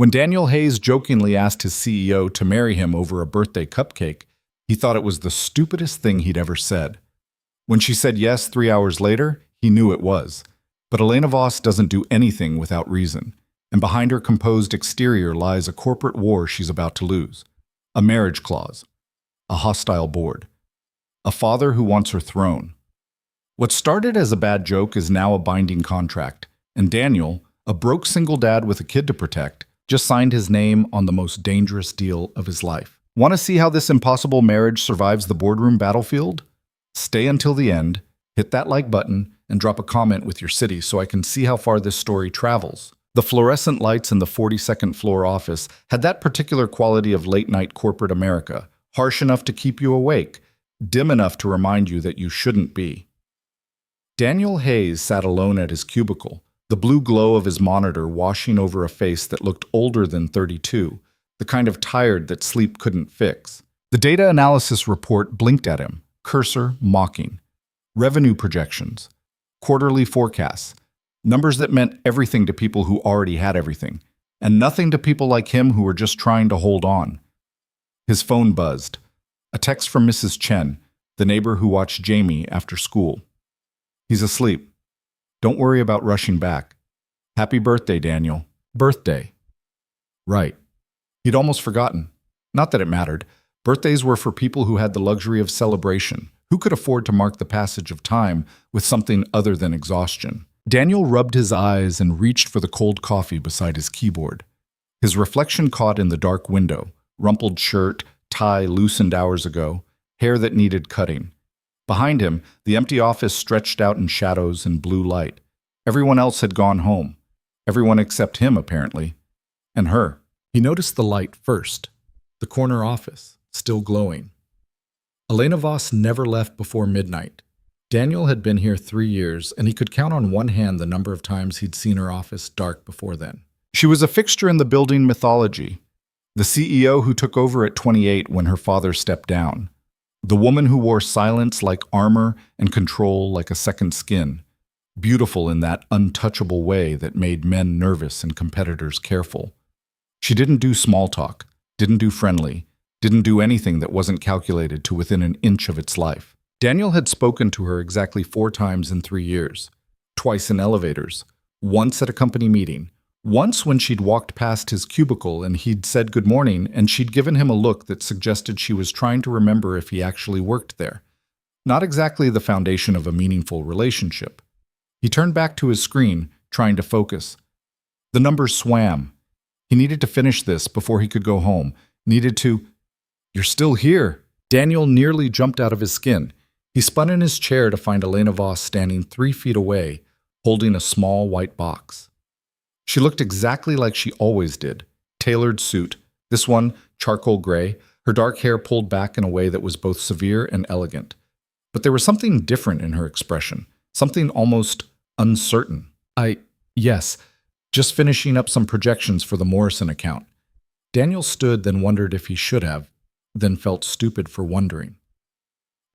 When Daniel Hayes jokingly asked his CEO to marry him over a birthday cupcake, he thought it was the stupidest thing he'd ever said. When she said yes 3 hours later, he knew it was. But Elena Voss doesn't do anything without reason, and behind her composed exterior lies a corporate war she's about to lose. A marriage clause. A hostile board. A father who wants her throne. What started as a bad joke is now a binding contract, and Daniel, a broke single dad with a kid to protect, just signed his name on the most dangerous deal of his life. Want to see how this impossible marriage survives the boardroom battlefield? Stay until the end, hit that like button, and drop a comment with your city so I can see how far this story travels. The fluorescent lights in the 42nd floor office had that particular quality of late-night corporate America, harsh enough to keep you awake, dim enough to remind you that you shouldn't be. Daniel Hayes sat alone at his cubicle, the blue glow of his monitor washing over a face that looked older than 32, the kind of tired that sleep couldn't fix. The data analysis report blinked at him, cursor mocking. Revenue projections, quarterly forecasts, numbers that meant everything to people who already had everything, and nothing to people like him who were just trying to hold on. His phone buzzed. A text from Mrs. Chen, the neighbor who watched Jamie after school. He's asleep. Don't worry about rushing back. Happy birthday, Daniel. Birthday. Right. He'd almost forgotten. Not that it mattered. Birthdays were for people who had the luxury of celebration, who could afford to mark the passage of time with something other than exhaustion. Daniel rubbed his eyes and reached for the cold coffee beside his keyboard. His reflection caught in the dark window, rumpled shirt, tie loosened hours ago, hair that needed cutting. Behind him, the empty office stretched out in shadows and blue light. Everyone else had gone home. Everyone except him, apparently. And her. He noticed the light first. The corner office, still glowing. Elena Voss never left before midnight. Daniel had been here 3 years, and he could count on one hand the number of times he'd seen her office dark before then. She was a fixture in the building mythology. The CEO who took over at 28 when her father stepped down. The woman who wore silence like armor and control like a second skin. Beautiful in that untouchable way that made men nervous and competitors careful. She didn't do small talk, didn't do friendly, didn't do anything that wasn't calculated to within an inch of its life. Daniel had spoken to her exactly 4 times in 3 years. Twice in elevators, once at a company meeting, once when she'd walked past his cubicle and he'd said good morning and she'd given him a look that suggested she was trying to remember if he actually worked there. Not exactly the foundation of a meaningful relationship. He turned back to his screen, trying to focus. The numbers swam. He needed to finish this before he could go home. Needed to... You're still here. Daniel nearly jumped out of his skin. He spun in his chair to find Elena Voss standing 3 feet away, holding a small white box. She looked exactly like she always did. Tailored suit, this one charcoal gray, her dark hair pulled back in a way that was both severe and elegant. But there was something different in her expression, something almost uncertain. Yes, just finishing up some projections for the Morrison account. Daniel stood, then wondered if he should have, then felt stupid for wondering.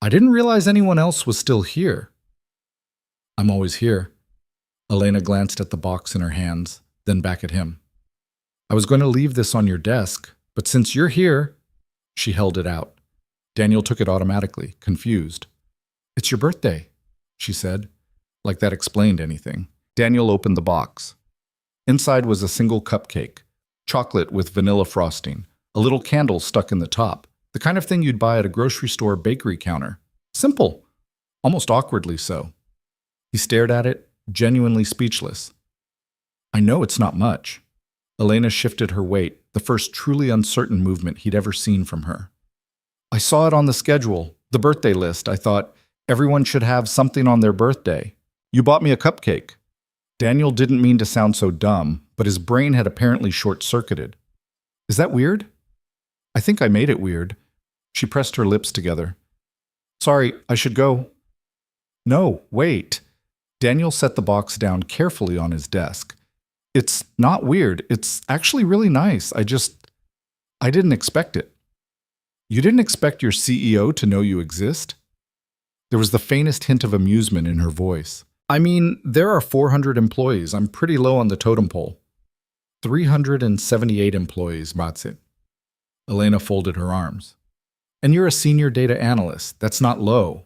I didn't realize anyone else was still here. I'm always here. Elena glanced at the box in her hands, then back at him. I was going to leave this on your desk, but since you're here... She held it out. Daniel took it automatically, confused. It's your birthday, she said, like that explained anything. Daniel opened the box. Inside was a single cupcake, chocolate with vanilla frosting, a little candle stuck in the top, the kind of thing you'd buy at a grocery store bakery counter. Simple, almost awkwardly so. He stared at it, genuinely speechless. I know it's not much. Elena shifted her weight, the first truly uncertain movement he'd ever seen from her. I saw it on the schedule, the birthday list. I thought everyone should have something on their birthday. You bought me a cupcake. Daniel didn't mean to sound so dumb, but his brain had apparently short-circuited. Is that weird? I think I made it weird. She pressed her lips together. Sorry, I should go. No, wait. Daniel set the box down carefully on his desk. It's not weird. It's actually really nice. I didn't expect it. You didn't expect your CEO to know you exist? There was the faintest hint of amusement in her voice. I mean, there are 400 employees. I'm pretty low on the totem pole. 378 employees, Matsit. Elena folded her arms. And you're a senior data analyst. That's not low.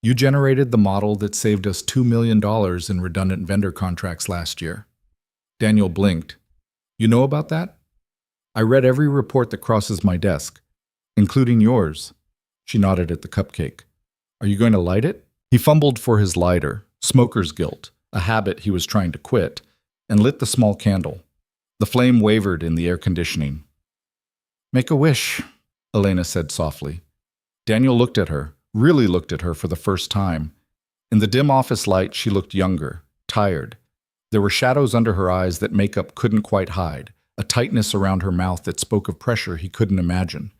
You generated the model that saved us $2 million in redundant vendor contracts last year. Daniel blinked. You know about that? I read every report that crosses my desk, including yours. She nodded at the cupcake. Are you going to light it? He fumbled for his lighter, smoker's guilt, a habit he was trying to quit, and lit the small candle. The flame wavered in the air conditioning. Make a wish, Elena said softly. Daniel looked at her, really looked at her for the first time. In the dim office light, she looked younger, tired. There were shadows under her eyes that makeup couldn't quite hide, a tightness around her mouth that spoke of pressure he couldn't imagine.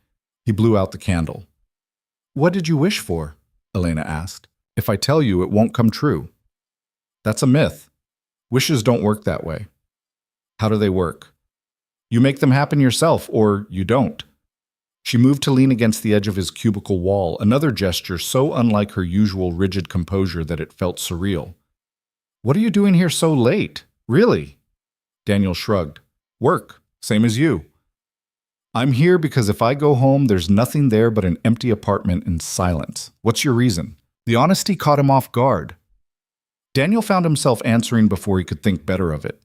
He blew out the candle. What did you wish for? Elena asked. If I tell you, it won't come true. That's a myth. Wishes don't work that way. How do they work? You make them happen yourself, or you don't. She moved to lean against the edge of his cubicle wall, another gesture so unlike her usual rigid composure that it felt surreal. What are you doing here so late? Really? Daniel shrugged. Work, same as you. I'm here because if I go home, there's nothing there but an empty apartment and silence. What's your reason? The honesty caught him off guard. Daniel found himself answering before he could think better of it.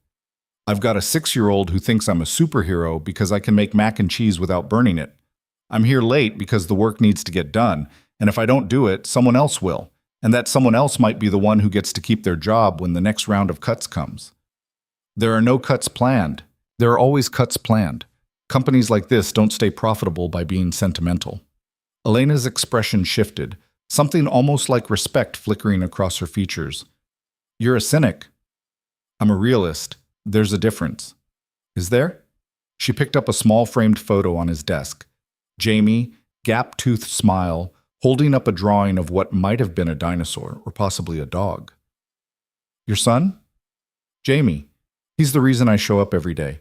I've got a 6-year-old who thinks I'm a superhero because I can make mac and cheese without burning it. I'm here late because the work needs to get done, and if I don't do it, someone else will, and that someone else might be the one who gets to keep their job when the next round of cuts comes. There are no cuts planned. There are always cuts planned. Companies like this don't stay profitable by being sentimental. Elena's expression shifted, something almost like respect flickering across her features. You're a cynic. I'm a realist. There's a difference. Is there? She picked up a small framed photo on his desk. Jamie, gap-toothed smile, holding up a drawing of what might have been a dinosaur, or possibly a dog. Your son? Jamie. He's the reason I show up every day.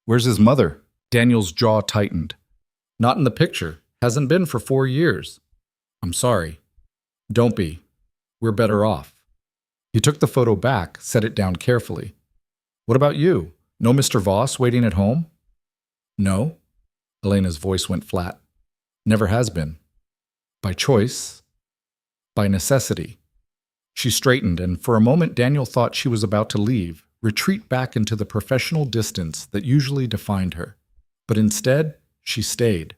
Where's his mother? Daniel's jaw tightened. Not in the picture. Hasn't been for 4 years. I'm sorry. Don't be. We're better off. He took the photo back, set it down carefully. What about you? No Mr. Voss waiting at home? No. Elena's voice went flat. Never has been. By choice. By necessity. She straightened, and for a moment Daniel thought she was about to leave, retreat back into the professional distance that usually defined her. But instead, she stayed.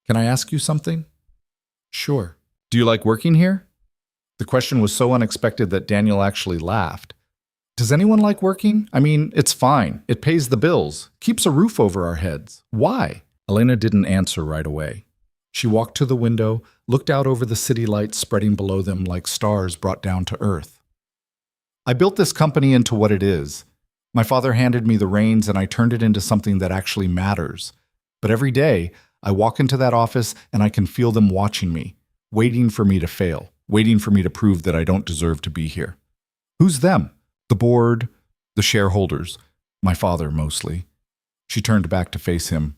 Can I ask you something? Sure. Do you like working here? The question was so unexpected that Daniel actually laughed. Does anyone like working? I mean, it's fine. It pays the bills, keeps a roof over our heads. Why? Elena didn't answer right away. She walked to the window, looked out over the city lights spreading below them like stars brought down to earth. I built this company into what it is. My father handed me the reins and I turned it into something that actually matters. But every day, I walk into that office and I can feel them watching me, waiting for me to fail, waiting for me to prove that I don't deserve to be here. Who's them? The board, the shareholders, my father mostly. She turned back to face him.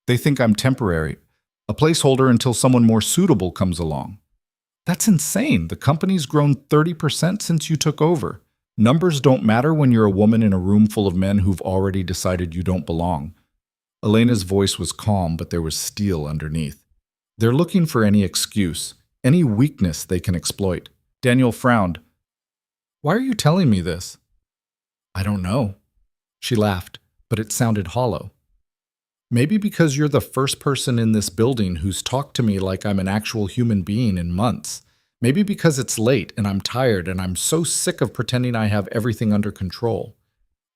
They think I'm temporary, a placeholder until someone more suitable comes along. That's insane. The company's grown 30% since you took over. Numbers don't matter when you're a woman in a room full of men who've already decided you don't belong. Elena's voice was calm, but there was steel underneath. They're looking for any excuse, any weakness they can exploit. Daniel frowned. Why are you telling me this? I don't know. She laughed, but it sounded hollow. Maybe because you're the first person in this building who's talked to me like I'm an actual human being in months. Maybe because it's late and I'm tired and I'm so sick of pretending I have everything under control.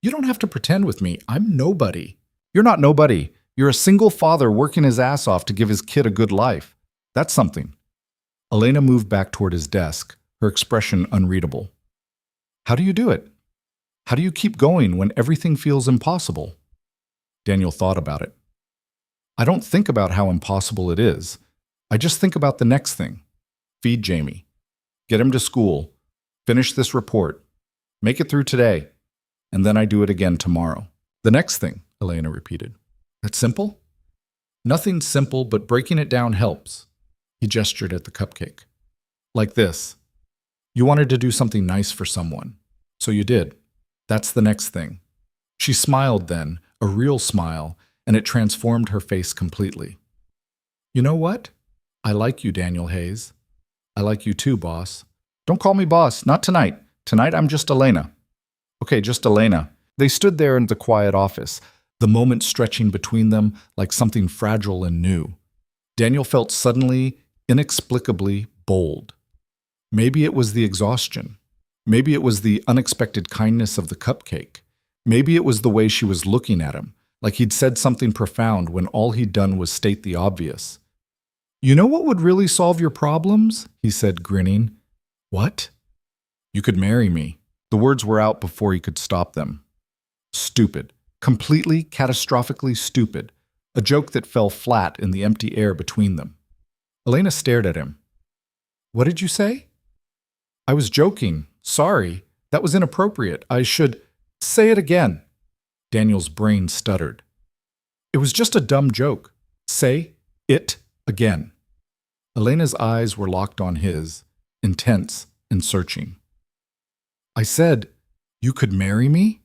You don't have to pretend with me. I'm nobody. You're not nobody. You're a single father working his ass off to give his kid a good life. That's something. Elena moved back toward his desk, her expression unreadable. How do you do it? How do you keep going when everything feels impossible? Daniel thought about it. I don't think about how impossible it is. I just think about the next thing. Feed Jamie. Get him to school. Finish this report. Make it through today. And then I do it again tomorrow. The next thing, Elena repeated. That's simple? Nothing simple, but breaking it down helps. He gestured at the cupcake. Like this. You wanted to do something nice for someone. So you did. That's the next thing. She smiled then, a real smile, and it transformed her face completely. You know what? I like you, Daniel Hayes. I like you too, boss. Don't call me boss, not tonight. Tonight I'm just Elena. Okay, just Elena. They stood there in the quiet office, the moment stretching between them like something fragile and new. Daniel felt suddenly, inexplicably bold. Maybe it was the exhaustion. Maybe it was the unexpected kindness of the cupcake. Maybe it was the way she was looking at him, like he'd said something profound when all he'd done was state the obvious. You know what would really solve your problems? He said, grinning. What? You could marry me. The words were out before he could stop them. Stupid. Completely, catastrophically stupid. A joke that fell flat in the empty air between them. Elena stared at him. What did you say? I was joking. Sorry. That was inappropriate. I should say it again. Daniel's brain stuttered. It was just a dumb joke. Say it again. Elena's eyes were locked on his, intense and searching. I said, you could marry me?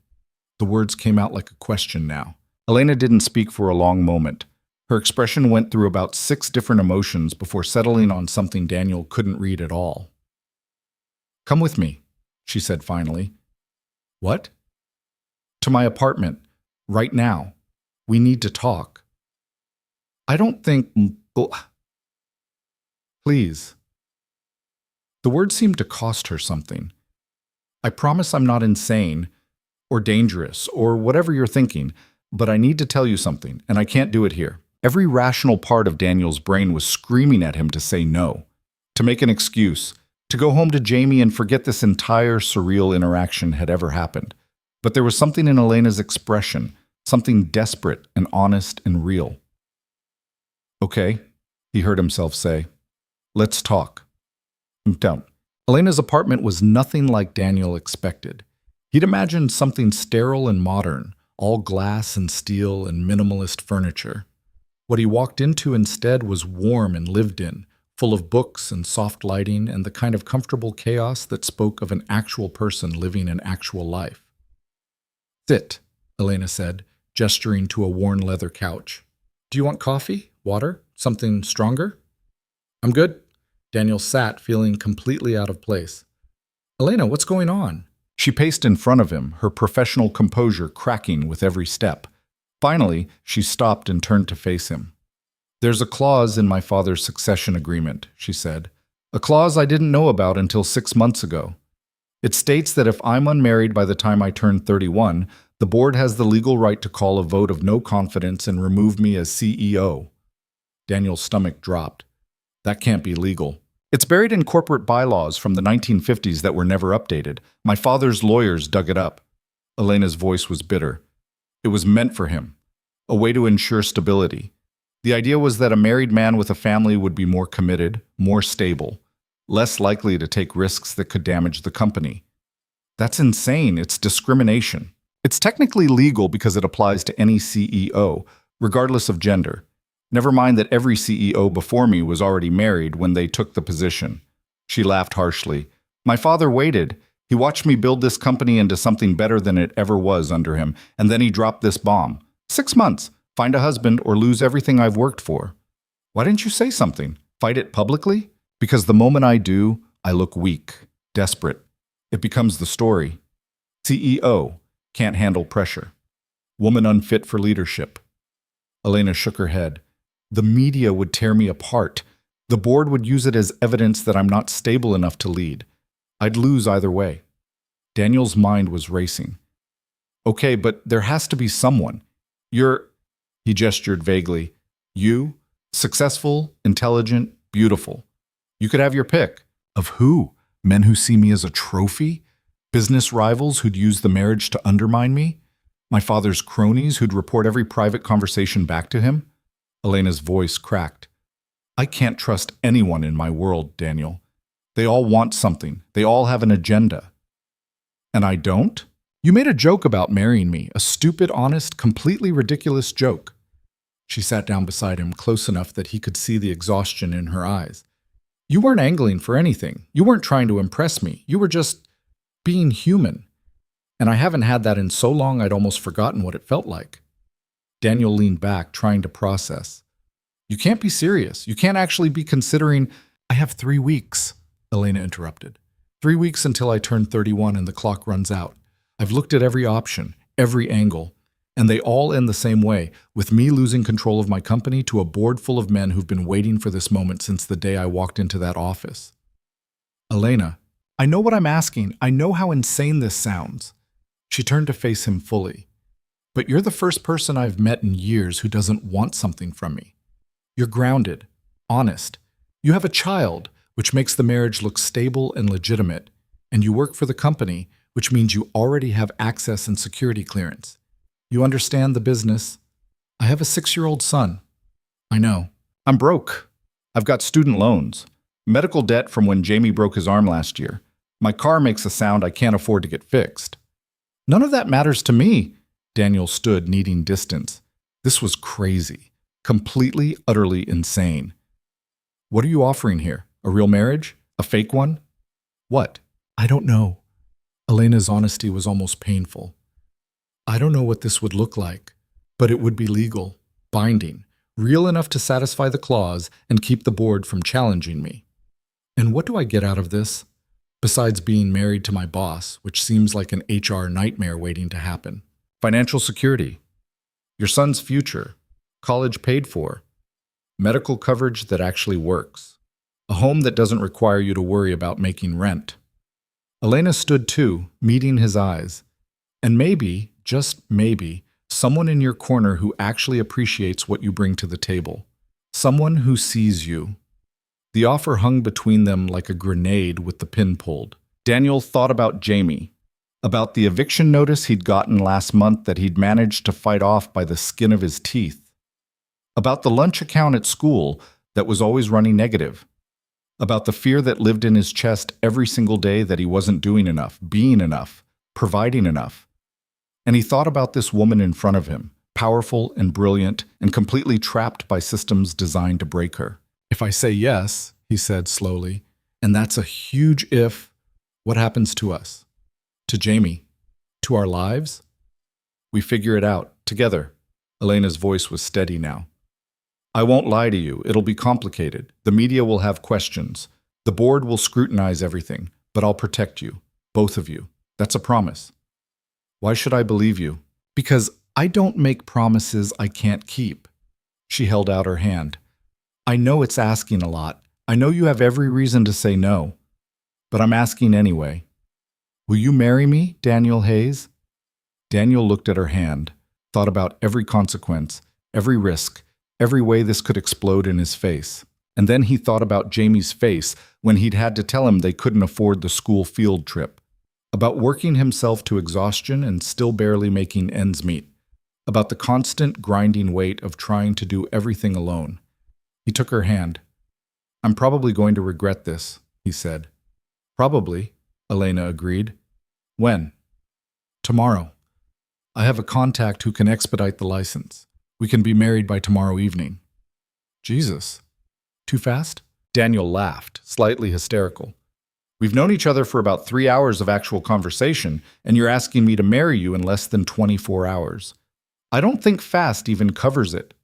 The words came out like a question now. Elena didn't speak for a long moment. Her expression went through about 6 different emotions before settling on something Daniel couldn't read at all. Come with me, she said finally. What? To my apartment, right now. We need to talk. I don't think... Please. The word seemed to cost her something. I promise I'm not insane, or dangerous, or whatever you're thinking, but I need to tell you something, and I can't do it here. Every rational part of Daniel's brain was screaming at him to say no, to make an excuse, to go home to Jamie and forget this entire surreal interaction had ever happened. But there was something in Elena's expression, something desperate and honest and real. Okay, he heard himself say. Let's talk. Don't. Elena's apartment was nothing like Daniel expected. He'd imagined something sterile and modern, all glass and steel and minimalist furniture. What he walked into instead was warm and lived in, full of books and soft lighting and the kind of comfortable chaos that spoke of an actual person living an actual life. Sit, Elena said, gesturing to a worn leather couch. Do you want coffee? Water? Something stronger? I'm good. Daniel sat, feeling completely out of place. Elena, what's going on? She paced in front of him, her professional composure cracking with every step. Finally, she stopped and turned to face him. There's a clause in my father's succession agreement, she said. A clause I didn't know about until 6 months ago. It states that if I'm unmarried by the time I turn 31, the board has the legal right to call a vote of no confidence and remove me as CEO. Daniel's stomach dropped. That can't be legal. It's buried in corporate bylaws from the 1950s that were never updated. My father's lawyers dug it up. Elena's voice was bitter. It was meant for him, a way to ensure stability. The idea was that a married man with a family would be more committed, more stable, less likely to take risks that could damage the company. That's insane. It's discrimination. It's technically legal because it applies to any CEO, regardless of gender. Never mind that every CEO before me was already married when they took the position. She laughed harshly. My father waited. He watched me build this company into something better than it ever was under him, and then he dropped this bomb. 6 months. Find a husband or lose everything I've worked for. Why didn't you say something? Fight it publicly? Because the moment I do, I look weak, desperate. It becomes the story. CEO, can't handle pressure. Woman unfit for leadership. Elena shook her head. The media would tear me apart. The board would use it as evidence that I'm not stable enough to lead. I'd lose either way. Daniel's mind was racing. Okay, but there has to be someone. He gestured vaguely. You? Successful, intelligent, beautiful. You could have your pick. Of who? Men who see me as a trophy? Business rivals who'd use the marriage to undermine me? My father's cronies who'd report every private conversation back to him? Elena's voice cracked. I can't trust anyone in my world, Daniel. They all want something. They all have an agenda. And I don't? You made a joke about marrying me, a stupid, honest, completely ridiculous joke. She sat down beside him close enough that he could see the exhaustion in her eyes. You weren't angling for anything. You weren't trying to impress me. You were just being human. And I haven't had that in so long I'd almost forgotten what it felt like. Daniel leaned back, trying to process. You can't be serious. You can't actually be considering. I have 3 weeks, Elena interrupted. 3 weeks until I turn 31 and the clock runs out. I've looked at every option, every angle, and they all end the same way, with me losing control of my company to a board full of men who've been waiting for this moment since the day I walked into that office. Elena, I know what I'm asking. I know how insane this sounds. She turned to face him fully. But you're the first person I've met in years who doesn't want something from me. You're grounded, honest. You have a child, which makes the marriage look stable and legitimate. And you work for the company, which means you already have access and security clearance. You understand the business. I have a 6-year-old son. I know. I'm broke. I've got student loans. Medical debt from when Jamie broke his arm last year. My car makes a sound I can't afford to get fixed. None of that matters to me. Daniel stood, needing distance. This was crazy. Completely, utterly insane. What are you offering here? A real marriage? A fake one? What? I don't know. Elena's honesty was almost painful. I don't know what this would look like, but it would be legal, binding, real enough to satisfy the clause and keep the board from challenging me. And what do I get out of this? Besides being married to my boss, which seems like an HR nightmare waiting to happen. Financial security. Your son's future. College paid for. Medical coverage that actually works. A home that doesn't require you to worry about making rent. Elena stood too, meeting his eyes. And maybe, just maybe, someone in your corner who actually appreciates what you bring to the table. Someone who sees you. The offer hung between them like a grenade with the pin pulled. Daniel thought about Jamie, about the eviction notice he'd gotten last month that he'd managed to fight off by the skin of his teeth, about the lunch account at school that was always running negative, about the fear that lived in his chest every single day that he wasn't doing enough, being enough, providing enough. And he thought about this woman in front of him, powerful and brilliant and completely trapped by systems designed to break her. If I say yes, he said slowly, and that's a huge if, what happens to us? To Jamie? To our lives? We figure it out, together. Elena's voice was steady now. I won't lie to you, it'll be complicated. The media will have questions. The board will scrutinize everything, but I'll protect you, both of you. That's a promise. Why should I believe you? Because I don't make promises I can't keep. She held out her hand. I know it's asking a lot. I know you have every reason to say no. But I'm asking anyway. Will you marry me, Daniel Hayes? Daniel looked at her hand, thought about every consequence, every risk, every way this could explode in his face. And then he thought about Jamie's face when he'd had to tell him they couldn't afford the school field trip. About working himself to exhaustion and still barely making ends meet. About the constant grinding weight of trying to do everything alone. He took her hand. I'm probably going to regret this, he said. Probably, Elena agreed. When? Tomorrow. I have a contact who can expedite the license. We can be married by tomorrow evening. Jesus. Too fast? Daniel laughed, slightly hysterical. We've known each other for about 3 hours of actual conversation, and you're asking me to marry you in less than 24 hours. I don't think fast even covers it.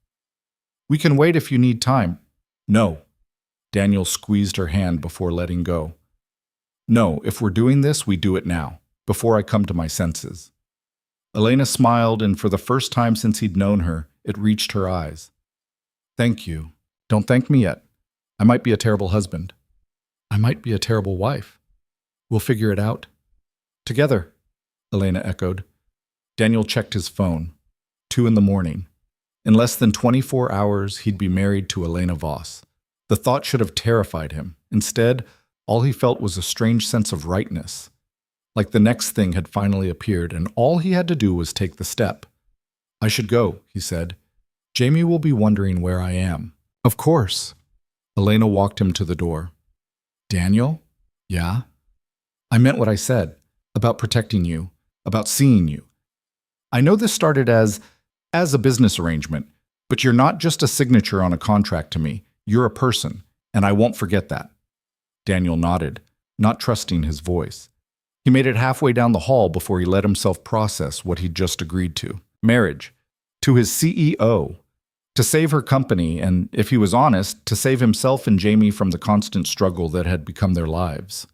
We can wait if you need time. No. Daniel squeezed her hand before letting go. No, if we're doing this, we do it now, before I come to my senses. Elena smiled, and for the first time since he'd known her, it reached her eyes. Thank you. Don't thank me yet. I might be a terrible husband. I might be a terrible wife. We'll figure it out. Together, Elena echoed. Daniel checked his phone. 2 a.m. In less than 24 hours, he'd be married to Elena Voss. The thought should have terrified him. Instead, all he felt was a strange sense of rightness. Like the next thing had finally appeared, and all he had to do was take the step. I should go, he said. Jamie will be wondering where I am. Of course. Elena walked him to the door. Daniel? Yeah? I meant what I said, about protecting you, about seeing you. I know this started as a business arrangement, but you're not just a signature on a contract to me. You're a person, and I won't forget that. Daniel nodded, not trusting his voice. He made it halfway down the hall before he let himself process what he'd just agreed to. Marriage. To his CEO. To save her company, and if he was honest, to save himself and Jamie from the constant struggle that had become their lives.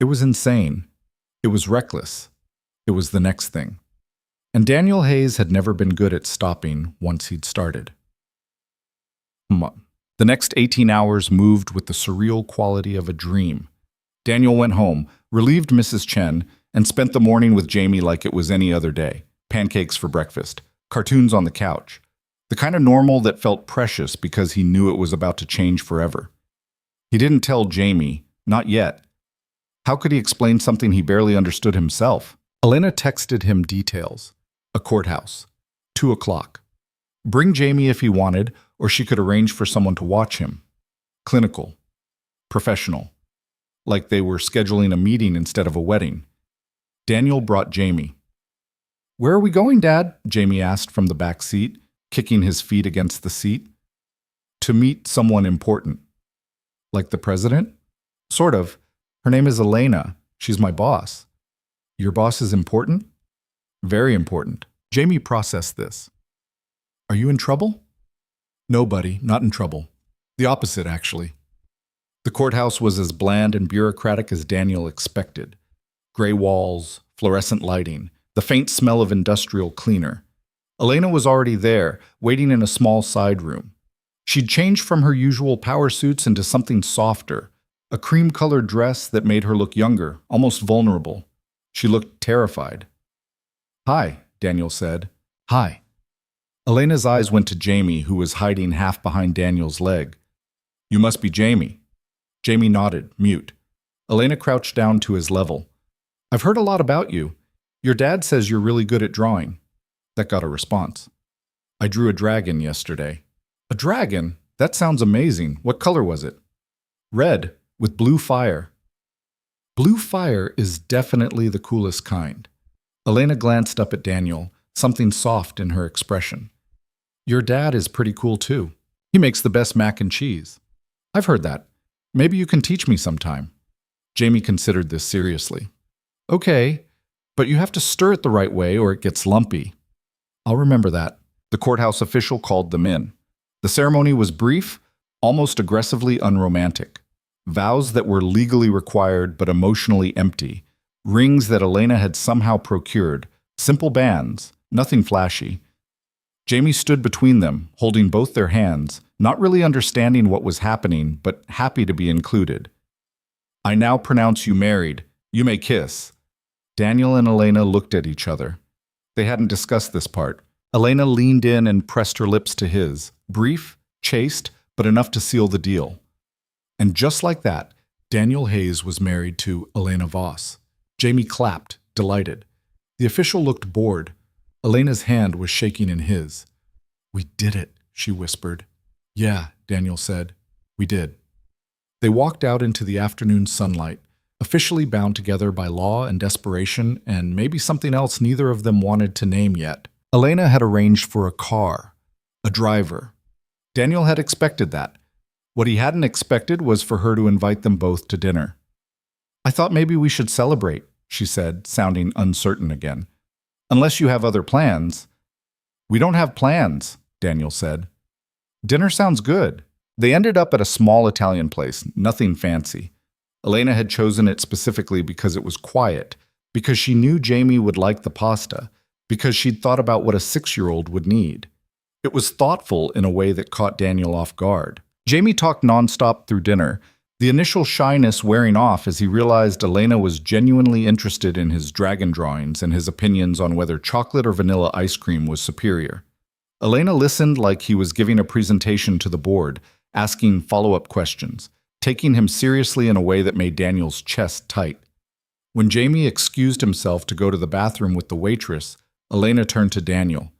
It was insane. It was reckless. It was the next thing. And Daniel Hayes had never been good at stopping once he'd started. The next 18 hours moved with the surreal quality of a dream. Daniel went home, relieved Mrs. Chen, and spent the morning with Jamie like it was any other day. Pancakes for breakfast, cartoons on the couch. The kind of normal that felt precious because he knew it was about to change forever. He didn't tell Jamie, not yet. How could he explain something he barely understood himself? Elena texted him details. A courthouse. 2 o'clock. Bring Jamie if he wanted, or she could arrange for someone to watch him. Clinical. Professional. Like they were scheduling a meeting instead of a wedding. Daniel brought Jamie. "Where are we going, Dad?" Jamie asked from the back seat, kicking his feet against the seat. "To meet someone important." "Like the president?" "Sort of. Her name is Elena. She's my boss." "Your boss is important?" "Very important." Jamie processed this. "Are you in trouble?" "No, buddy, not in trouble. The opposite, actually." The courthouse was as bland and bureaucratic as Daniel expected. Gray walls, fluorescent lighting, the faint smell of industrial cleaner. Elena was already there, waiting in a small side room. She'd changed from her usual power suits into something softer, a cream-colored dress that made her look younger, almost vulnerable. She looked terrified. "Hi," Daniel said. "Hi." Elena's eyes went to Jamie, who was hiding half behind Daniel's leg. "You must be Jamie." Jamie nodded, mute. Elena crouched down to his level. "I've heard a lot about you. Your dad says you're really good at drawing." That got a response. "I drew a dragon yesterday." "A dragon? That sounds amazing. What color was it?" "Red, with blue fire." Blue fire is definitely the coolest kind. Elena glanced up at Daniel, something soft in her expression. "Your dad is pretty cool too. He makes the best mac and cheese." "I've heard that. Maybe you can teach me sometime." Jamie considered this seriously. "Okay, but you have to stir it the right way or it gets lumpy." "I'll remember that." The courthouse official called them in. The ceremony was brief, almost aggressively unromantic. Vows that were legally required but emotionally empty. Rings that Elena had somehow procured. Simple bands, nothing flashy. Jamie stood between them, holding both their hands, not really understanding what was happening, but happy to be included. "I now pronounce you married. You may kiss." Daniel and Elena looked at each other. They hadn't discussed this part. Elena leaned in and pressed her lips to his, brief, chaste, but enough to seal the deal. And just like that, Daniel Hayes was married to Elena Voss. Jamie clapped, delighted. The official looked bored. Elena's hand was shaking in his. "We did it," she whispered. "Yeah," Daniel said. "We did." They walked out into the afternoon sunlight, officially bound together by law and desperation and maybe something else neither of them wanted to name yet. Elena had arranged for a car, a driver. Daniel had expected that. What he hadn't expected was for her to invite them both to dinner. "I thought maybe we should celebrate," she said, sounding uncertain again. "Unless you have other plans." "We don't have plans," Daniel said. "Dinner sounds good." They ended up at a small Italian place, nothing fancy. Elena had chosen it specifically because it was quiet, because she knew Jamie would like the pasta, because she'd thought about what a 6-year-old would need. It was thoughtful in a way that caught Daniel off guard. Jamie talked nonstop through dinner, the initial shyness wearing off as he realized Elena was genuinely interested in his dragon drawings and his opinions on whether chocolate or vanilla ice cream was superior. Elena listened like he was giving a presentation to the board, asking follow-up questions, taking him seriously in a way that made Daniel's chest tight. When Jamie excused himself to go to the bathroom with the waitress, Elena turned to Daniel.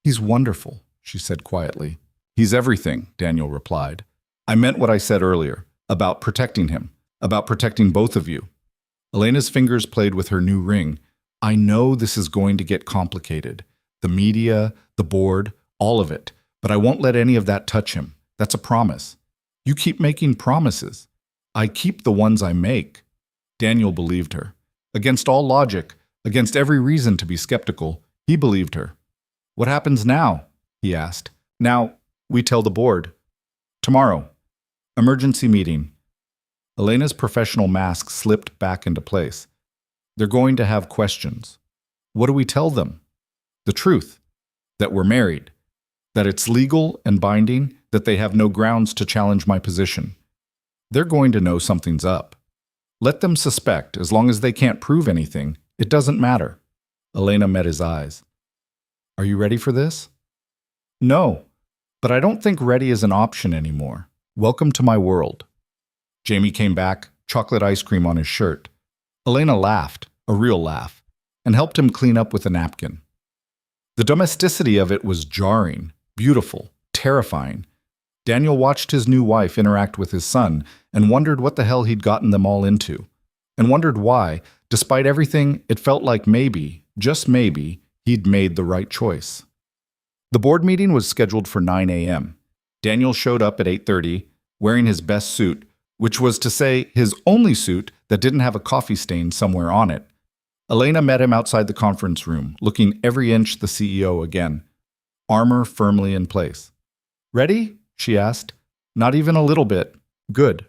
"He's wonderful," she said quietly. "He's everything," Daniel replied. "I meant what I said earlier, about protecting him, about protecting both of you." Elena's fingers played with her new ring. "I know this is going to get complicated. The media, the board, all of it. But I won't let any of that touch him. That's a promise. You keep making promises. I keep the ones I make." Daniel believed her. Against all logic, against every reason to be skeptical, he believed her. "What happens now?" he asked. "Now, we tell the board. Tomorrow. Emergency meeting." Elena's professional mask slipped back into place. "They're going to have questions. What do we tell them? The truth. That we're married. That it's legal and binding, that they have no grounds to challenge my position. They're going to know something's up. Let them suspect, as long as they can't prove anything, it doesn't matter." Elena met his eyes. "Are you ready for this?" "No, but I don't think ready is an option anymore. Welcome to my world." Jamie came back, chocolate ice cream on his shirt. Elena laughed, a real laugh, and helped him clean up with a napkin. The domesticity of it was jarring, beautiful, terrifying. Daniel watched his new wife interact with his son and wondered what the hell he'd gotten them all into, and wondered why, despite everything, it felt like maybe, just maybe, he'd made the right choice. The board meeting was scheduled for 9 a.m. Daniel showed up at 8:30, wearing his best suit, which was to say his only suit that didn't have a coffee stain somewhere on it. Elena met him outside the conference room, looking every inch the CEO again, armor firmly in place. "Ready?" she asked. "Not even a little bit. Good.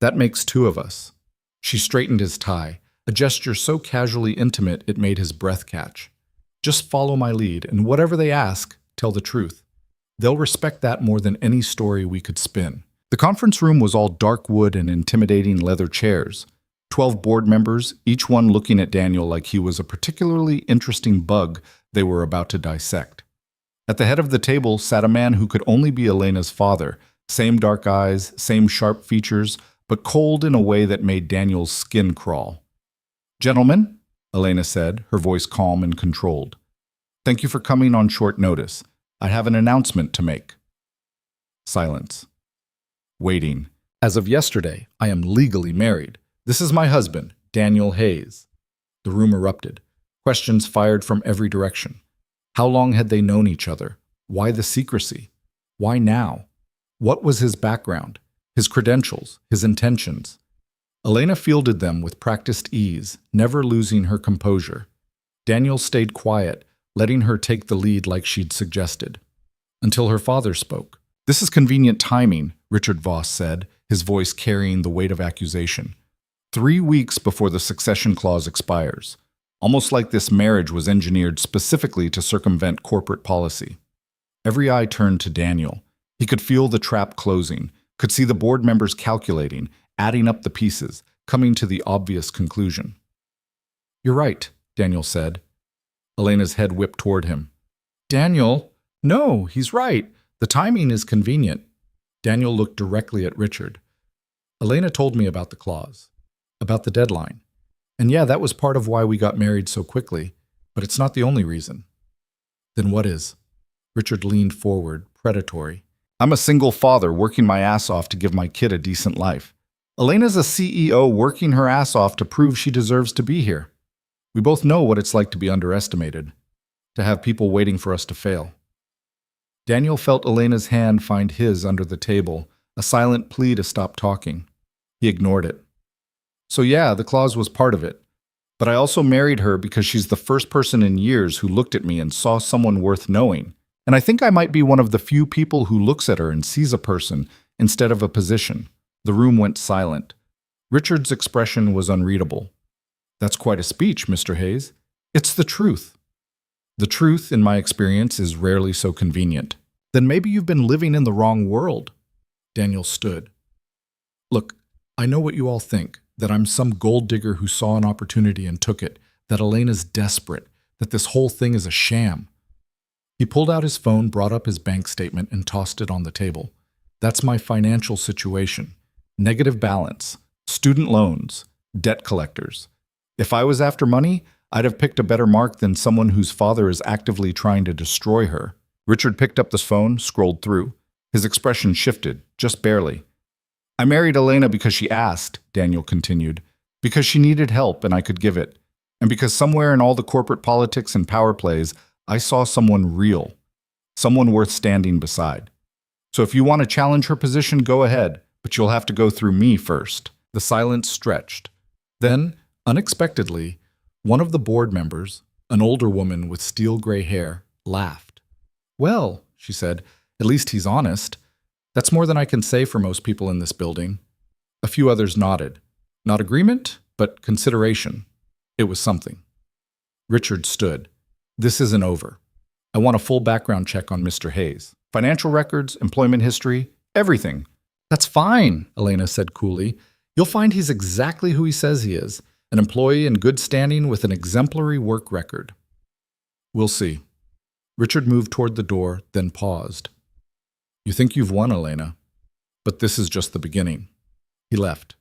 That makes two of us." She straightened his tie, a gesture so casually intimate it made his breath catch. "Just follow my lead, and whatever they ask, tell the truth. They'll respect that more than any story we could spin." The conference room was all dark wood and intimidating leather chairs. 12 board members, each one looking at Daniel like he was a particularly interesting bug they were about to dissect. At the head of the table sat a man who could only be Elena's father, same dark eyes, same sharp features, but cold in a way that made Daniel's skin crawl. "Gentlemen," Elena said, her voice calm and controlled. "Thank you for coming on short notice. I have an announcement to make." Silence. Waiting. "As of yesterday, I am legally married. This is my husband, Daniel Hayes." The room erupted. Questions fired from every direction. How long had they known each other? Why the secrecy? Why now? What was his background? His credentials? His intentions? Elena fielded them with practiced ease, never losing her composure. Daniel stayed quiet, letting her take the lead like she'd suggested. Until her father spoke. "This is convenient timing," Richard Voss said, his voice carrying the weight of accusation. 3 weeks before the succession clause expires. Almost like this marriage was engineered specifically to circumvent corporate policy. Every eye turned to Daniel. He could feel the trap closing, could see the board members calculating, adding up the pieces, coming to the obvious conclusion. "You're right," Daniel said. Elena's head whipped toward him. "Daniel, no, he's right. The timing is convenient." Daniel looked directly at Richard. "Elena told me about the clause, about the deadline. And yeah, that was part of why we got married so quickly, but it's not the only reason." "Then what is?" Richard leaned forward, predatory. "I'm a single father working my ass off to give my kid a decent life. Elena's a CEO working her ass off to prove she deserves to be here. We both know what it's like to be underestimated, to have people waiting for us to fail." Daniel felt Elena's hand find his under the table, a silent plea to stop talking. He ignored it. "So yeah, the clause was part of it. But I also married her because she's the first person in years who looked at me and saw someone worth knowing. And I think I might be one of the few people who looks at her and sees a person instead of a position." The room went silent. Richard's expression was unreadable. "That's quite a speech, Mr. Hayes." "It's the truth." "The truth, in my experience, is rarely so convenient." "Then maybe you've been living in the wrong world." Daniel stood. "Look, I know what you all think, that I'm some gold digger who saw an opportunity and took it, that Elena's desperate, that this whole thing is a sham." He pulled out his phone, brought up his bank statement, and tossed it on the table. "That's my financial situation. Negative balance, student loans, debt collectors. If I was after money, I'd have picked a better mark than someone whose father is actively trying to destroy her." Richard picked up the phone, scrolled through. His expression shifted, just barely. "I married Elena because she asked," Daniel continued, "because she needed help and I could give it, and because somewhere in all the corporate politics and power plays, I saw someone real, someone worth standing beside. So if you want to challenge her position, go ahead, but you'll have to go through me first." The silence stretched. Then, Unexpectedly, one of the board members, an older woman with steel gray hair, laughed. "Well," she said, "at least he's honest. That's more than I can say for most people in this building." A few others nodded. Not agreement, but consideration. It was something. Richard stood. "This isn't over. I want a full background check on Mr. Hayes. Financial records, employment history, everything." "That's fine," Elena said coolly. "You'll find he's exactly who he says he is, an employee in good standing with an exemplary work record." "We'll see." Richard moved toward the door, then paused. "You think you've won, Elena, but this is just the beginning." He left.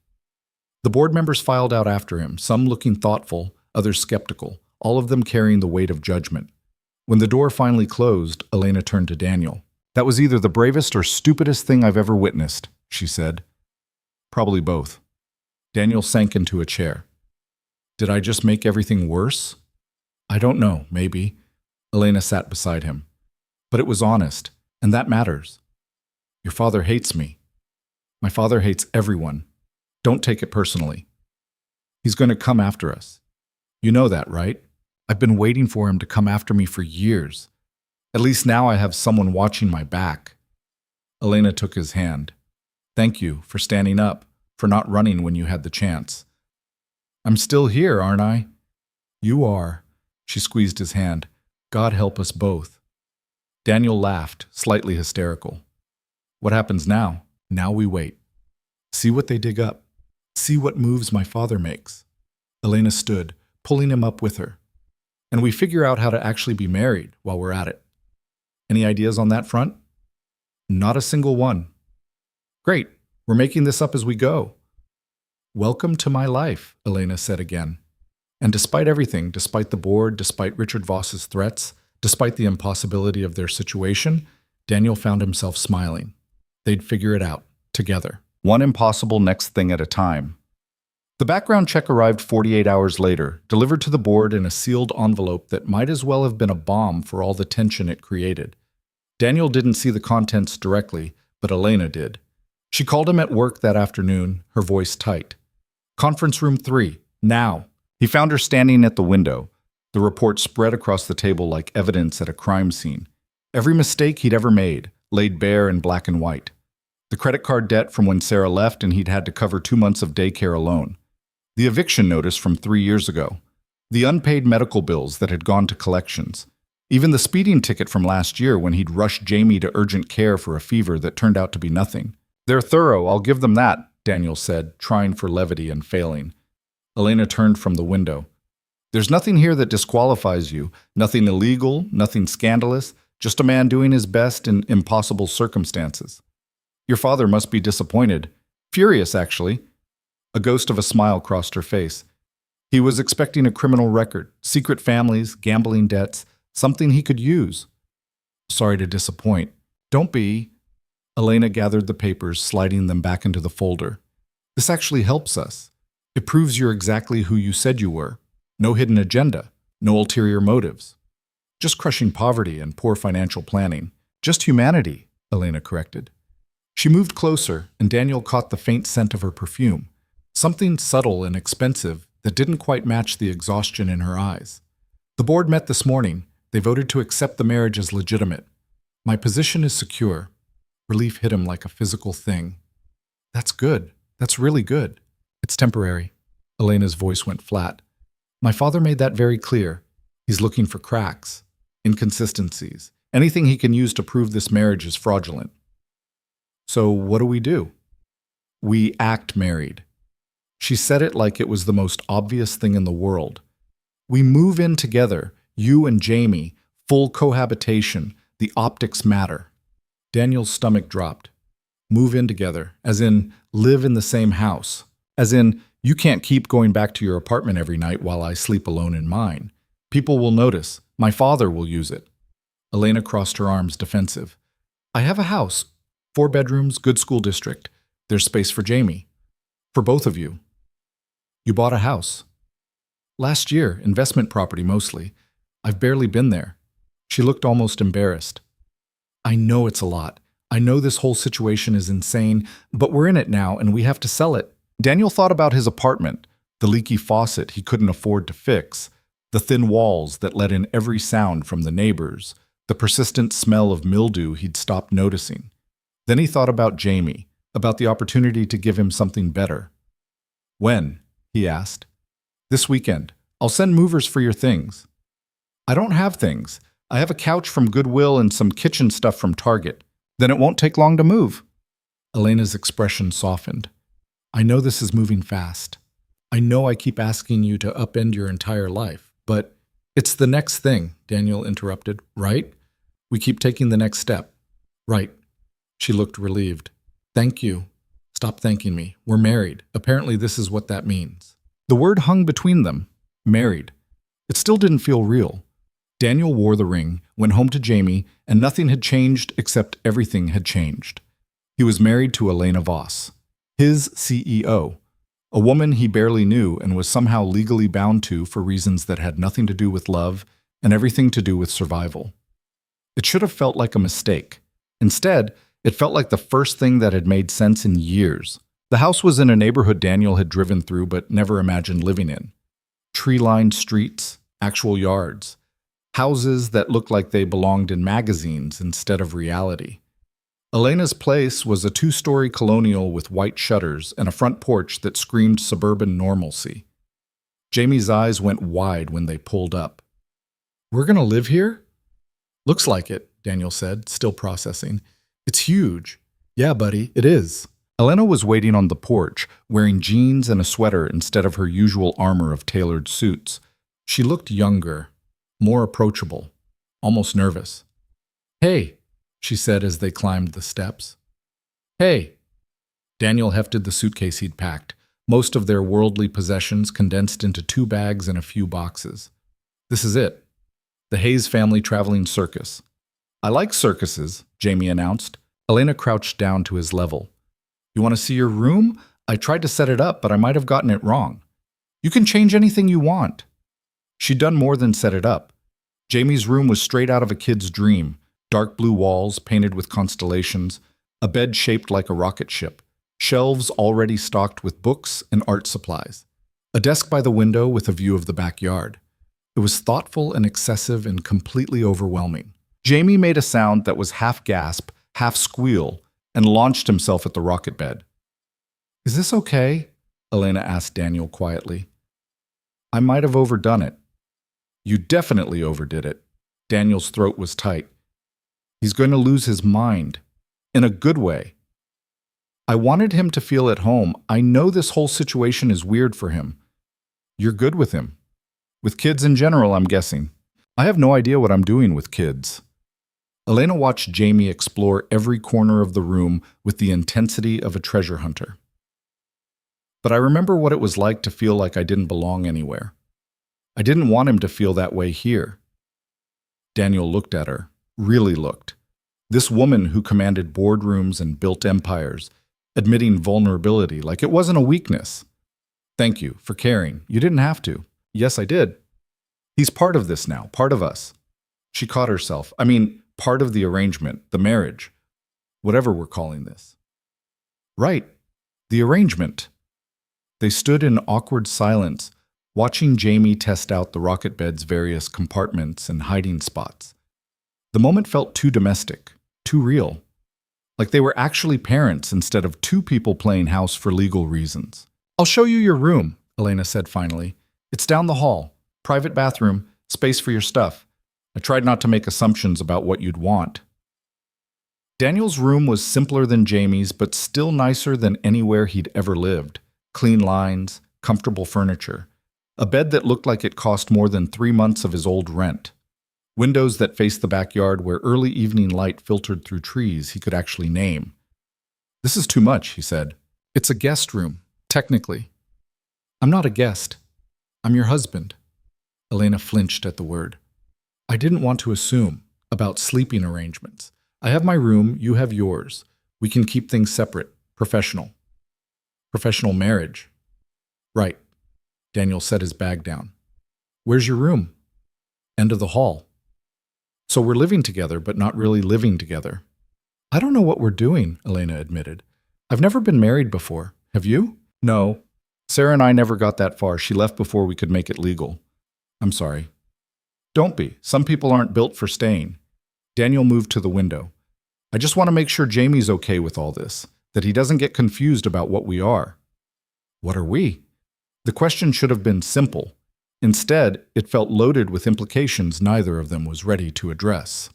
The board members filed out after him, some looking thoughtful, others skeptical, all of them carrying the weight of judgment. When the door finally closed, Elena turned to Daniel. "That was either the bravest or stupidest thing I've ever witnessed," she said. "Probably both." Daniel sank into a chair. "Did I just make everything worse?" "I don't know, maybe." Elena sat beside him. "But it was honest, and that matters. Your father hates me. My father hates everyone. Don't take it personally. He's going to come after us. You know that, right? I've been waiting for him to come after me for years. At least now I have someone watching my back." Elena took his hand. "Thank you for standing up, for not running when you had the chance." "I'm still here, aren't I?" "You are." She squeezed his hand. "God help us both." Daniel laughed, slightly hysterical. "What happens now? Now we wait. See what they dig up. See what moves my father makes." Elena stood, pulling him up with her. "And we figure out how to actually be married while we're at it. Any ideas on that front?" "Not a single one." "Great. We're making this up as we go." "Welcome to my life," Elena said again. And despite everything, despite the board, despite Richard Voss's threats, despite the impossibility of their situation, Daniel found himself smiling. They'd figure it out, together. One impossible next thing at a time. The background check arrived 48 hours later, delivered to the board in a sealed envelope that might as well have been a bomb for all the tension it created. Daniel didn't see the contents directly, but Elena did. She called him at work that afternoon, her voice tight. "Conference room 3, now." He found her standing at the window. The report spread across the table like evidence at a crime scene. Every mistake he'd ever made, laid bare in black and white. The credit card debt from when Sarah left and he'd had to cover 2 months of daycare alone. The eviction notice from 3 years ago. The unpaid medical bills that had gone to collections. Even the speeding ticket from last year when he'd rushed Jamie to urgent care for a fever that turned out to be nothing. "They're thorough, I'll give them that," Daniel said, trying for levity and failing. Elena turned from the window. "There's nothing here that disqualifies you, nothing illegal, nothing scandalous, just a man doing his best in impossible circumstances. Your father must be disappointed. Furious, actually." A ghost of a smile crossed her face. He was expecting a criminal record, secret families, gambling debts, something he could use. "Sorry to disappoint." "Don't be." Elena gathered the papers, sliding them back into the folder. "This actually helps us. It proves you're exactly who you said you were. No hidden agenda, no ulterior motives. Just crushing poverty and poor financial planning. Just humanity," Elena corrected. She moved closer, and Daniel caught the faint scent of her perfume. Something subtle and expensive that didn't quite match the exhaustion in her eyes. "The board met this morning. They voted to accept the marriage as legitimate. My position is secure." Relief hit him like a physical thing. "That's good. That's really good." "It's temporary." Elena's voice went flat. "My father made that very clear. He's looking for cracks, inconsistencies, anything he can use to prove this marriage is fraudulent." "So what do we do?" "We act married." She said it like it was the most obvious thing in the world. "We move in together, you and Jamie, full cohabitation. The optics matter." Daniel's stomach dropped. Move in together, as in live in the same house. As in, you can't keep going back to your apartment every night while I sleep alone in mine. People will notice. My father will use it. Elena crossed her arms, defensive. "I have a house. 4 bedrooms, good school district. There's space for Jamie. For both of you." "You bought a house." "Last year, investment property mostly. I've barely been there." She looked almost embarrassed. "I know it's a lot. I know this whole situation is insane, but we're in it now and we have to sell it." Daniel thought about his apartment, The leaky faucet he couldn't afford to fix, the thin walls that let in every sound from the neighbors, the persistent smell of mildew he'd stopped noticing. Then he thought about Jamie, about the opportunity to give him something better. "When?" he asked. "This weekend. I'll send movers for your things." "I don't have things. I have a couch from Goodwill and some kitchen stuff from Target. Then it won't take long to move." Elena's expression softened. "I know this is moving fast. I know I keep asking you to upend your entire life, but it's the next thing," Daniel interrupted. "Right? We keep taking the next step." "Right." She looked relieved. "Thank you. Stop thanking me. We're married. Apparently this is what that means." The word hung between them. Married. It still didn't feel real. Daniel wore the ring, went home to Jamie, and nothing had changed except everything had changed. He was married to Elena Voss, his CEO, a woman he barely knew and was somehow legally bound to for reasons that had nothing to do with love and everything to do with survival. It should have felt like a mistake. Instead, it felt like the first thing that had made sense in years. The house was in a neighborhood Daniel had driven through but never imagined living in. Tree-lined streets, actual yards, houses that looked like they belonged in magazines instead of reality. Elena's place was a 2-story colonial with white shutters and a front porch that screamed suburban normalcy. Jamie's eyes went wide when they pulled up. "We're going to live here?" "Looks like it," Daniel said, still processing. "It's huge." "Yeah, buddy, it is." Elena was waiting on the porch, wearing jeans and a sweater instead of her usual armor of tailored suits. She looked younger, more approachable, almost nervous. "Hey," she said as they climbed the steps. "Hey." Daniel hefted the suitcase he'd packed, most of their worldly possessions condensed into 2 bags and a few boxes. "This is it. The Hayes family traveling circus." "I like circuses," Jamie announced. Elena crouched down to his level. "You want to see your room? I tried to set it up, but I might have gotten it wrong." "You can change anything you want." She'd done more than set it up. Jamie's room was straight out of a kid's dream. Dark blue walls painted with constellations, a bed shaped like a rocket ship, shelves already stocked with books and art supplies, a desk by the window with a view of the backyard. It was thoughtful and excessive and completely overwhelming. Jamie made a sound that was half gasp, half squeal, and launched himself at the rocket bed. "Is this okay?" Elena asked Daniel quietly. "I might have overdone it." "You definitely overdid it." Daniel's throat was tight. "He's going to lose his mind. In a good way. I wanted him to feel at home. I know this whole situation is weird for him. You're good with him. With kids in general, I'm guessing." "I have no idea what I'm doing with kids." Elena watched Jamie explore every corner of the room with the intensity of a treasure hunter. "But I remember what it was like to feel like I didn't belong anywhere. I didn't want him to feel that way here." Daniel looked at her, really looked. This woman who commanded boardrooms and built empires, admitting vulnerability like it wasn't a weakness. "Thank you for caring. You didn't have to." "Yes, I did. He's part of this now, part of us." She caught herself. Part of the arrangement, the marriage, whatever we're calling this. "Right, the arrangement." They stood in awkward silence, watching Jamie test out the rocket bed's various compartments and hiding spots. The moment felt too domestic, too real, like they were actually parents instead of 2 people playing house for legal reasons. "I'll show you your room," Elena said finally. "It's down the hall, private bathroom, space for your stuff. I tried not to make assumptions about what you'd want." Daniel's room was simpler than Jamie's, but still nicer than anywhere he'd ever lived. Clean lines, comfortable furniture, a bed that looked like it cost more than 3 months of his old rent, windows that faced the backyard where early evening light filtered through trees he could actually name. "This is too much," he said. "It's a guest room, technically." "I'm not a guest. I'm your husband." Elena flinched at the word. "I didn't want to assume about sleeping arrangements. I have my room, you have yours. We can keep things separate, professional." "Professional marriage." "Right." Daniel set his bag down. "Where's your room?" "End of the hall." "So we're living together, but not really living together." "I don't know what we're doing," Elena admitted. "I've never been married before. Have you?" "No." Sarah and I never got that far. She left before we could make it legal. I'm sorry. Don't be. Some people aren't built for staying. Daniel moved to the window. I just want to make sure Jamie's okay with all this, that he doesn't get confused about what we are. What are we? The question should have been simple. Instead, it felt loaded with implications neither of them was ready to address.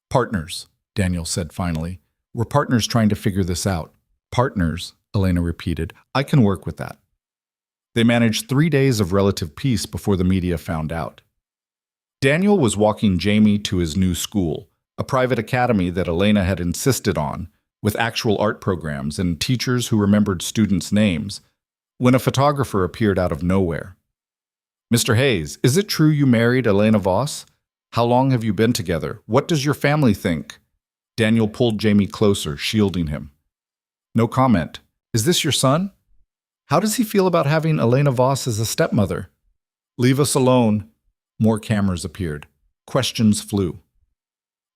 Partners, Daniel said finally. We're partners trying to figure this out. Partners, Elena repeated. I can work with that. They managed 3 days of relative peace before the media found out. Daniel was walking Jamie to his new school, a private academy that Elena had insisted on, with actual art programs and teachers who remembered students' names, when a photographer appeared out of nowhere. Mr. Hayes, is it true you married Elena Voss? How long have you been together? What does your family think? Daniel pulled Jamie closer, shielding him. No comment. Is this your son? How does he feel about having Elena Voss as a stepmother? Leave us alone. More cameras appeared. Questions flew.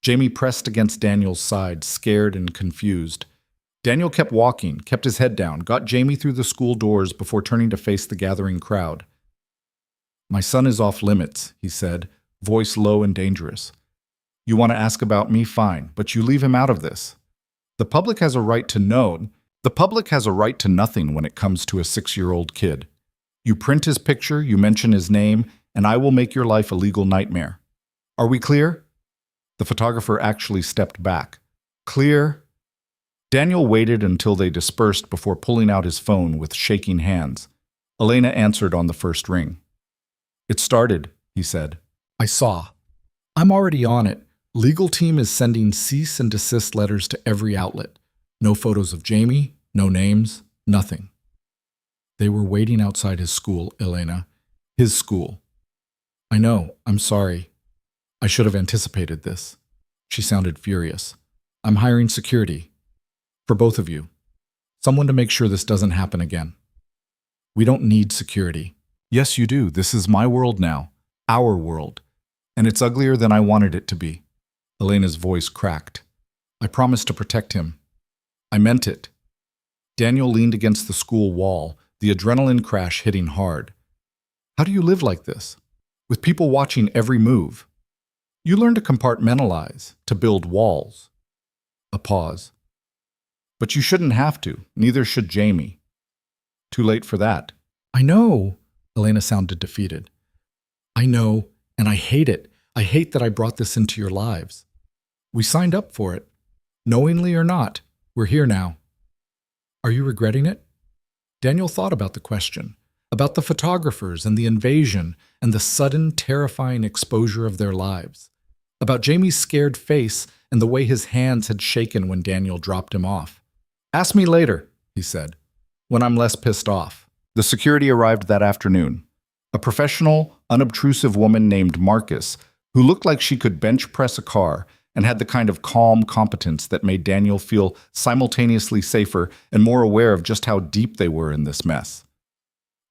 Jamie pressed against Daniel's side, scared and confused. Daniel kept walking, kept his head down, got Jamie through the school doors before turning to face the gathering crowd. My son is off limits, he said, voice low and dangerous. You want to ask about me? Fine, but you leave him out of this. The public has a right to know. The public has a right to nothing when it comes to a 6-year-old kid. You print his picture, you mention his name, and I will make your life a legal nightmare. Are we clear? The photographer actually stepped back. Clear? Daniel waited until they dispersed before pulling out his phone with shaking hands. Elena answered on the first ring. It started, he said. I saw. I'm already on it. Legal team is sending cease and desist letters to every outlet. No photos of Jamie, no names, nothing. They were waiting outside his school, Elena. His school. I know, I'm sorry. I should have anticipated this. She sounded furious. I'm hiring security. For both of you. Someone to make sure this doesn't happen again. We don't need security. Yes, you do. This is my world now. Our world. And it's uglier than I wanted it to be. Elena's voice cracked. I promised to protect him. I meant it. Daniel leaned against the school wall, the adrenaline crash hitting hard. How do you live like this? With people watching every move? You learn to compartmentalize, to build walls. A pause. But you shouldn't have to, neither should Jamie. Too late for that. I know, Elena sounded defeated. I know, and I hate it. I hate that I brought this into your lives. We signed up for it. Knowingly or not, we're here now. Are you regretting it? Daniel thought about the question, about the photographers and the invasion and the sudden, terrifying exposure of their lives, about Jamie's scared face and the way his hands had shaken when Daniel dropped him off. Ask me later, he said, when I'm less pissed off. The security arrived that afternoon. A professional, unobtrusive woman named Marcus, who looked like she could bench press a car and had the kind of calm competence that made Daniel feel simultaneously safer and more aware of just how deep they were in this mess.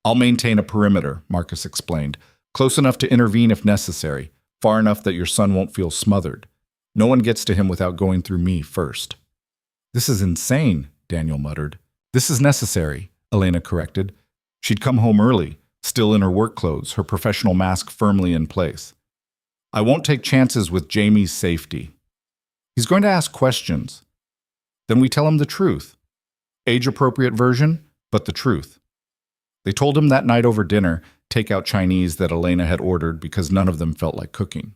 I'll maintain a perimeter, Marcus explained, close enough to intervene if necessary, far enough that your son won't feel smothered. No one gets to him without going through me first. This is insane, Daniel muttered. This is necessary, Elena corrected. She'd come home early, still in her work clothes, her professional mask firmly in place. I won't take chances with Jamie's safety. He's going to ask questions. Then we tell him the truth. Age-appropriate version, but the truth. They told him that night over dinner, takeout Chinese that Elena had ordered because none of them felt like cooking.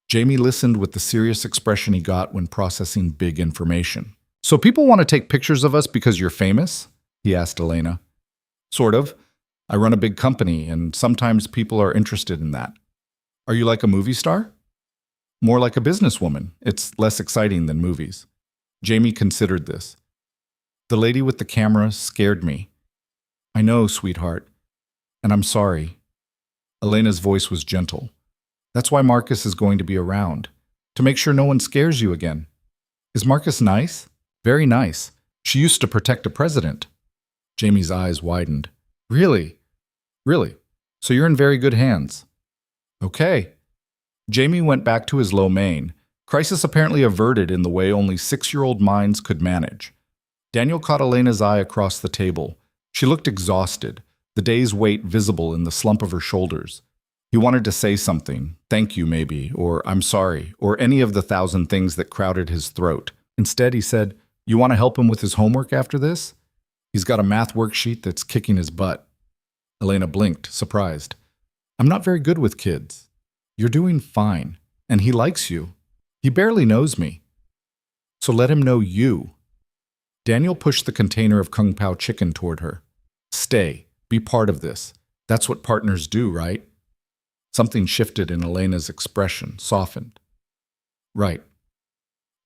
Jamie listened with the serious expression he got when processing big information. So people want to take pictures of us because you're famous? He asked Elena. Sort of. I run a big company, and sometimes people are interested in that. Are you like a movie star? More like a businesswoman. It's less exciting than movies. Jamie considered this. The lady with the camera scared me. I know, sweetheart. And I'm sorry. Elena's voice was gentle. That's why Marcus is going to be around. To make sure no one scares you again. Is Marcus nice? Very nice. She used to protect a president. Jamie's eyes widened. Really? Really? So you're in very good hands. Okay. Jamie went back to his lo mein, crisis apparently averted in the way only 6-year-old minds could manage. Daniel caught Elena's eye across the table. She looked exhausted, the day's weight visible in the slump of her shoulders. He wanted to say something, thank you maybe, or I'm sorry, or any of the thousand things that crowded his throat. Instead, he said, "You want to help him with his homework after this? He's got a math worksheet that's kicking his butt." Elena blinked, surprised. "I'm not very good with kids." "You're doing fine, and he likes you. He barely knows me. So let him know you." Daniel pushed the container of Kung Pao chicken toward her. "Stay. Be part of this. That's what partners do, right?" Something shifted in Elena's expression, softened. "Right.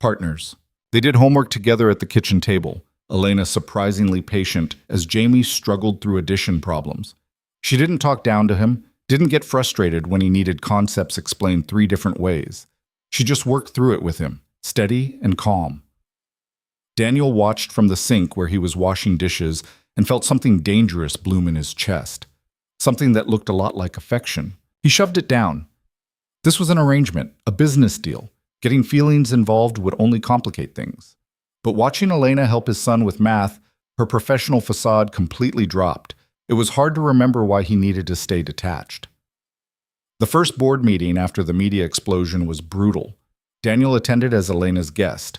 Partners." They did homework together at the kitchen table, Elena surprisingly patient as Jamie struggled through addition problems. She didn't talk down to him, didn't get frustrated when he needed concepts explained 3 different ways. She just worked through it with him, steady and calm. Daniel watched from the sink where he was washing dishes and felt something dangerous bloom in his chest, something that looked a lot like affection. He shoved it down. This was an arrangement, a business deal. Getting feelings involved would only complicate things. But watching Elena help his son with math, her professional facade completely dropped. It was hard to remember why he needed to stay detached. The first board meeting after the media explosion was brutal. Daniel attended as Elena's guest,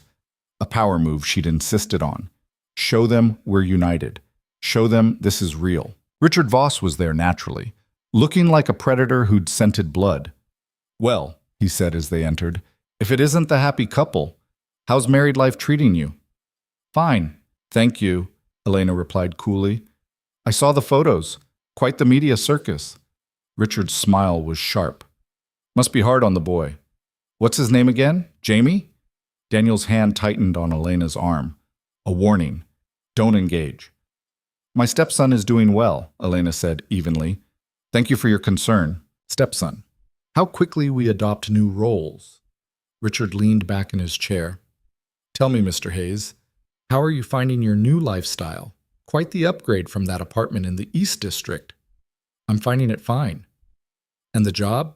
a power move she'd insisted on. Show them we're united. Show them this is real. Richard Voss was there naturally, looking like a predator who'd scented blood. "Well," he said as they entered, "if it isn't the happy couple, how's married life treating you?" "Fine, thank you," Elena replied coolly. "I saw the photos. Quite the media circus." Richard's smile was sharp. "Must be hard on the boy. What's his name again? Jamie?" Daniel's hand tightened on Elena's arm. A warning. Don't engage. "My stepson is doing well," Elena said evenly. "Thank you for your concern, stepson." How quickly we adopt new roles. Richard leaned back in his chair. "Tell me, Mr. Hayes, how are you finding your new lifestyle? Quite the upgrade from that apartment in the East District." "I'm finding it fine." "And the job?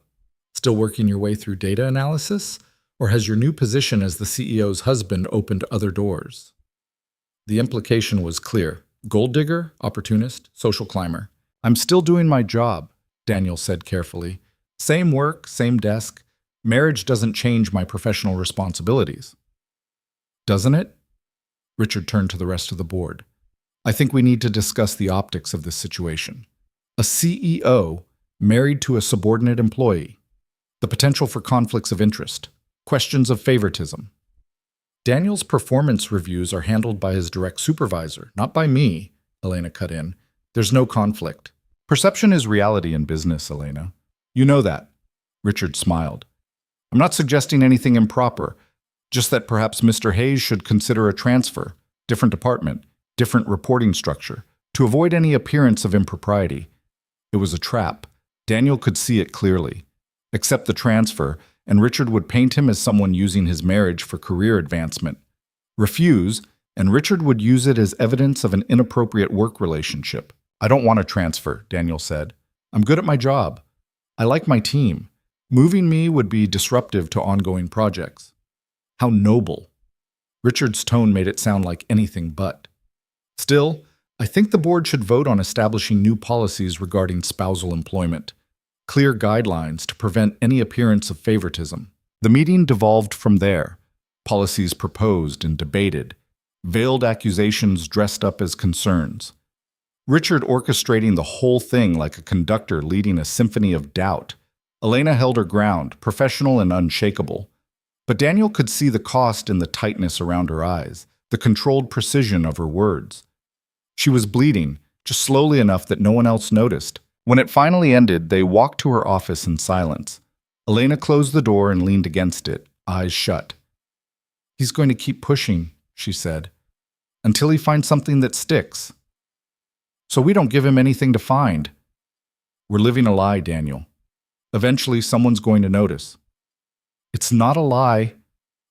Still working your way through data analysis? Or has your new position as the CEO's husband opened other doors?" The implication was clear. Gold digger, opportunist, social climber. "I'm still doing my job," Daniel said carefully. "Same work, same desk. Marriage doesn't change my professional responsibilities." "Doesn't it?" Richard turned to the rest of the board. "I think we need to discuss the optics of this situation. A CEO married to a subordinate employee. The potential for conflicts of interest. Questions of favoritism." "Daniel's performance reviews are handled by his direct supervisor, not by me," Elena cut in. "There's no conflict." "Perception is reality in business, Elena. You know that." Richard smiled. "I'm not suggesting anything improper, just that perhaps Mr. Hayes should consider a transfer, different department, different reporting structure, to avoid any appearance of impropriety." It was a trap. Daniel could see it clearly. Accept the transfer, and Richard would paint him as someone using his marriage for career advancement. Refuse, and Richard would use it as evidence of an inappropriate work relationship. "I don't want to transfer," Daniel said. "I'm good at my job. I like my team. Moving me would be disruptive to ongoing projects." How noble. Richard's tone made it sound like anything but. "Still, I think the board should vote on establishing new policies regarding spousal employment. Clear guidelines to prevent any appearance of favoritism." The meeting devolved from there. Policies proposed and debated. Veiled accusations dressed up as concerns. Richard orchestrating the whole thing like a conductor leading a symphony of doubt. Elena held her ground, professional and unshakable. But Daniel could see the cost in the tightness around her eyes, the controlled precision of her words. She was bleeding, just slowly enough that no one else noticed. When it finally ended, they walked to her office in silence. Elena closed the door and leaned against it, eyes shut. "He's going to keep pushing," she said, "until he finds something that sticks. So we don't give him anything to find." "We're living a lie, Daniel. Eventually, someone's going to notice." "It's not a lie."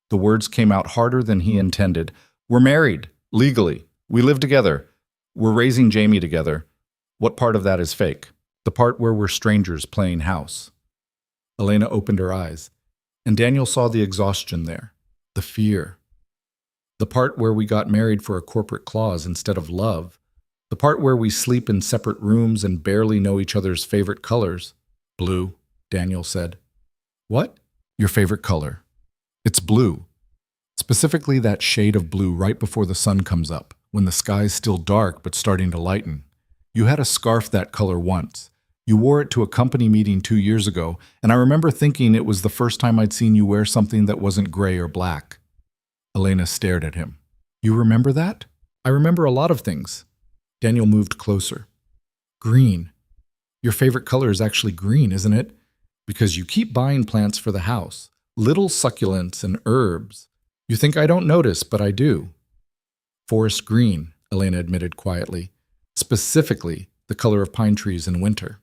The words came out harder than he intended. "We're married, legally. We live together. We're raising Jamie together. What part of that is fake? The part where we're strangers playing house." Elena opened her eyes, and Daniel saw the exhaustion there, the fear. "The part where we got married for a corporate clause instead of love. The part where we sleep in separate rooms and barely know each other's favorite colors. Blue, Daniel said. What? Your favorite color. It's blue. Specifically that shade of blue right before the sun comes up, when the sky's still dark but starting to lighten. You had a scarf that color once. You wore it to a company meeting 2 years ago, and I remember thinking it was the first time I'd seen you wear something that wasn't gray or black. Elena stared at him. You remember that? I remember a lot of things. Daniel moved closer. Green. Your favorite color is actually green, isn't it? Because you keep buying plants for the house, little succulents and herbs. You think I don't notice, but I do. Forest green, Elena admitted quietly. Specifically, the color of pine trees in winter.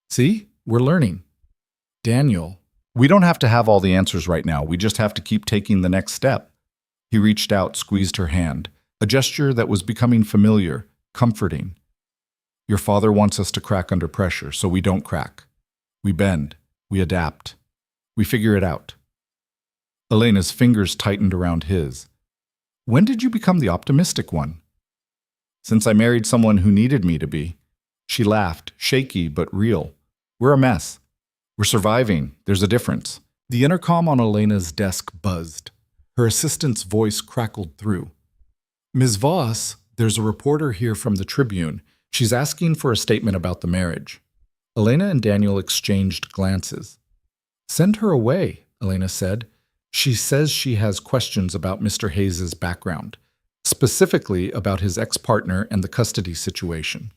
See? We're learning. Daniel. We don't have to have all the answers right now. We just have to keep taking the next step. He reached out, squeezed her hand, a gesture that was becoming familiar, comforting. Your father wants us to crack under pressure, so we don't crack. We bend. We adapt. We figure it out. Elena's fingers tightened around his. When did you become the optimistic one? Since I married someone who needed me to be. She laughed, shaky but real. We're a mess. We're surviving. There's a difference. The intercom on Elena's desk buzzed. Her assistant's voice crackled through. Ms. Voss, there's a reporter here from the Tribune. She's asking for a statement about the marriage. Elena and Daniel exchanged glances. Send her away, Elena said. She says she has questions about Mr. Hayes' background, specifically about his ex-partner and the custody situation.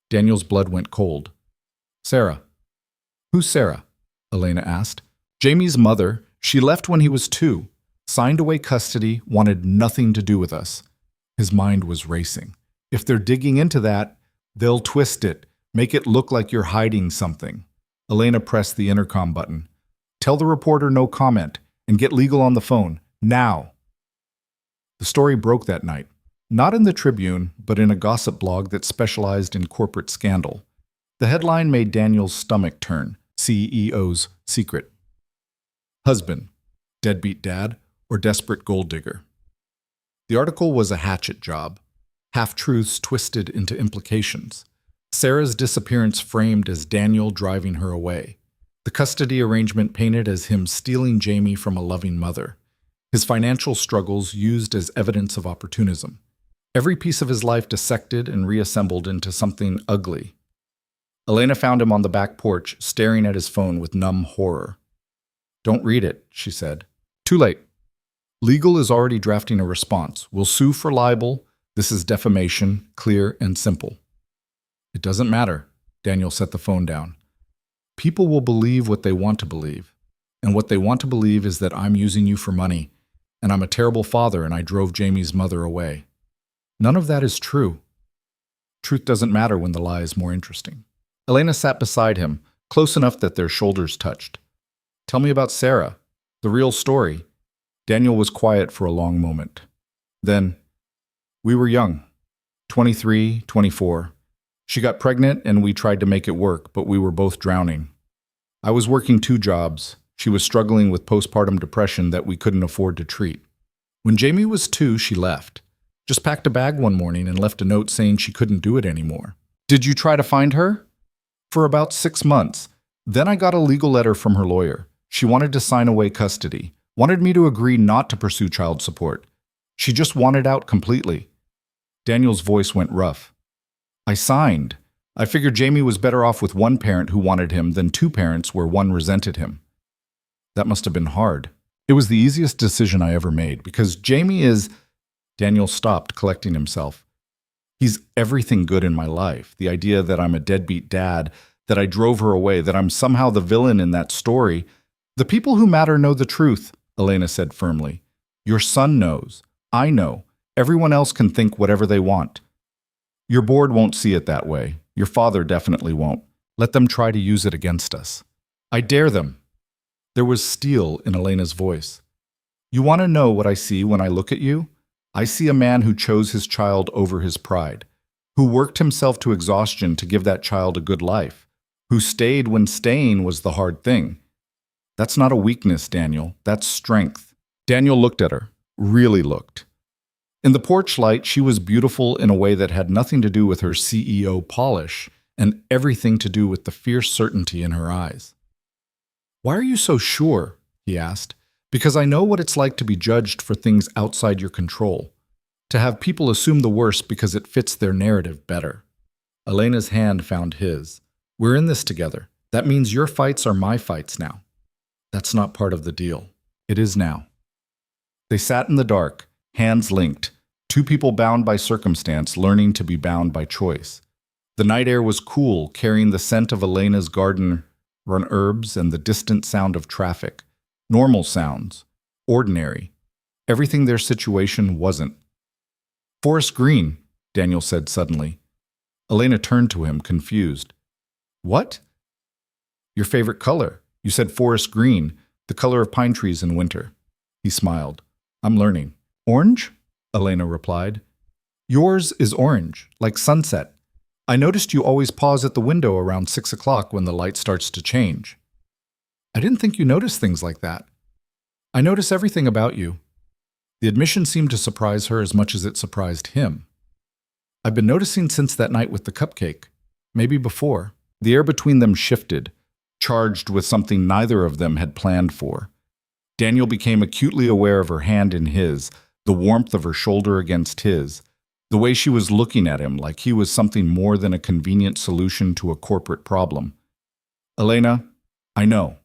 Daniel's blood went cold. Sarah. Who's Sarah? Elena asked. Jamie's mother. She left when he was 2, signed away custody, wanted nothing to do with us. His mind was racing. If they're digging into that, they'll twist it, make it look like you're hiding something. Elena pressed the intercom button. Tell the reporter no comment and get legal on the phone, now. The story broke that night, not in the Tribune, but in a gossip blog that specialized in corporate scandal. The headline made Daniel's stomach turn, CEO's secret. Husband, deadbeat dad, or desperate gold digger. The article was a hatchet job, half-truths twisted into implications. Sarah's disappearance framed as Daniel driving her away. The custody arrangement painted as him stealing Jamie from a loving mother. His financial struggles used as evidence of opportunism. Every piece of his life dissected and reassembled into something ugly. Elena found him on the back porch, staring at his phone with numb horror. Don't read it, she said. Too late. Legal is already drafting a response. We'll sue for libel. This is defamation, clear and simple. It doesn't matter. Daniel set the phone down. People will believe what they want to believe. And what they want to believe is that I'm using you for money, and I'm a terrible father and I drove Jamie's mother away. None of that is true. Truth doesn't matter when the lie is more interesting. Elena sat beside him, close enough that their shoulders touched. Tell me about Sarah, the real story. Daniel was quiet for a long moment. Then, we were young, 23, 24. She got pregnant and we tried to make it work, but we were both drowning. I was working 2 jobs. She was struggling with postpartum depression that we couldn't afford to treat. When Jamie was 2, she left. Just packed a bag one morning and left a note saying she couldn't do it anymore. Did you try to find her? For about 6 months. Then I got a legal letter from her lawyer. She wanted to sign away custody, wanted me to agree not to pursue child support. She just wanted out completely. Daniel's voice went rough. I signed. I figured Jamie was better off with one parent who wanted him than 2 parents where one resented him. That must have been hard. It was the easiest decision I ever made because Jamie is... Daniel stopped, collecting himself. He's everything good in my life. The idea that I'm a deadbeat dad, that I drove her away, that I'm somehow the villain in that story. The people who matter know the truth, Elena said firmly. Your son knows. I know. Everyone else can think whatever they want. Your board won't see it that way. Your father definitely won't. Let them try to use it against us. I dare them. There was steel in Elena's voice. You want to know what I see when I look at you? I see a man who chose his child over his pride, who worked himself to exhaustion to give that child a good life, who stayed when staying was the hard thing. That's not a weakness, Daniel. That's strength. Daniel looked at her, really looked. In the porch light, she was beautiful in a way that had nothing to do with her CEO polish and everything to do with the fierce certainty in her eyes. "Why are you so sure?" he asked. "Because I know what it's like to be judged for things outside your control, to have people assume the worst because it fits their narrative better." Elena's hand found his. "We're in this together. That means your fights are my fights now." "That's not part of the deal." "It is now." They sat in the dark, hands linked, two people bound by circumstance, learning to be bound by choice. The night air was cool, carrying the scent of Elena's garden run herbs and the distant sound of traffic. Normal sounds. Ordinary. Everything their situation wasn't. "Forest green," Daniel said suddenly. Elena turned to him, confused. "What?" "Your favorite color. You said forest green, the color of pine trees in winter." He smiled. "I'm learning." "Orange?" Elena replied. "Yours is orange, like sunset. I noticed you always pause at the window around 6 o'clock when the light starts to change." "I didn't think you noticed things like that." "I notice everything about you." The admission seemed to surprise her as much as it surprised him. "I've been noticing since that night with the cupcake. Maybe before." The air between them shifted, charged with something neither of them had planned for. Daniel became acutely aware of her hand in his, the warmth of her shoulder against his, the way she was looking at him like he was something more than a convenient solution to a corporate problem. "Elena, I know.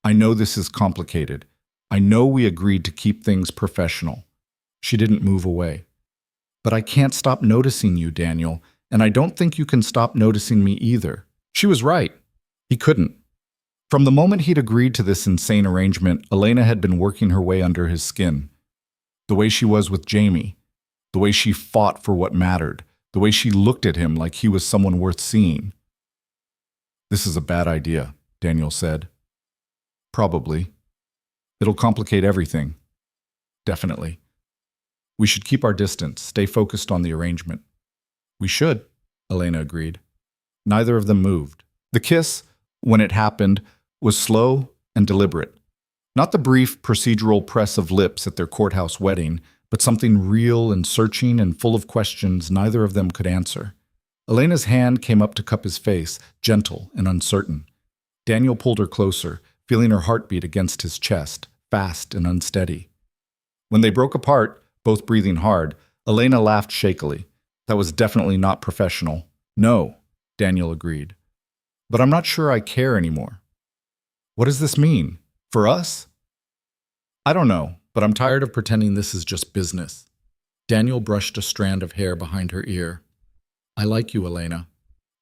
I know this is complicated. I know we agreed to keep things professional." She didn't move away. "But I can't stop noticing you, Daniel, and I don't think you can stop noticing me either." She was right. He couldn't. From the moment he'd agreed to this insane arrangement, Elena had been working her way under his skin. The way she was with Jamie, the way she fought for what mattered, the way she looked at him like he was someone worth seeing. "This is a bad idea," Daniel said. "Probably. It'll complicate everything." "Definitely. We should keep our distance, stay focused on the arrangement." "We should," Elena agreed. Neither of them moved. The kiss, when it happened, was slow and deliberate. Not the brief procedural press of lips at their courthouse wedding, but something real and searching and full of questions neither of them could answer. Elena's hand came up to cup his face, gentle and uncertain. Daniel pulled her closer, feeling her heartbeat against his chest, fast and unsteady. When they broke apart, both breathing hard, Elena laughed shakily. That was definitely not professional. "No," Daniel agreed. "But I'm not sure I care anymore." "What does this mean? For us?" "I don't know, but I'm tired of pretending this is just business." Daniel brushed a strand of hair behind her ear. "I like you, Elena.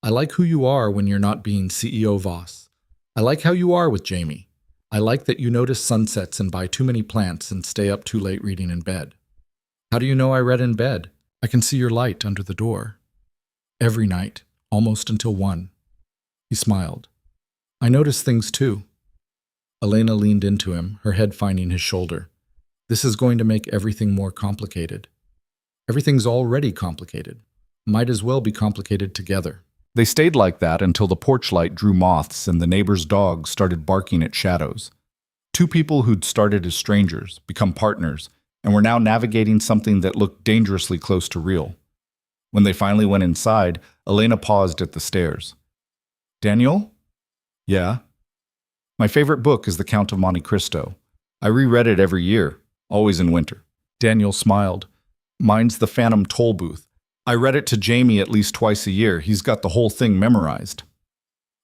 I like who you are when you're not being CEO Voss. I like how you are with Jamie. I like that you notice sunsets and buy too many plants and stay up too late reading in bed." "How do you know I read in bed? I can see your light under the door." "Every night, almost until 1. He smiled. "I notice things too." Elena leaned into him, her head finding his shoulder. "This is going to make everything more complicated." "Everything's already complicated. Might as well be complicated together." They stayed like that until the porch light drew moths and the neighbor's dog started barking at shadows. Two people who'd started as strangers, become partners, and were now navigating something that looked dangerously close to real. When they finally went inside, Elena paused at the stairs. "Daniel?" "Yeah?" "My favorite book is The Count of Monte Cristo. I reread it every year, always in winter." Daniel smiled. "Mine's The Phantom Toll Booth. I read it to Jamie at least twice a year. He's got the whole thing memorized."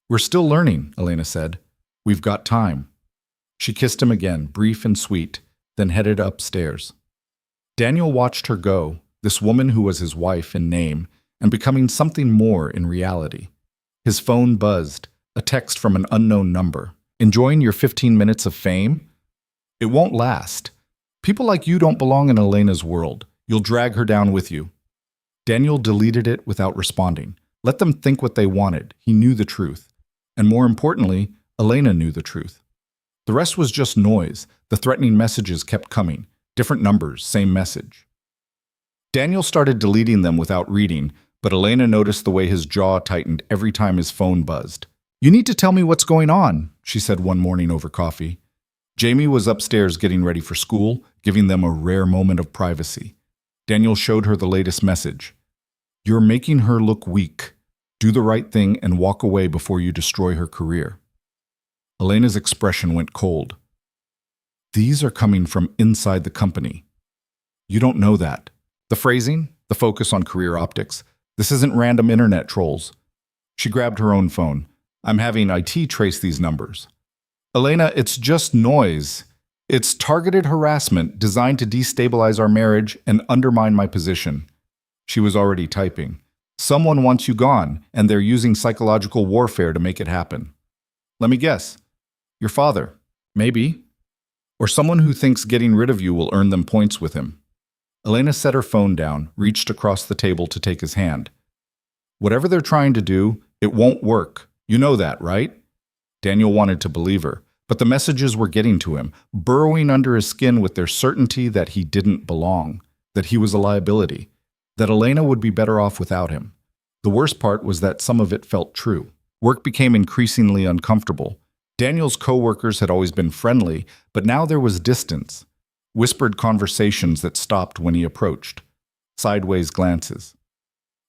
"We're still learning," Elena said. "We've got time." She kissed him again, brief and sweet, then headed upstairs. Daniel watched her go, this woman who was his wife in name, and becoming something more in reality. His phone buzzed, a text from an unknown number. "Enjoying your 15 minutes of fame? It won't last. People like you don't belong in Elena's world. You'll drag her down with you." Daniel deleted it without responding. Let them think what they wanted. He knew the truth. And more importantly, Elena knew the truth. The rest was just noise. The threatening messages kept coming. Different numbers, same message. Daniel started deleting them without reading, but Elena noticed the way his jaw tightened every time his phone buzzed. "You need to tell me what's going on," she said one morning over coffee. Jamie was upstairs getting ready for school, giving them a rare moment of privacy. Daniel showed her the latest message. You're making her look weak. Do the right thing and walk away before you destroy her career. Elena's expression went cold. These are coming from inside the company. You don't know that. The phrasing, the focus on career optics. This isn't random internet trolls. She grabbed her own phone. I'm having IT trace these numbers. Elena, it's just noise. It's targeted harassment designed to destabilize our marriage and undermine my position. She was already typing. Someone wants you gone, and they're using psychological warfare to make it happen. Let me guess. Your father. Maybe. Or someone who thinks getting rid of you will earn them points with him. Elena set her phone down, reached across the table to take his hand. Whatever they're trying to do, it won't work. You know that, right? Daniel wanted to believe her, but the messages were getting to him, burrowing under his skin with their certainty that he didn't belong, that he was a liability, that Elena would be better off without him. The worst part was that some of it felt true. Work became increasingly uncomfortable. Daniel's co-workers had always been friendly, but now there was distance. Whispered conversations that stopped when he approached. Sideways glances.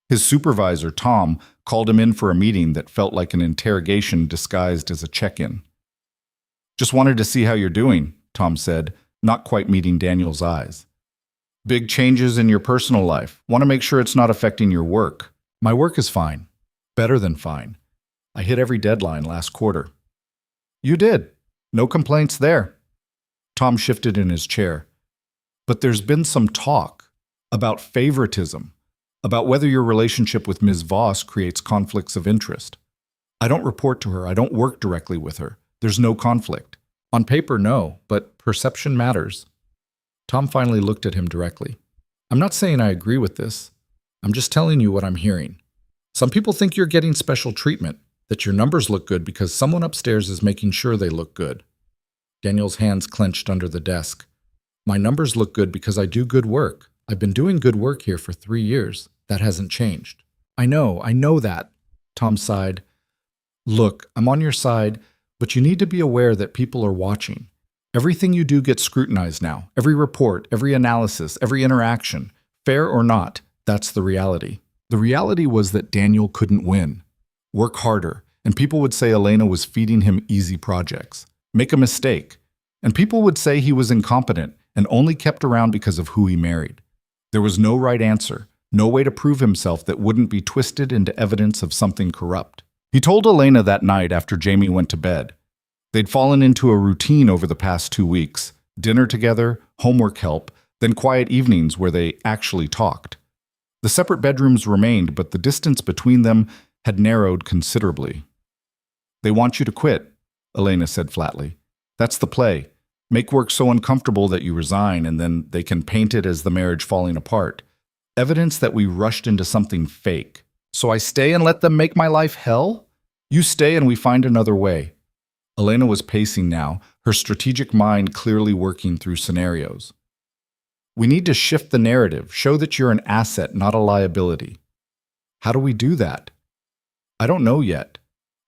His supervisor, Tom, called him in for a meeting that felt like an interrogation disguised as a check-in. Just wanted to see how you're doing, Tom said, not quite meeting Daniel's eyes. Big changes in your personal life. Want to make sure it's not affecting your work. My work is fine. Better than fine. I hit every deadline last quarter. You did. No complaints there. Tom shifted in his chair. But there's been some talk about favoritism, about whether your relationship with Ms. Voss creates conflicts of interest. I don't report to her. I don't work directly with her. There's no conflict. On paper, no, but perception matters. Tom finally looked at him directly. I'm not saying I agree with this. I'm just telling you what I'm hearing. Some people think you're getting special treatment, that your numbers look good because someone upstairs is making sure they look good. Daniel's hands clenched under the desk. My numbers look good because I do good work. I've been doing good work here for 3 years. That hasn't changed. I know that. Tom sighed. Look, I'm on your side, but you need to be aware that people are watching. Everything you do gets scrutinized now. Every report, every analysis, every interaction. Fair or not, that's the reality. The reality was that Daniel couldn't win. Work harder, and people would say Elena was feeding him easy projects. Make a mistake, and people would say he was incompetent and only kept around because of who he married. There was no right answer, no way to prove himself that wouldn't be twisted into evidence of something corrupt. He told Elena that night after Jamie went to bed. They'd fallen into a routine over the past 2 weeks, dinner together, homework help, then quiet evenings where they actually talked. The separate bedrooms remained, but the distance between them had narrowed considerably. They want you to quit, Elena said flatly. That's the play. Make work so uncomfortable that you resign, and then they can paint it as the marriage falling apart. Evidence that we rushed into something fake. So I stay and let them make my life hell? You stay and we find another way. Elena was pacing now, her strategic mind clearly working through scenarios. We need to shift the narrative, show that you're an asset, not a liability. How do we do that? I don't know yet,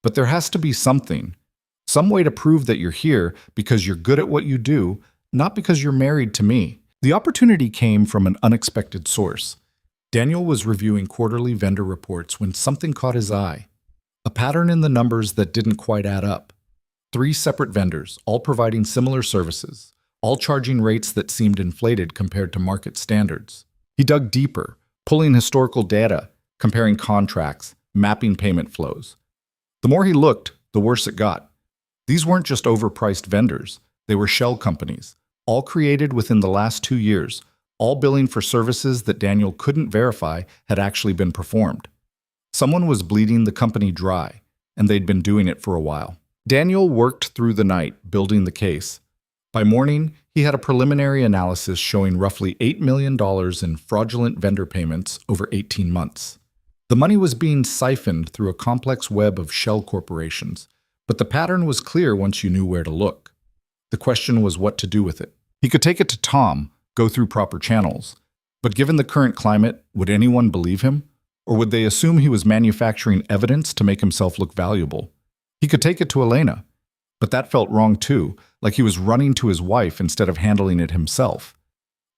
but there has to be something. Some way to prove that you're here because you're good at what you do, not because you're married to me. The opportunity came from an unexpected source. Daniel was reviewing quarterly vendor reports when something caught his eye. A pattern in the numbers that didn't quite add up. 3 separate vendors, all providing similar services, all charging rates that seemed inflated compared to market standards. He dug deeper, pulling historical data, comparing contracts, mapping payment flows. The more he looked, the worse it got. These weren't just overpriced vendors. They were shell companies, all created within the last 2 years, all billing for services that Daniel couldn't verify had actually been performed. Someone was bleeding the company dry, and they'd been doing it for a while. Daniel worked through the night, building the case. By morning, he had a preliminary analysis showing roughly $8 million in fraudulent vendor payments over 18 months. The money was being siphoned through a complex web of shell corporations, but the pattern was clear once you knew where to look. The question was what to do with it. He could take it to Tom, go through proper channels. But given the current climate, would anyone believe him? Or would they assume he was manufacturing evidence to make himself look valuable? He could take it to Elena, but that felt wrong too, like he was running to his wife instead of handling it himself.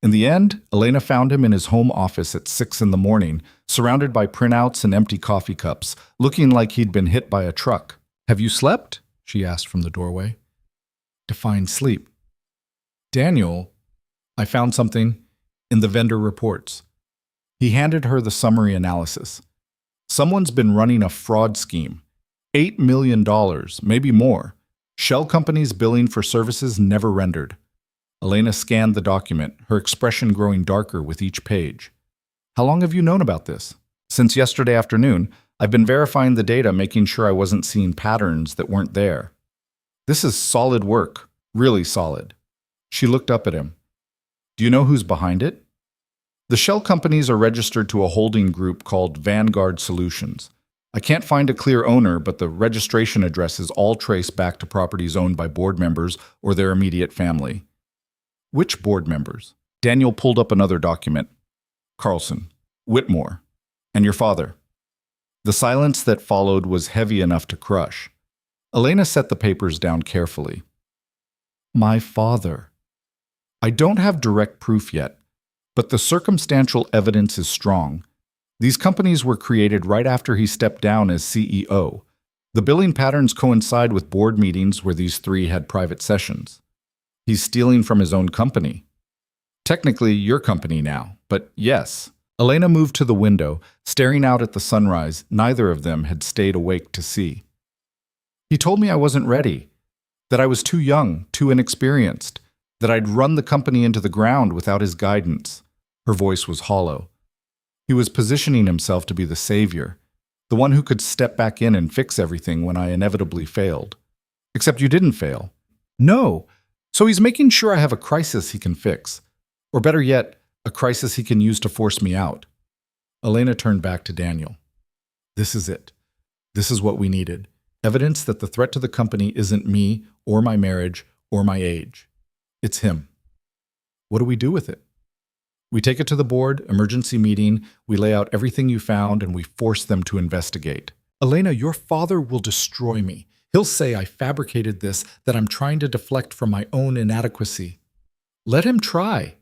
In the end, Elena found him in his home office at 6 in the morning, surrounded by printouts and empty coffee cups, looking like he'd been hit by a truck. "Have you slept?" she asked from the doorway. "Define sleep." "Daniel, I found something in the vendor reports." He handed her the summary analysis. "Someone's been running a fraud scheme. $8 million, maybe more. Shell companies billing for services never rendered." Elena scanned the document, her expression growing darker with each page. "How long have you known about this?" "Since yesterday afternoon. I've been verifying the data, making sure I wasn't seeing patterns that weren't there." "This is solid work, really solid." She looked up at him. "Do you know who's behind it?" "The shell companies are registered to a holding group called Vanguard Solutions. I can't find a clear owner, but the registration addresses all trace back to properties owned by board members or their immediate family." "Which board members?" Daniel pulled up another document. "Carlson, Whitmore, and your father." The silence that followed was heavy enough to crush. Elena set the papers down carefully. "My father. I don't have direct proof yet, but the circumstantial evidence is strong. These companies were created right after he stepped down as CEO. The billing patterns coincide with board meetings where these three had private sessions. He's stealing from his own company. Technically, your company now, but yes." Elena moved to the window, staring out at the sunrise neither of them had stayed awake to see. "He told me I wasn't ready, that I was too young, too inexperienced, that I'd run the company into the ground without his guidance." Her voice was hollow. "He was positioning himself to be the savior, the one who could step back in and fix everything when I inevitably failed. Except you didn't fail." "No. So he's making sure I have a crisis he can fix. Or better yet, a crisis he can use to force me out." Elena turned back to Daniel. "This is it. This is what we needed. Evidence that the threat to the company isn't me or my marriage or my age. It's him. What do we do with it?" "We take it to the board, emergency meeting, we lay out everything you found, and we force them to investigate." "Elena, your father will destroy me. He'll say I fabricated this, that I'm trying to deflect from my own inadequacy." "Let him try."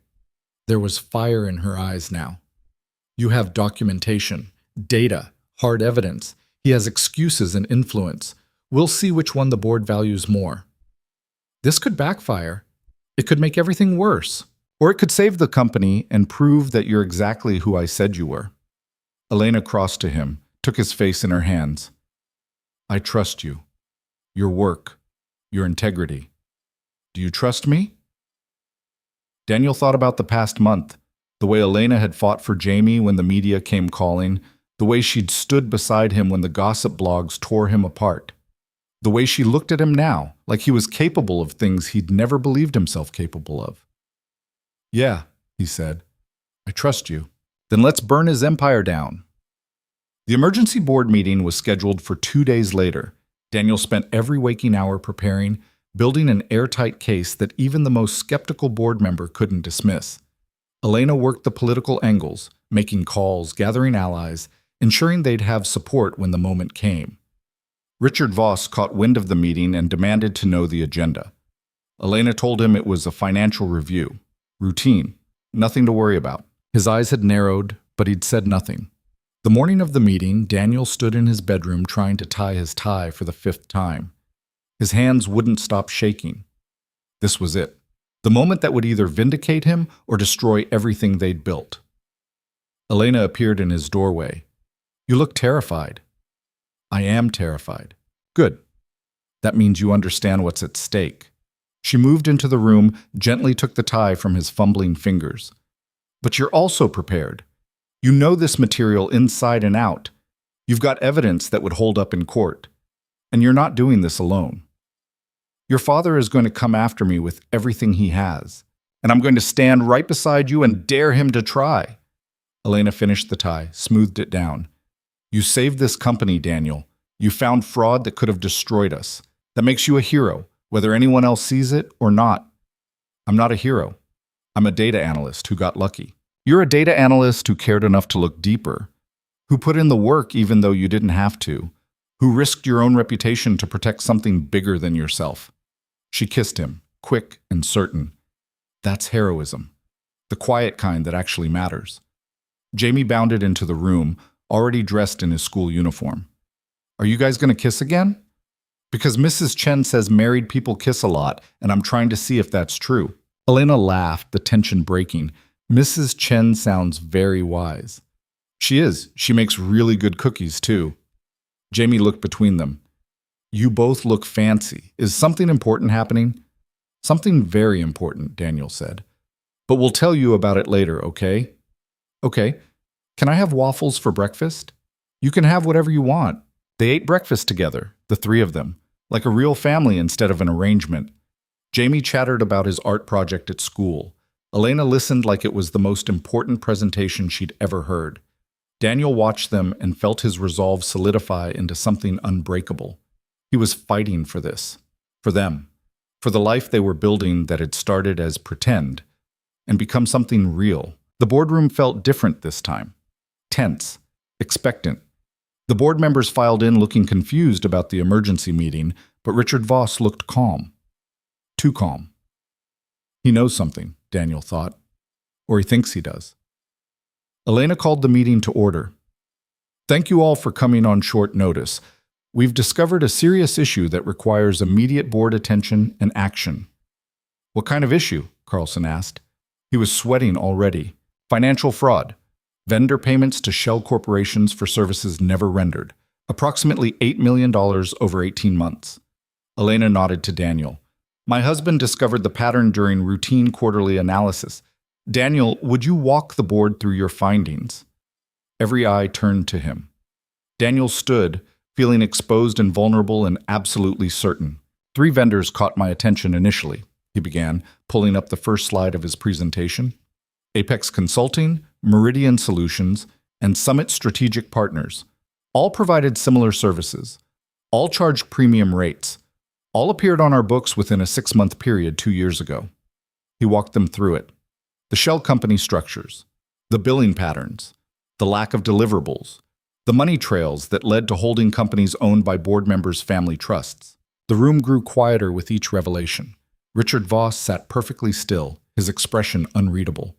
There was fire in her eyes now. "You have documentation, data, hard evidence. He has excuses and influence. We'll see which one the board values more." "This could backfire. It could make everything worse. Or it could save the company and prove that you're exactly who I said you were." Elena crossed to him, took his face in her hands. "I trust you. Your work. Your integrity. Do you trust me?" Daniel thought about the past month, the way Elena had fought for Jamie when the media came calling, the way she'd stood beside him when the gossip blogs tore him apart, the way she looked at him now, like he was capable of things he'd never believed himself capable of. "Yeah," he said, "I trust you. Then let's burn his empire down." The emergency board meeting was scheduled for 2 days later. Daniel spent every waking hour preparing, building an airtight case that even the most skeptical board member couldn't dismiss. Elena worked the political angles, making calls, gathering allies, ensuring they'd have support when the moment came. Richard Voss caught wind of the meeting and demanded to know the agenda. Elena told him it was a financial review. Routine. Nothing to worry about. His eyes had narrowed, but he'd said nothing. The morning of the meeting, Daniel stood in his bedroom trying to tie his tie for the 5th time. His hands wouldn't stop shaking. This was it. The moment that would either vindicate him or destroy everything they'd built. Elena appeared in his doorway. "You look terrified." "I am terrified." "Good. That means you understand what's at stake." She moved into the room, gently took the tie from his fumbling fingers. "But you're also prepared. You know this material inside and out. You've got evidence that would hold up in court. And you're not doing this alone. Your father is going to come after me with everything he has, and I'm going to stand right beside you and dare him to try." Elena finished the tie, smoothed it down. "You saved this company, Daniel. You found fraud that could have destroyed us. That makes you a hero, whether anyone else sees it or not." "I'm not a hero. I'm a data analyst who got lucky." "You're a data analyst who cared enough to look deeper, who put in the work even though you didn't have to, who risked your own reputation to protect something bigger than yourself." She kissed him, quick and certain. "That's heroism. the quiet kind that actually matters. Jamie bounded into the room, already dressed in his school uniform. Are you guys going to kiss again? Because Mrs. Chen says married people kiss a lot, and I'm trying to see if that's true. Elena laughed, the tension breaking. Mrs. Chen sounds very wise. She is. She makes really good cookies, too. Jamie looked between them. You both look fancy. Is something important happening? Something very important, Daniel said. But we'll tell you about it later, okay? Okay. Can I have waffles for breakfast? You can have whatever you want. They ate breakfast together, the three of them, like a real family instead of an arrangement. Jamie chattered about his art project at school. Elena listened like it was the most important presentation she'd ever heard. Daniel watched them and felt his resolve solidify into something unbreakable. He was fighting for this, for them, for the life they were building that had started as pretend and become something real. The boardroom felt different this time. Tense, expectant. The board members filed in looking confused about the emergency meeting, but Richard Voss looked calm. Too calm. He knows something, Daniel thought. Or he thinks he does. Elena called the meeting to order. Thank you all for coming on short notice. We've discovered a serious issue that requires immediate board attention and action. What kind of issue? Carlson asked. He was sweating already. Financial fraud. Vendor payments to shell corporations for services never rendered. Approximately $8 million over 18 months. Elena nodded to Daniel. My husband discovered the pattern during routine quarterly analysis. Daniel, would you walk the board through your findings? Every eye turned to him. Daniel stood, feeling exposed and vulnerable and absolutely certain. 3 vendors caught my attention initially, he began, pulling up the first slide of his presentation. Apex Consulting, Meridian Solutions, and Summit Strategic Partners. All provided similar services. All charged premium rates. All appeared on our books within a 6-month period 2 years ago. He walked them through it. The shell company structures, the billing patterns, the lack of deliverables, the money trails that led to holding companies owned by board members' family trusts. The room grew quieter with each revelation. Richard Voss sat perfectly still, his expression unreadable.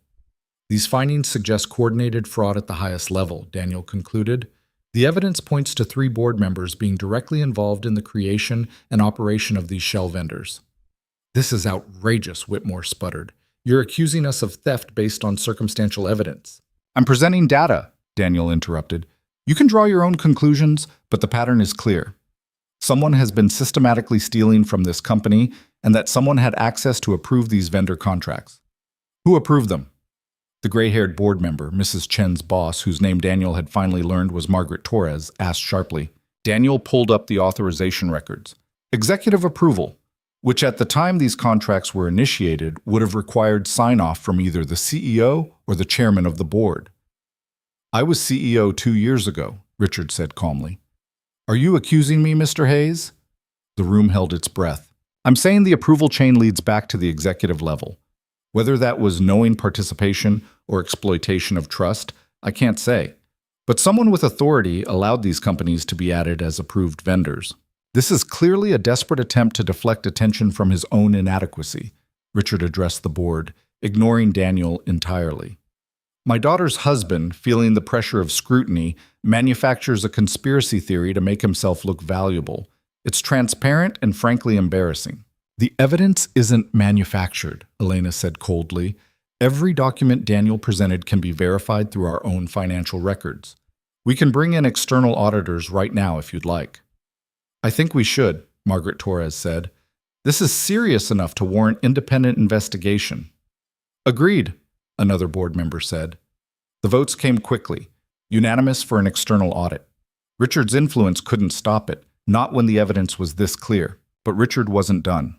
These findings suggest coordinated fraud at the highest level, Daniel concluded. The evidence points to 3 board members being directly involved in the creation and operation of these shell vendors. This is outrageous, Whitmore sputtered. You're accusing us of theft based on circumstantial evidence. I'm presenting data, Daniel interrupted. You can draw your own conclusions, but the pattern is clear. Someone has been systematically stealing from this company, and that someone had access to approve these vendor contracts. Who approved them? The gray-haired board member, Mrs. Chen's boss, whose name Daniel had finally learned was Margaret Torres, asked sharply. Daniel pulled up the authorization records. Executive approval, which at the time these contracts were initiated would have required sign-off from either the CEO or the chairman of the board. I was CEO 2 years ago, Richard said calmly. Are you accusing me, Mr. Hayes? The room held its breath. I'm saying the approval chain leads back to the executive level. Whether that was knowing participation or exploitation of trust, I can't say. But someone with authority allowed these companies to be added as approved vendors. This is clearly a desperate attempt to deflect attention from his own inadequacy, Richard addressed the board, ignoring Daniel entirely. My daughter's husband, feeling the pressure of scrutiny, manufactures a conspiracy theory to make himself look valuable. It's transparent and frankly embarrassing. The evidence isn't manufactured, Elena said coldly. Every document Daniel presented can be verified through our own financial records. We can bring in external auditors right now if you'd like. I think we should, Margaret Torres said. This is serious enough to warrant independent investigation. Agreed, another board member said. The votes came quickly, unanimous for an external audit. Richard's influence couldn't stop it, not when the evidence was this clear, but Richard wasn't done.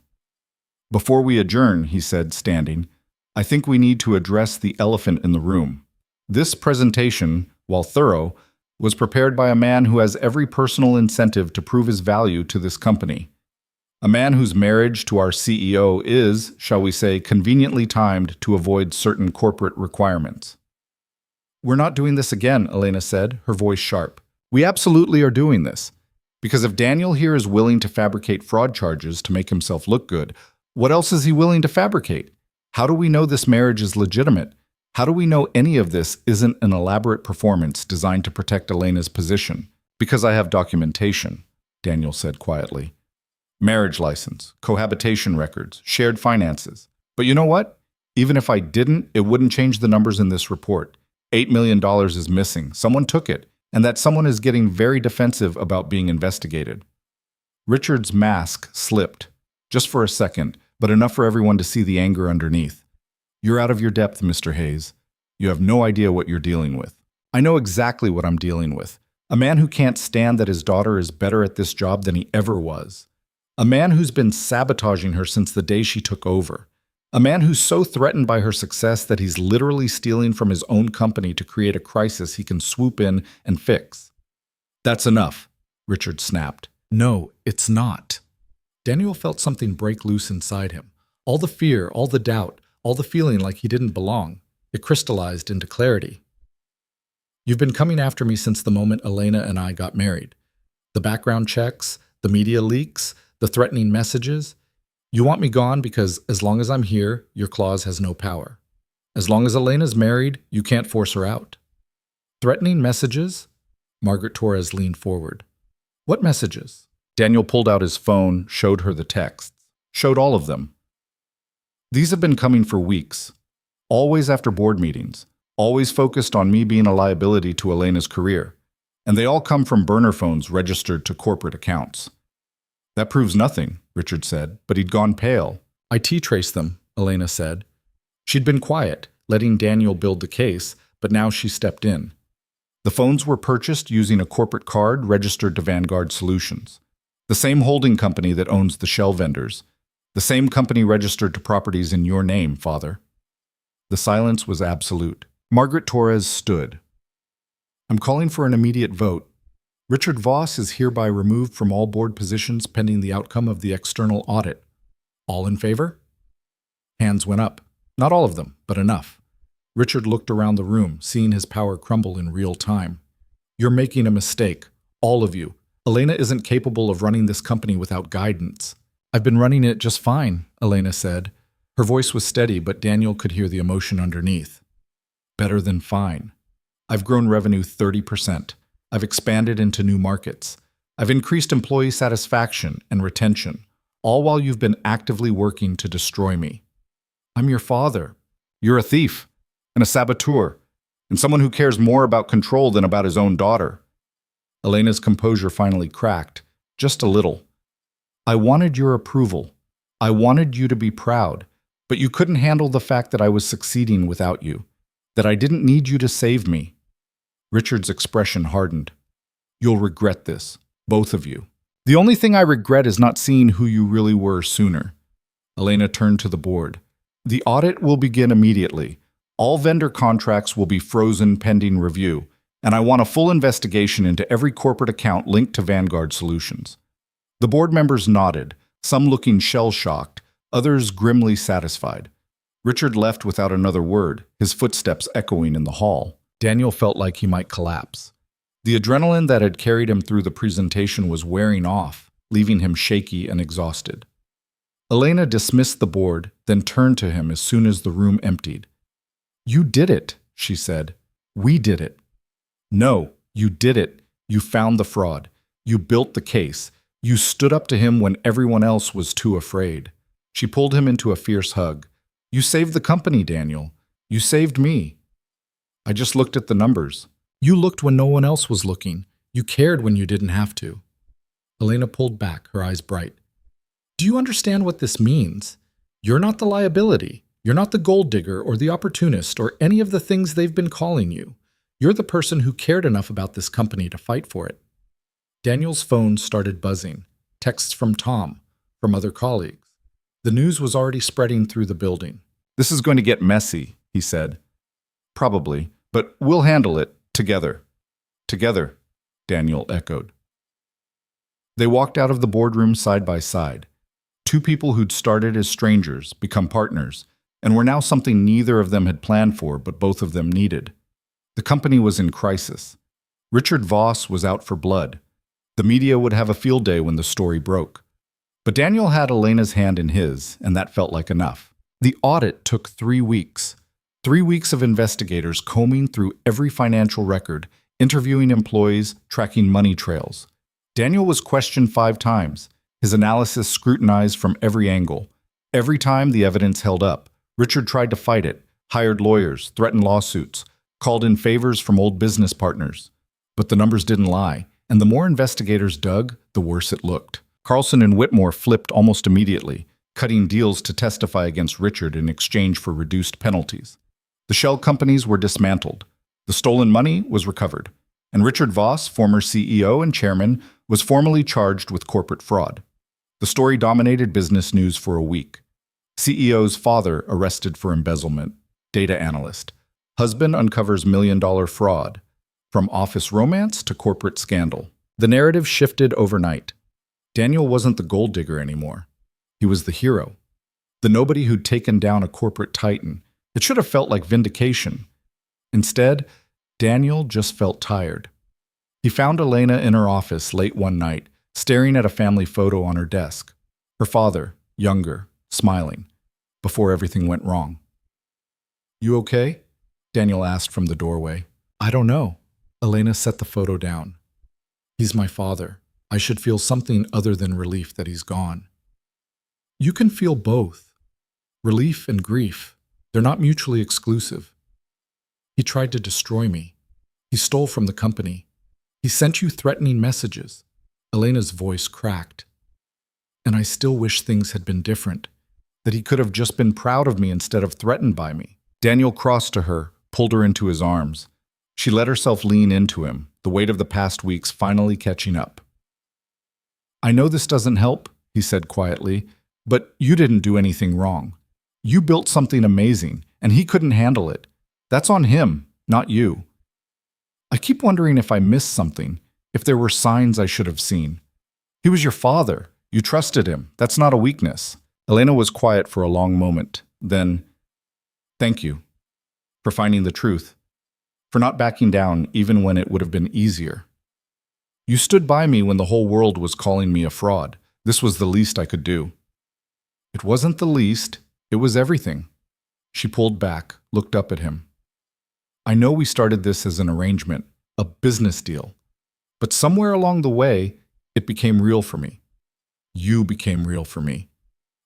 Before we adjourn, he said, standing, I think we need to address the elephant in the room. This presentation, while thorough, was prepared by a man who has every personal incentive to prove his value to this company. A man whose marriage to our CEO is, shall we say, conveniently timed to avoid certain corporate requirements. We're not doing this again, Elena said, her voice sharp. We absolutely are doing this. Because if Daniel here is willing to fabricate fraud charges to make himself look good, what else is he willing to fabricate? How do we know this marriage is legitimate? How do we know any of this isn't an elaborate performance designed to protect Elena's position? Because I have documentation, Daniel said quietly. Marriage license, cohabitation records, shared finances. But you know what? Even if I didn't, it wouldn't change the numbers in this report. $8 million is missing. Someone took it, and that someone is getting very defensive about being investigated. Richard's mask slipped, just for a second, but enough for everyone to see the anger underneath. You're out of your depth, Mr. Hayes. You have no idea what you're dealing with. I know exactly what I'm dealing with. A man who can't stand that his daughter is better at this job than he ever was. A man who's been sabotaging her since the day she took over. A man who's so threatened by her success that he's literally stealing from his own company to create a crisis he can swoop in and fix. That's enough, Richard snapped. No, it's not. Daniel felt something break loose inside him. All the fear, all the doubt, all the feeling like he didn't belong. It crystallized into clarity. You've been coming after me since the moment Elena and I got married. The background checks, the media leaks, the threatening messages. You want me gone because as long as I'm here, your clause has no power. As long as Elena's married, you can't force her out. Threatening messages? Margaret Torres leaned forward. What messages? Daniel pulled out his phone, showed her the texts. Showed all of them. These have been coming for weeks. Always after board meetings. Always focused on me being a liability to Elena's career. And they all come from burner phones registered to corporate accounts. That proves nothing, Richard said, but he'd gone pale. I T-traced them, Elena said. She'd been quiet, letting Daniel build the case, but now she stepped in. The phones were purchased using a corporate card registered to Vanguard Solutions, the same holding company that owns the shell vendors, the same company registered to properties in your name, Father. The silence was absolute. Margaret Torres stood. I'm calling for an immediate vote. Richard Voss is hereby removed from all board positions pending the outcome of the external audit. All in favor? Hands went up. Not all of them, but enough. Richard looked around the room, seeing his power crumble in real time. You're making a mistake, all of you. Elena isn't capable of running this company without guidance. I've been running it just fine, Elena said. Her voice was steady, but Daniel could hear the emotion underneath. Better than fine. I've grown revenue 30%. I've expanded into new markets. I've increased employee satisfaction and retention, all while you've been actively working to destroy me. I'm your father. You're a thief and a saboteur, and someone who cares more about control than about his own daughter. Elena's composure finally cracked, just a little. I wanted your approval. I wanted you to be proud, but you couldn't handle the fact that I was succeeding without you, that I didn't need you to save me. Richard's expression hardened. You'll regret this, both of you. The only thing I regret is not seeing who you really were sooner. Elena turned to the board. The audit will begin immediately. All vendor contracts will be frozen pending review, and I want a full investigation into every corporate account linked to Vanguard Solutions. The board members nodded, some looking shell-shocked, others grimly satisfied. Richard left without another word, his footsteps echoing in the hall. Daniel felt like he might collapse. The adrenaline that had carried him through the presentation was wearing off, leaving him shaky and exhausted. Elena dismissed the board, then turned to him as soon as the room emptied. You did it, she said. We did it. No, you did it. You found the fraud. You built the case. You stood up to him when everyone else was too afraid. She pulled him into a fierce hug. You saved the company, Daniel. You saved me. I just looked at the numbers. You looked when no one else was looking. You cared when you didn't have to. Elena pulled back, her eyes bright. Do you understand what this means? You're not the liability. You're not the gold digger or the opportunist or any of the things they've been calling you. You're the person who cared enough about this company to fight for it. Daniel's phone started buzzing. Texts from Tom, from other colleagues. The news was already spreading through the building. This is going to get messy, he said. Probably, but we'll handle it together. Together, Daniel echoed. They walked out of the boardroom side by side. Two people who'd started as strangers, become partners, and were now something neither of them had planned for, but both of them needed. The company was in crisis. Richard Voss was out for blood. The media would have a field day when the story broke. But Daniel had Elena's hand in his, and that felt like enough. The audit took 3 weeks. 3 weeks of investigators combing through every financial record, interviewing employees, tracking money trails. Daniel was questioned 5 times, his analysis scrutinized from every angle. Every time the evidence held up, Richard tried to fight it, hired lawyers, threatened lawsuits, called in favors from old business partners. But the numbers didn't lie, and the more investigators dug, the worse it looked. Carlson and Whitmore flipped almost immediately, cutting deals to testify against Richard in exchange for reduced penalties. The shell companies were dismantled. The stolen money was recovered. And Richard Voss, former CEO and chairman, was formally charged with corporate fraud. The story dominated business news for a week. CEO's father arrested for embezzlement. Data analyst. Husband uncovers million-dollar fraud. From office romance to corporate scandal. The narrative shifted overnight. Daniel wasn't the gold digger anymore. He was the hero. The nobody who'd taken down a corporate titan. It should have felt like vindication. Instead, Daniel just felt tired. He found Elena in her office late one night, staring at a family photo on her desk. Her father, younger, smiling, before everything went wrong. "You okay?" Daniel asked from the doorway. "I don't know." Elena set the photo down. "He's my father. I should feel something other than relief that he's gone." "You can feel both. Relief and grief. They're not mutually exclusive. He tried to destroy me. He stole from the company. He sent you threatening messages." Elena's voice cracked. "And I still wish things had been different, that he could have just been proud of me instead of threatened by me." Daniel crossed to her, pulled her into his arms. She let herself lean into him, the weight of the past weeks finally catching up. "I know this doesn't help," he said quietly, "but you didn't do anything wrong. You built something amazing, and he couldn't handle it. That's on him, not you. I keep wondering if I missed something, if there were signs I should have seen. He was your father. You trusted him. That's not a weakness." Elena was quiet for a long moment. Then, "Thank you for finding the truth, for not backing down even when it would have been easier. You stood by me when the whole world was calling me a fraud. This was the least I could do." "It wasn't the least. It was everything." She pulled back, looked up at him. "I know we started this as an arrangement, a business deal. But somewhere along the way, it became real for me. You became real for me."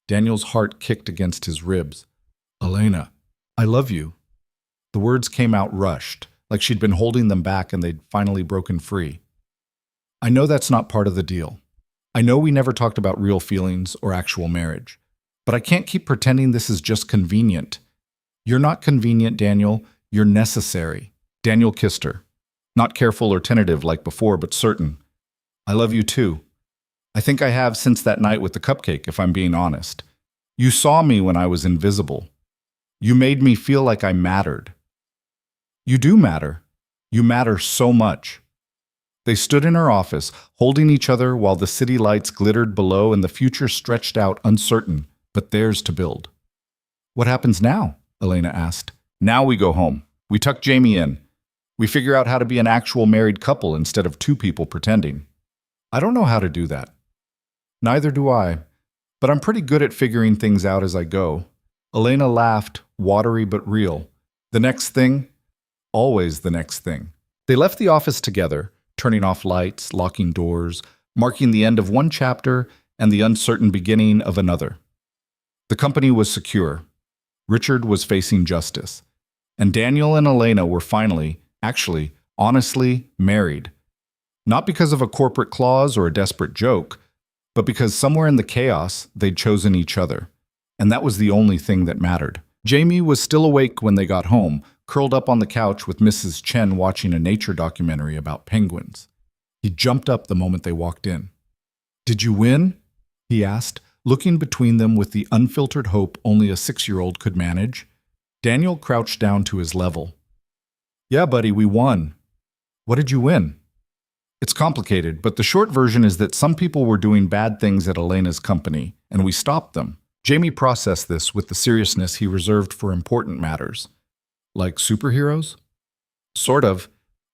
Daniel's heart kicked against his ribs. "Elena, I love you." The words came out rushed, like she'd been holding them back and they'd finally broken free. "I know that's not part of the deal. I know we never talked about real feelings or actual marriage. But I can't keep pretending this is just convenient. You're not convenient, Daniel. You're necessary." Daniel kissed her. Not careful or tentative like before, but certain. "I love you too. I think I have since that night with the cupcake, if I'm being honest. You saw me when I was invisible. You made me feel like I mattered. You do matter. You matter so much." They stood in her office, holding each other while the city lights glittered below and the future stretched out uncertain, but theirs to build. "What happens now?" Elena asked. "Now we go home. We tuck Jamie in. We figure out how to be an actual married couple instead of two people pretending." "I don't know how to do that." "Neither do I, but I'm pretty good at figuring things out as I go." Elena laughed, watery but real. "The next thing? Always the next thing." They left the office together, turning off lights, locking doors, marking the end of one chapter and the uncertain beginning of another. The company was secure. Richard was facing justice. And Daniel and Elena were finally, actually, honestly married. Not because of a corporate clause or a desperate joke, but because somewhere in the chaos, they'd chosen each other. And that was the only thing that mattered. Jamie was still awake when they got home, curled up on the couch with Mrs. Chen watching a nature documentary about penguins. He jumped up the moment they walked in. "Did you win?" he asked, looking between them with the unfiltered hope only a 6-year-old could manage. Daniel crouched down to his level. "Yeah, buddy, we won." "What did you win?" "It's complicated, but the short version is that some people were doing bad things at Elena's company, and we stopped them." Jamie processed this with the seriousness he reserved for important matters. "Like superheroes?" "Sort of,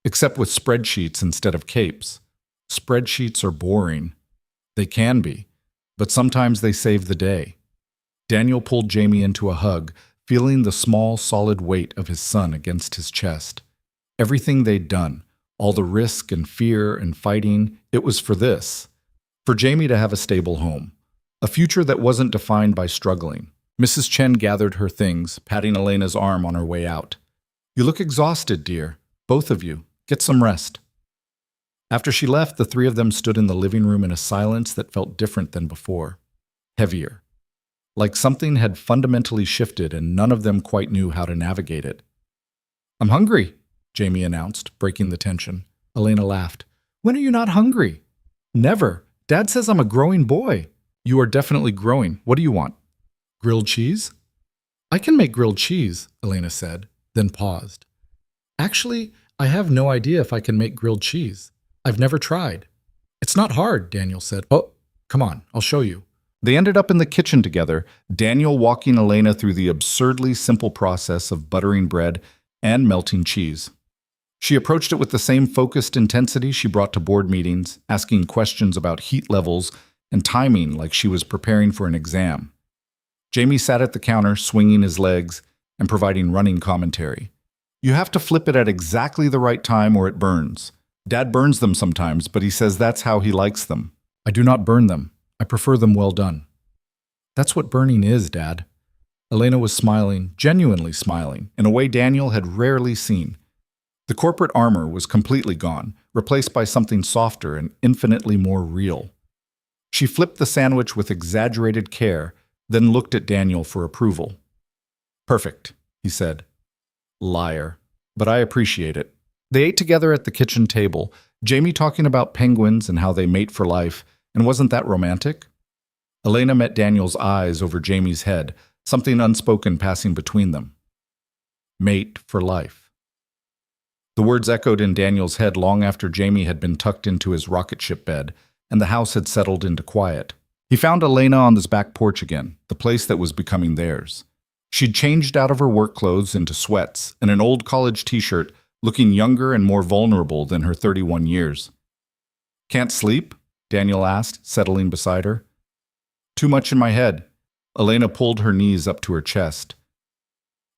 except with spreadsheets instead of capes. Spreadsheets are boring. They can be, but sometimes they save the day." Daniel pulled Jamie into a hug, feeling the small, solid weight of his son against his chest. Everything they'd done, all the risk and fear and fighting, it was for this. For Jamie to have a stable home. A future that wasn't defined by struggling. Mrs. Chen gathered her things, patting Elena's arm on her way out. "You look exhausted, dear. Both of you. Get some rest." After she left, the three of them stood in the living room in a silence that felt different than before. Heavier. Like something had fundamentally shifted and none of them quite knew how to navigate it. "I'm hungry," Jamie announced, breaking the tension. Elena laughed. "When are you not hungry?" "Never. Dad says I'm a growing boy." "You are definitely growing. What do you want? Grilled cheese?" "I can make grilled cheese," Elena said, then paused. "Actually, I have no idea if I can make grilled cheese. I've never tried." "It's not hard," Daniel said. "Oh, come on, I'll show you." They ended up in the kitchen together, Daniel walking Elena through the absurdly simple process of buttering bread and melting cheese. She approached it with the same focused intensity she brought to board meetings, asking questions about heat levels and timing like she was preparing for an exam. Jamie sat at the counter, swinging his legs and providing running commentary. "You have to flip it at exactly the right time or it burns. Dad burns them sometimes, but he says that's how he likes them." "I do not burn them. I prefer them well done." "That's what burning is, Dad." Elena was smiling, genuinely smiling, in a way Daniel had rarely seen. The corporate armor was completely gone, replaced by something softer and infinitely more real. She flipped the sandwich with exaggerated care, then looked at Daniel for approval. "Perfect," he said. "Liar. But I appreciate it." They ate together at the kitchen table, Jamie talking about penguins and how they mate for life, and wasn't that romantic? Elena met Daniel's eyes over Jamie's head, something unspoken passing between them. Mate for life. The words echoed in Daniel's head long after Jamie had been tucked into his rocket ship bed, and the house had settled into quiet. He found Elena on his back porch again, the place that was becoming theirs. She'd changed out of her work clothes into sweats and an old college t-shirt, looking younger and more vulnerable than her 31 years. "Can't sleep?" Daniel asked, settling beside her. "Too much in my head." Elena pulled her knees up to her chest.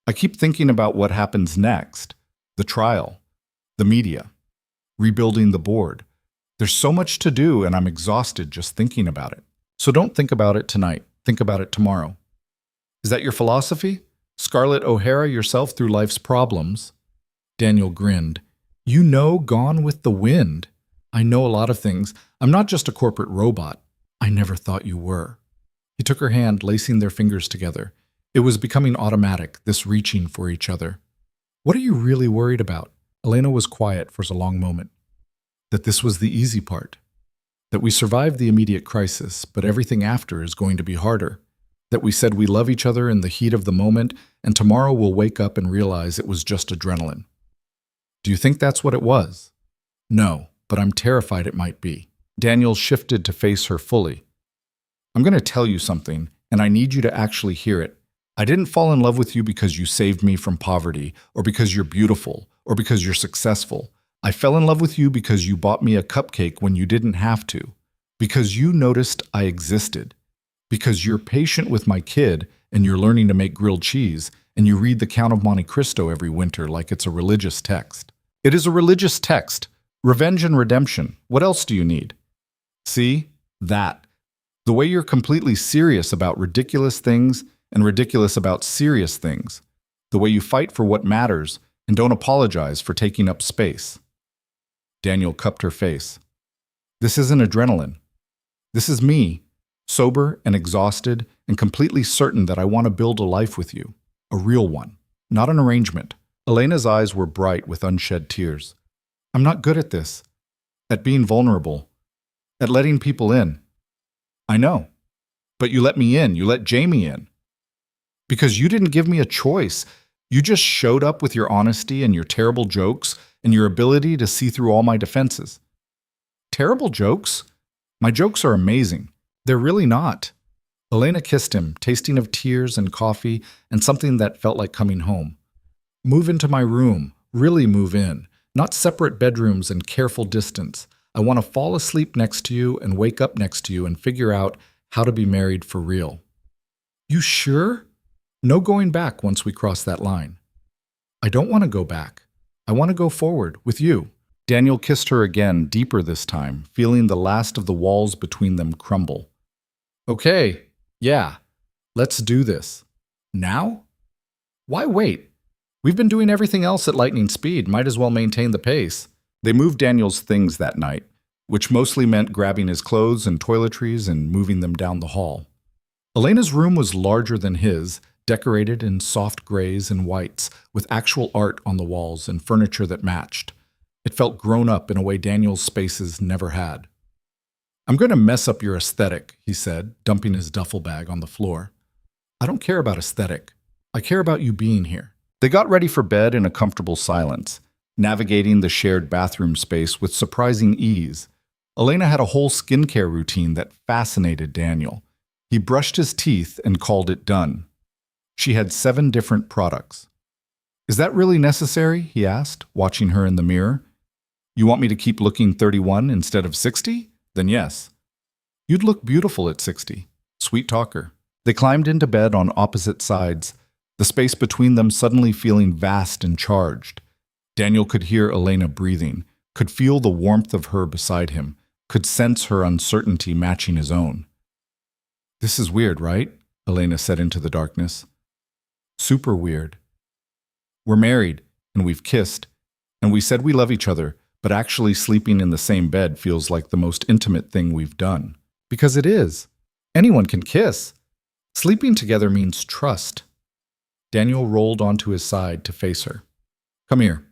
"I keep thinking about what happens next. The trial. The media. Rebuilding the board. There's so much to do and I'm exhausted just thinking about it. So don't think about it tonight. Think about it tomorrow." "Is that your philosophy? Scarlett O'Hara yourself through life's problems?" Daniel grinned. "You know Gone with the Wind. I know a lot of things. I'm not just a corporate robot. I never thought you were." He took her hand, lacing their fingers together. It was becoming automatic, this reaching for each other. "What are you really worried about?" Elena was quiet for a long moment. "That this was the easy part. That we survived the immediate crisis, but everything after is going to be harder. That we said we love each other in the heat of the moment, and tomorrow we'll wake up and realize it was just adrenaline." "Do you think that's what it was?" "No, but I'm terrified it might be." Daniel shifted to face her fully. "I'm going to tell you something, and I need you to actually hear it. I didn't fall in love with you because you saved me from poverty, or because you're beautiful, or because you're successful. I fell in love with you because you bought me a cupcake when you didn't have to, because you noticed I existed, because you're patient with my kid and you're learning to make grilled cheese, and you read The Count of Monte Cristo every winter like it's a religious text. It is a religious text. Revenge and redemption. What else do you need? See? That. The way you're completely serious about ridiculous things and ridiculous about serious things. The way you fight for what matters and don't apologize for taking up space." Daniel cupped her face. "This isn't adrenaline. This is me, sober and exhausted and completely certain that I want to build a life with you. A real one, not an arrangement." Elena's eyes were bright with unshed tears. "I'm not good at this. At being vulnerable. At letting people in." "I know. But you let me in. You let Jamie in. Because you didn't give me a choice. You just showed up with your honesty and your terrible jokes and your ability to see through all my defenses." "Terrible jokes? My jokes are amazing. They're really not." Elena kissed him, tasting of tears and coffee and something that felt like coming home. "Move into my room. Really move in. Not separate bedrooms and careful distance. I want to fall asleep next to you and wake up next to you and figure out how to be married for real." "You sure?" No going back once we cross that line. I don't want to go back. I want to go forward with you. Daniel kissed her again, deeper this time, feeling the last of the walls between them crumble. Okay, yeah, let's do this. Now? Why wait? We've been doing everything else at lightning speed, might as well maintain the pace. They moved Daniel's things that night, which mostly meant grabbing his clothes and toiletries and moving them down the hall. Elena's room was larger than his, decorated in soft grays and whites, with actual art on the walls and furniture that matched. It felt grown up in a way Daniel's spaces never had. I'm going to mess up your aesthetic, he said, dumping his duffel bag on the floor. I don't care about aesthetic. I care about you being here. They got ready for bed in a comfortable silence, navigating the shared bathroom space with surprising ease. Elena had a whole skincare routine that fascinated Daniel. He brushed his teeth and called it done. She had 7 different products. Is that really necessary? He asked, watching her in the mirror. You want me to keep looking 31 instead of 60? Then yes. You'd look beautiful at 60. Sweet talker. They climbed into bed on opposite sides, the space between them suddenly feeling vast and charged. Daniel could hear Elena breathing, could feel the warmth of her beside him, could sense her uncertainty matching his own. This is weird, right? Elena said into the darkness. Super weird. We're married, and we've kissed, and we said we love each other, but actually sleeping in the same bed feels like the most intimate thing we've done. Because it is. Anyone can kiss. Sleeping together means trust. Daniel rolled onto his side to face her. Come here.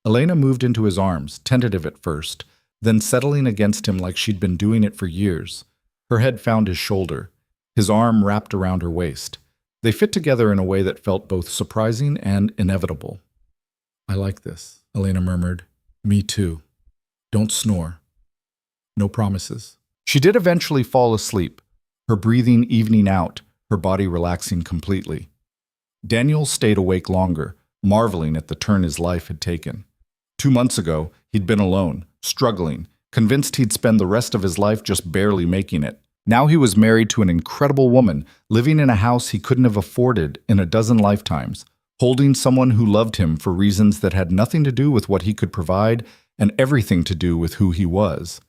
Elena moved into his arms, tentative at first, then settling against him like she'd been doing it for years. Her head found his shoulder, his arm wrapped around her waist. They fit together in a way that felt both surprising and inevitable. I like this, Elena murmured. Me too. Don't snore. No promises. She did eventually fall asleep, her breathing evening out, her body relaxing completely. Daniel stayed awake longer, marveling at the turn his life had taken. 2 months ago, he'd been alone, struggling, convinced he'd spend the rest of his life just barely making it. Now he was married to an incredible woman, living in a house he couldn't have afforded in a dozen lifetimes, holding someone who loved him for reasons that had nothing to do with what he could provide and everything to do with who he was.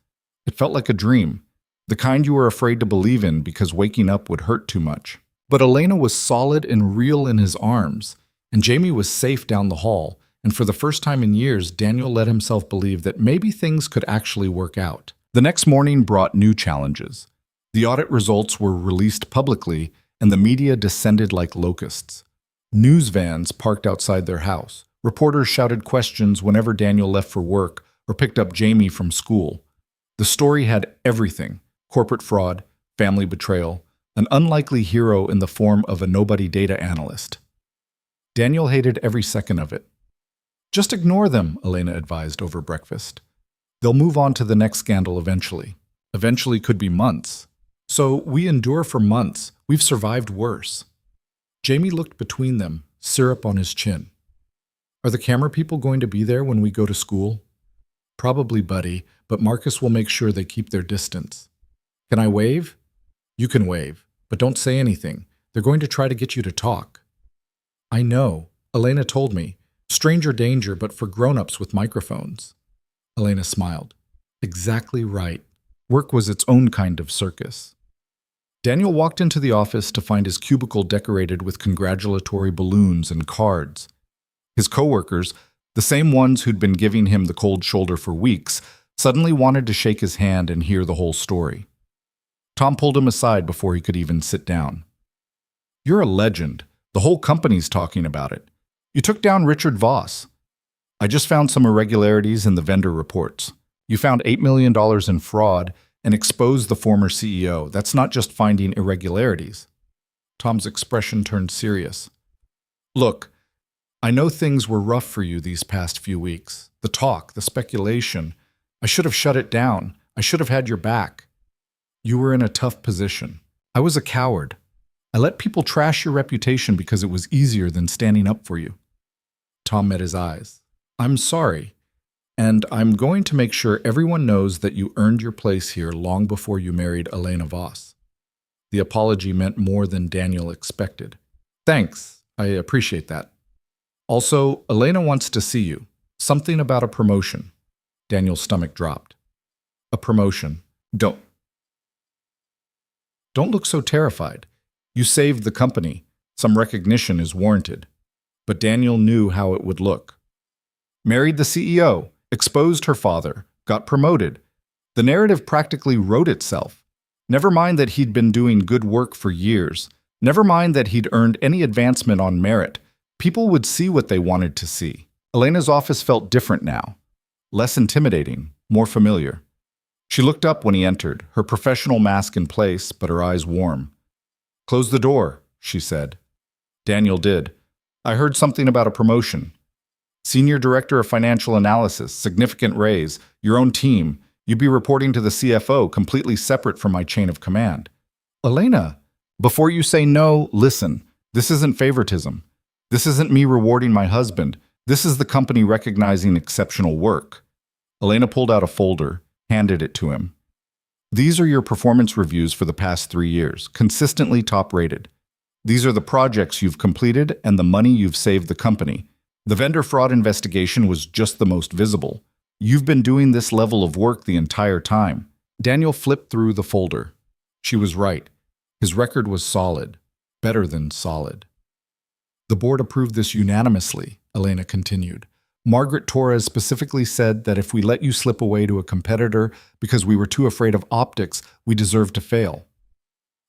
It felt like a dream, the kind you were afraid to believe in because waking up would hurt too much. But Elena was solid and real in his arms, and Jamie was safe down the hall, and for the first time in years, Daniel let himself believe that maybe things could actually work out. The next morning brought new challenges. The audit results were released publicly, and the media descended like locusts. News vans parked outside their house. Reporters shouted questions whenever Daniel left for work or picked up Jamie from school. The story had everything: corporate fraud, family betrayal, an unlikely hero in the form of a nobody data analyst. Daniel hated every second of it. Just ignore them, Elena advised over breakfast. They'll move on to the next scandal eventually. Eventually could be months. So we endure for months. We've survived worse. Jamie looked between them, syrup on his chin. Are the camera people going to be there when we go to school? Probably, buddy, but Marcus will make sure they keep their distance. Can I wave? You can wave, but don't say anything. They're going to try to get you to talk. I know. Elena told me. Stranger danger, but for grown-ups with microphones. Elena smiled. Exactly right. Work was its own kind of circus. Daniel walked into the office to find his cubicle decorated with congratulatory balloons and cards. His coworkers, the same ones who'd been giving him the cold shoulder for weeks, suddenly wanted to shake his hand and hear the whole story. Tom pulled him aside before he could even sit down. You're a legend. The whole company's talking about it. You took down Richard Voss. I just found some irregularities in the vendor reports. You found $8 million in fraud and exposed the former CEO. That's not just finding irregularities. Tom's expression turned serious. Look, I know things were rough for you these past few weeks. The talk, the speculation. I should have shut it down. I should have had your back. You were in a tough position. I was a coward. I let people trash your reputation because it was easier than standing up for you. Tom met his eyes. I'm sorry. And I'm going to make sure everyone knows that you earned your place here long before you married Elena Voss. The apology meant more than Daniel expected. Thanks. I appreciate that. Also, Elena wants to see you. Something about a promotion. Daniel's stomach dropped. A promotion. Don't look so terrified. You saved the company. Some recognition is warranted. But Daniel knew how it would look. Married the CEO, exposed her father, got promoted. The narrative practically wrote itself. Never mind that he'd been doing good work for years. Never mind that he'd earned any advancement on merit. People would see what they wanted to see. Elena's office felt different now. Less intimidating, more familiar. She looked up when he entered, her professional mask in place, but her eyes warm. "Close the door," she said. Daniel did. "I heard something about a promotion. Senior Director of Financial Analysis, significant raise, your own team. You'd be reporting to the CFO, completely separate from my chain of command." "Elena, before you say no, listen. This isn't favoritism. This isn't me rewarding my husband. This is the company recognizing exceptional work." Elena pulled out a folder, handed it to him. "These are your performance reviews for the past 3 years, consistently top-rated. These are the projects you've completed and the money you've saved the company. The vendor fraud investigation was just the most visible. You've been doing this level of work the entire time." Daniel flipped through the folder. She was right. His record was solid, better than solid. "The board approved this unanimously," Elena continued. "Margaret Torres specifically said that if we let you slip away to a competitor because we were too afraid of optics, we deserve to fail.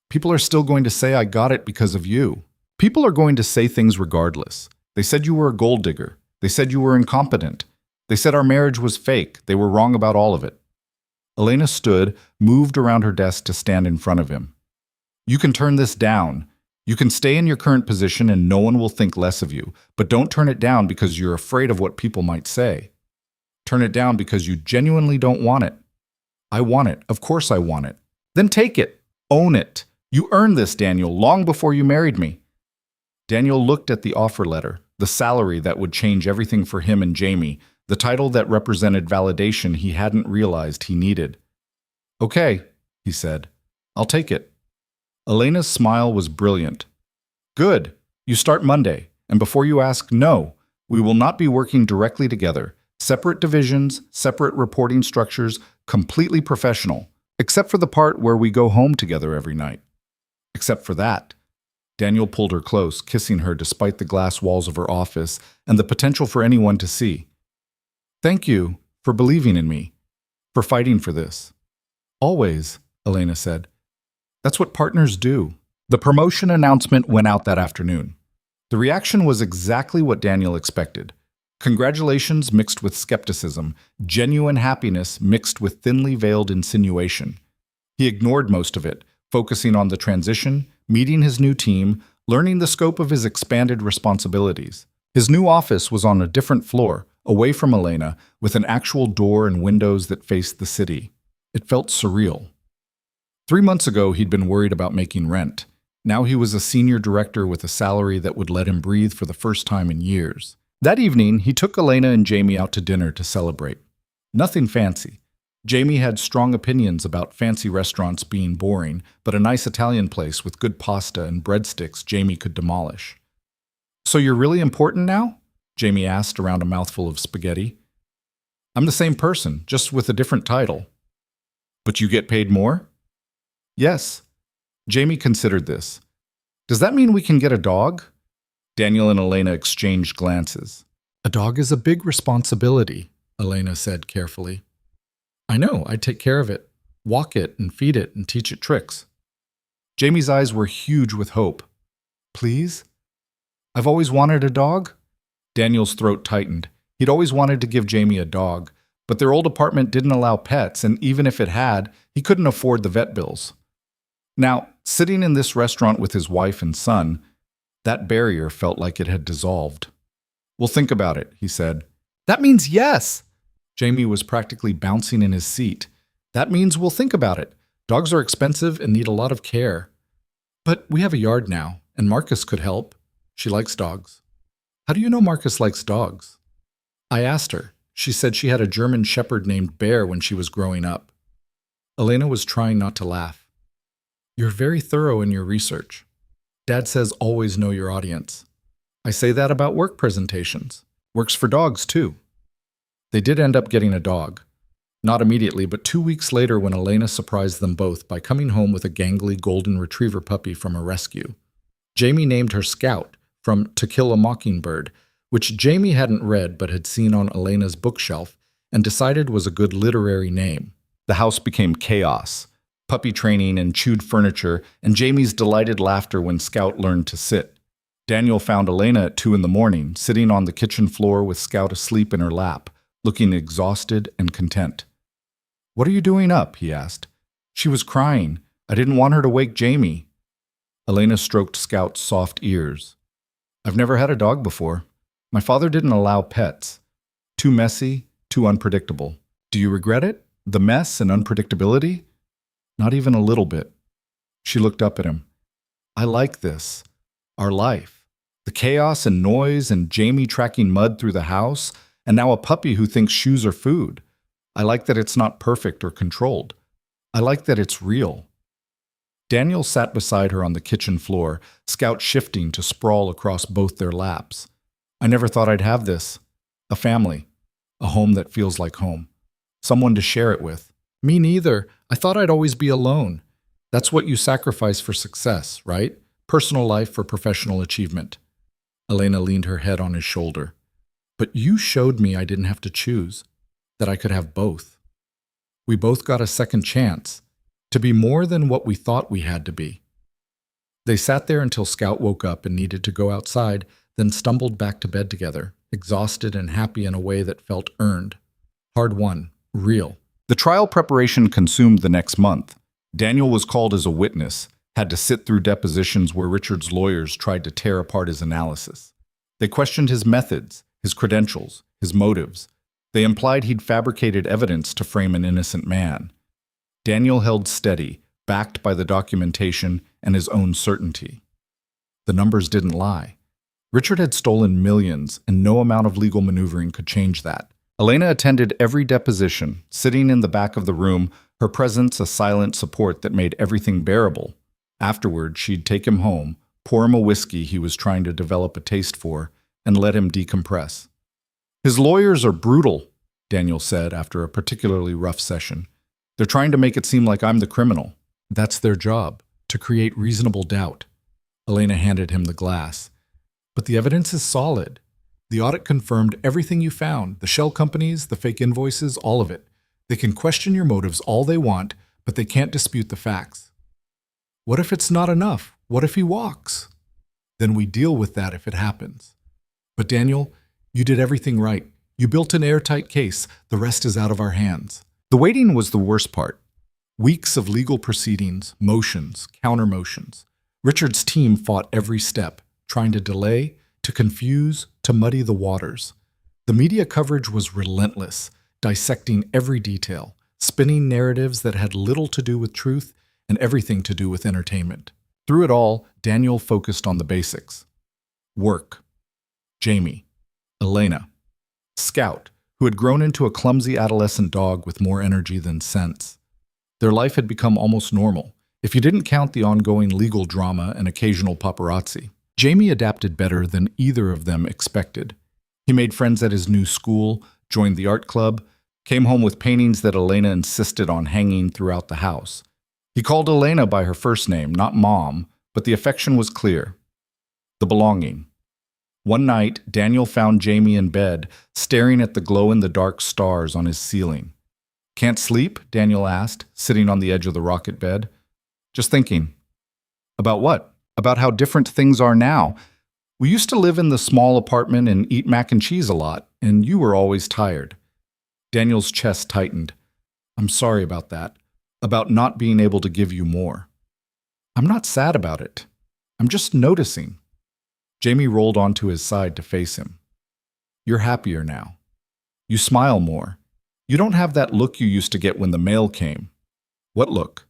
People are still going to say I got it because of you. People are going to say things regardless. They said you were a gold digger. They said you were incompetent. They said our marriage was fake. They were wrong about all of it." Elena stood, moved around her desk to stand in front of him. "You can turn this down. You can stay in your current position and no one will think less of you, but don't turn it down because you're afraid of what people might say. Turn it down because you genuinely don't want it." "I want it. Of course I want it." "Then take it. Own it. You earned this, Daniel, long before you married me." Daniel looked at the offer letter, the salary that would change everything for him and Jamie, the title that represented validation he hadn't realized he needed. "Okay," he said. "I'll take it." Elena's smile was brilliant. "Good. You start Monday, and before you ask, no, we will not be working directly together. Separate divisions, separate reporting structures, completely professional, except for the part where we go home together every night. Except for that." Daniel pulled her close, kissing her despite the glass walls of her office and the potential for anyone to see. "Thank you for believing in me, for fighting for this." "Always," Elena said. "That's what partners do." The promotion announcement went out that afternoon. The reaction was exactly what Daniel expected. Congratulations mixed with skepticism, genuine happiness mixed with thinly veiled insinuation. He ignored most of it, focusing on the transition, meeting his new team, learning the scope of his expanded responsibilities. His new office was on a different floor, away from Elena, with an actual door and windows that faced the city. It felt surreal. 3 months ago, he'd been worried about making rent. Now he was a senior director with a salary that would let him breathe for the first time in years. That evening, he took Elena and Jamie out to dinner to celebrate. Nothing fancy. Jamie had strong opinions about fancy restaurants being boring, but a nice Italian place with good pasta and breadsticks Jamie could demolish. "So you're really important now?" Jamie asked around a mouthful of spaghetti. "I'm the same person, just with a different title." "But you get paid more?" "Yes." Jamie considered this. "Does that mean we can get a dog?" Daniel and Elena exchanged glances. "A dog is a big responsibility," Elena said carefully. "I know, I'd take care of it, walk it and feed it and teach it tricks." Jamie's eyes were huge with hope. "Please?" "I've always wanted a dog?" Daniel's throat tightened. He'd always wanted to give Jamie a dog, but their old apartment didn't allow pets, and even if it had, he couldn't afford the vet bills. Now, sitting in this restaurant with his wife and son, that barrier felt like it had dissolved. "We'll think about it," he said. "That means yes!" Jamie was practically bouncing in his seat. "That means we'll think about it. Dogs are expensive and need a lot of care. But we have a yard now, and Marcus could help. She likes dogs." "How do you know Marcus likes dogs?" "I asked her. She said she had a German shepherd named Bear when she was growing up." Elena was trying not to laugh. "You're very thorough in your research." Dad says always know your audience. I say that about work presentations. Works for dogs, too. They did end up getting a dog. Not immediately, but 2 weeks later when Elena surprised them both by coming home with a gangly golden retriever puppy from a rescue. Jamie named her Scout from To Kill a Mockingbird, which Jamie hadn't read but had seen on Elena's bookshelf and decided was a good literary name. The house became chaos. Puppy training and chewed furniture, and Jamie's delighted laughter when Scout learned to sit. Daniel found Elena at 2 in the morning, sitting on the kitchen floor with Scout asleep in her lap, looking exhausted and content. "What are you doing up?" he asked. "She was crying. I didn't want her to wake Jamie." Elena stroked Scout's soft ears. "I've never had a dog before. My father didn't allow pets. Too messy, too unpredictable. Do you regret it? The mess and unpredictability?" "Not even a little bit." She looked up at him. "I like this. Our life. The chaos and noise and Jamie tracking mud through the house, and now a puppy who thinks shoes are food. I like that it's not perfect or controlled. I like that it's real." Daniel sat beside her on the kitchen floor, Scout shifting to sprawl across both their laps. "I never thought I'd have this. A family. A home that feels like home. Someone to share it with." "Me neither. I thought I'd always be alone." "That's what you sacrifice for success, right? Personal life for professional achievement." Elena leaned her head on his shoulder. "But you showed me I didn't have to choose, that I could have both. We both got a second chance to be more than what we thought we had to be." They sat there until Scout woke up and needed to go outside, then stumbled back to bed together, exhausted and happy in a way that felt earned. Hard-won. Real. The trial preparation consumed the next month. Daniel was called as a witness, had to sit through depositions where Richard's lawyers tried to tear apart his analysis. They questioned his methods, his credentials, his motives. They implied he'd fabricated evidence to frame an innocent man. Daniel held steady, backed by the documentation and his own certainty. The numbers didn't lie. Richard had stolen millions, and no amount of legal maneuvering could change that. Elena attended every deposition, sitting in the back of the room, her presence a silent support that made everything bearable. Afterward, she'd take him home, pour him a whiskey he was trying to develop a taste for, and let him decompress. "His lawyers are brutal," Daniel said after a particularly rough session. "They're trying to make it seem like I'm the criminal." "That's their job, to create reasonable doubt." Elena handed him the glass. "But the evidence is solid. The audit confirmed everything you found, the shell companies, the fake invoices, all of it. They can question your motives all they want, but they can't dispute the facts." "What if it's not enough? What if he walks?" "Then we deal with that if it happens. But Daniel, you did everything right. You built an airtight case. The rest is out of our hands." The waiting was the worst part. Weeks of legal proceedings, motions, counter-motions. Richard's team fought every step, trying to delay, to confuse, to muddy the waters. The media coverage was relentless, dissecting every detail, spinning narratives that had little to do with truth and everything to do with entertainment. Through it all, Daniel focused on the basics. Work. Jamie. Elena. Scout, who had grown into a clumsy adolescent dog with more energy than sense. Their life had become almost normal, if you didn't count the ongoing legal drama and occasional paparazzi. Jamie adapted better than either of them expected. He made friends at his new school, joined the art club, came home with paintings that Elena insisted on hanging throughout the house. He called Elena by her first name, not Mom, but the affection was clear. The belonging. One night, Daniel found Jamie in bed, staring at the glow-in-the-dark stars on his ceiling. "Can't sleep?" Daniel asked, sitting on the edge of the rocket bed. "Just thinking." "About what?" "About how different things are now. We used to live in the small apartment and eat mac and cheese a lot, and you were always tired." Daniel's chest tightened. "I'm sorry about that. About not being able to give you more." "I'm not sad about it. I'm just noticing." Jamie rolled onto his side to face him. "You're happier now. You smile more. You don't have that look you used to get when the mail came." "What look?"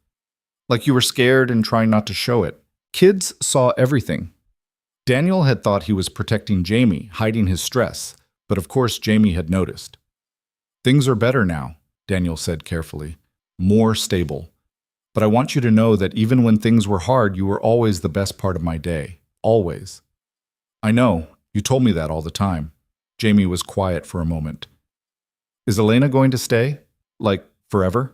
"Like you were scared and trying not to show it. Kids saw everything." Daniel had thought he was protecting Jamie, hiding his stress, but of course Jamie had noticed. "Things are better now," Daniel said carefully. "More stable. But I want you to know that even when things were hard, you were always the best part of my day. Always. I know. You told me that all the time. Jamie was quiet for a moment. Is Elena going to stay? Like, forever?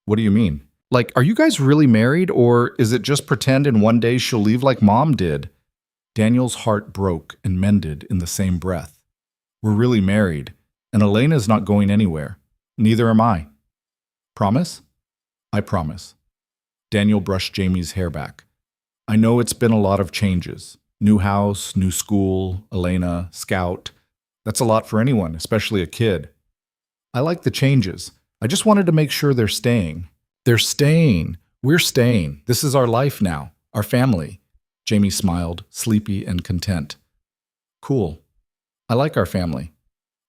What do you mean? Like, are you guys really married, or is it just pretend and one day she'll leave like Mom did? Daniel's heart broke and mended in the same breath. We're really married, and Elena's not going anywhere. Neither am I. Promise? I promise. Daniel brushed Jamie's hair back. I know it's been a lot of changes. New house, new school, Elena, Scout. That's a lot for anyone, especially a kid. I like the changes. I just wanted to make sure they're staying. They're staying. We're staying. This is our life now, our family. Jamie smiled, sleepy and content. Cool. I like our family.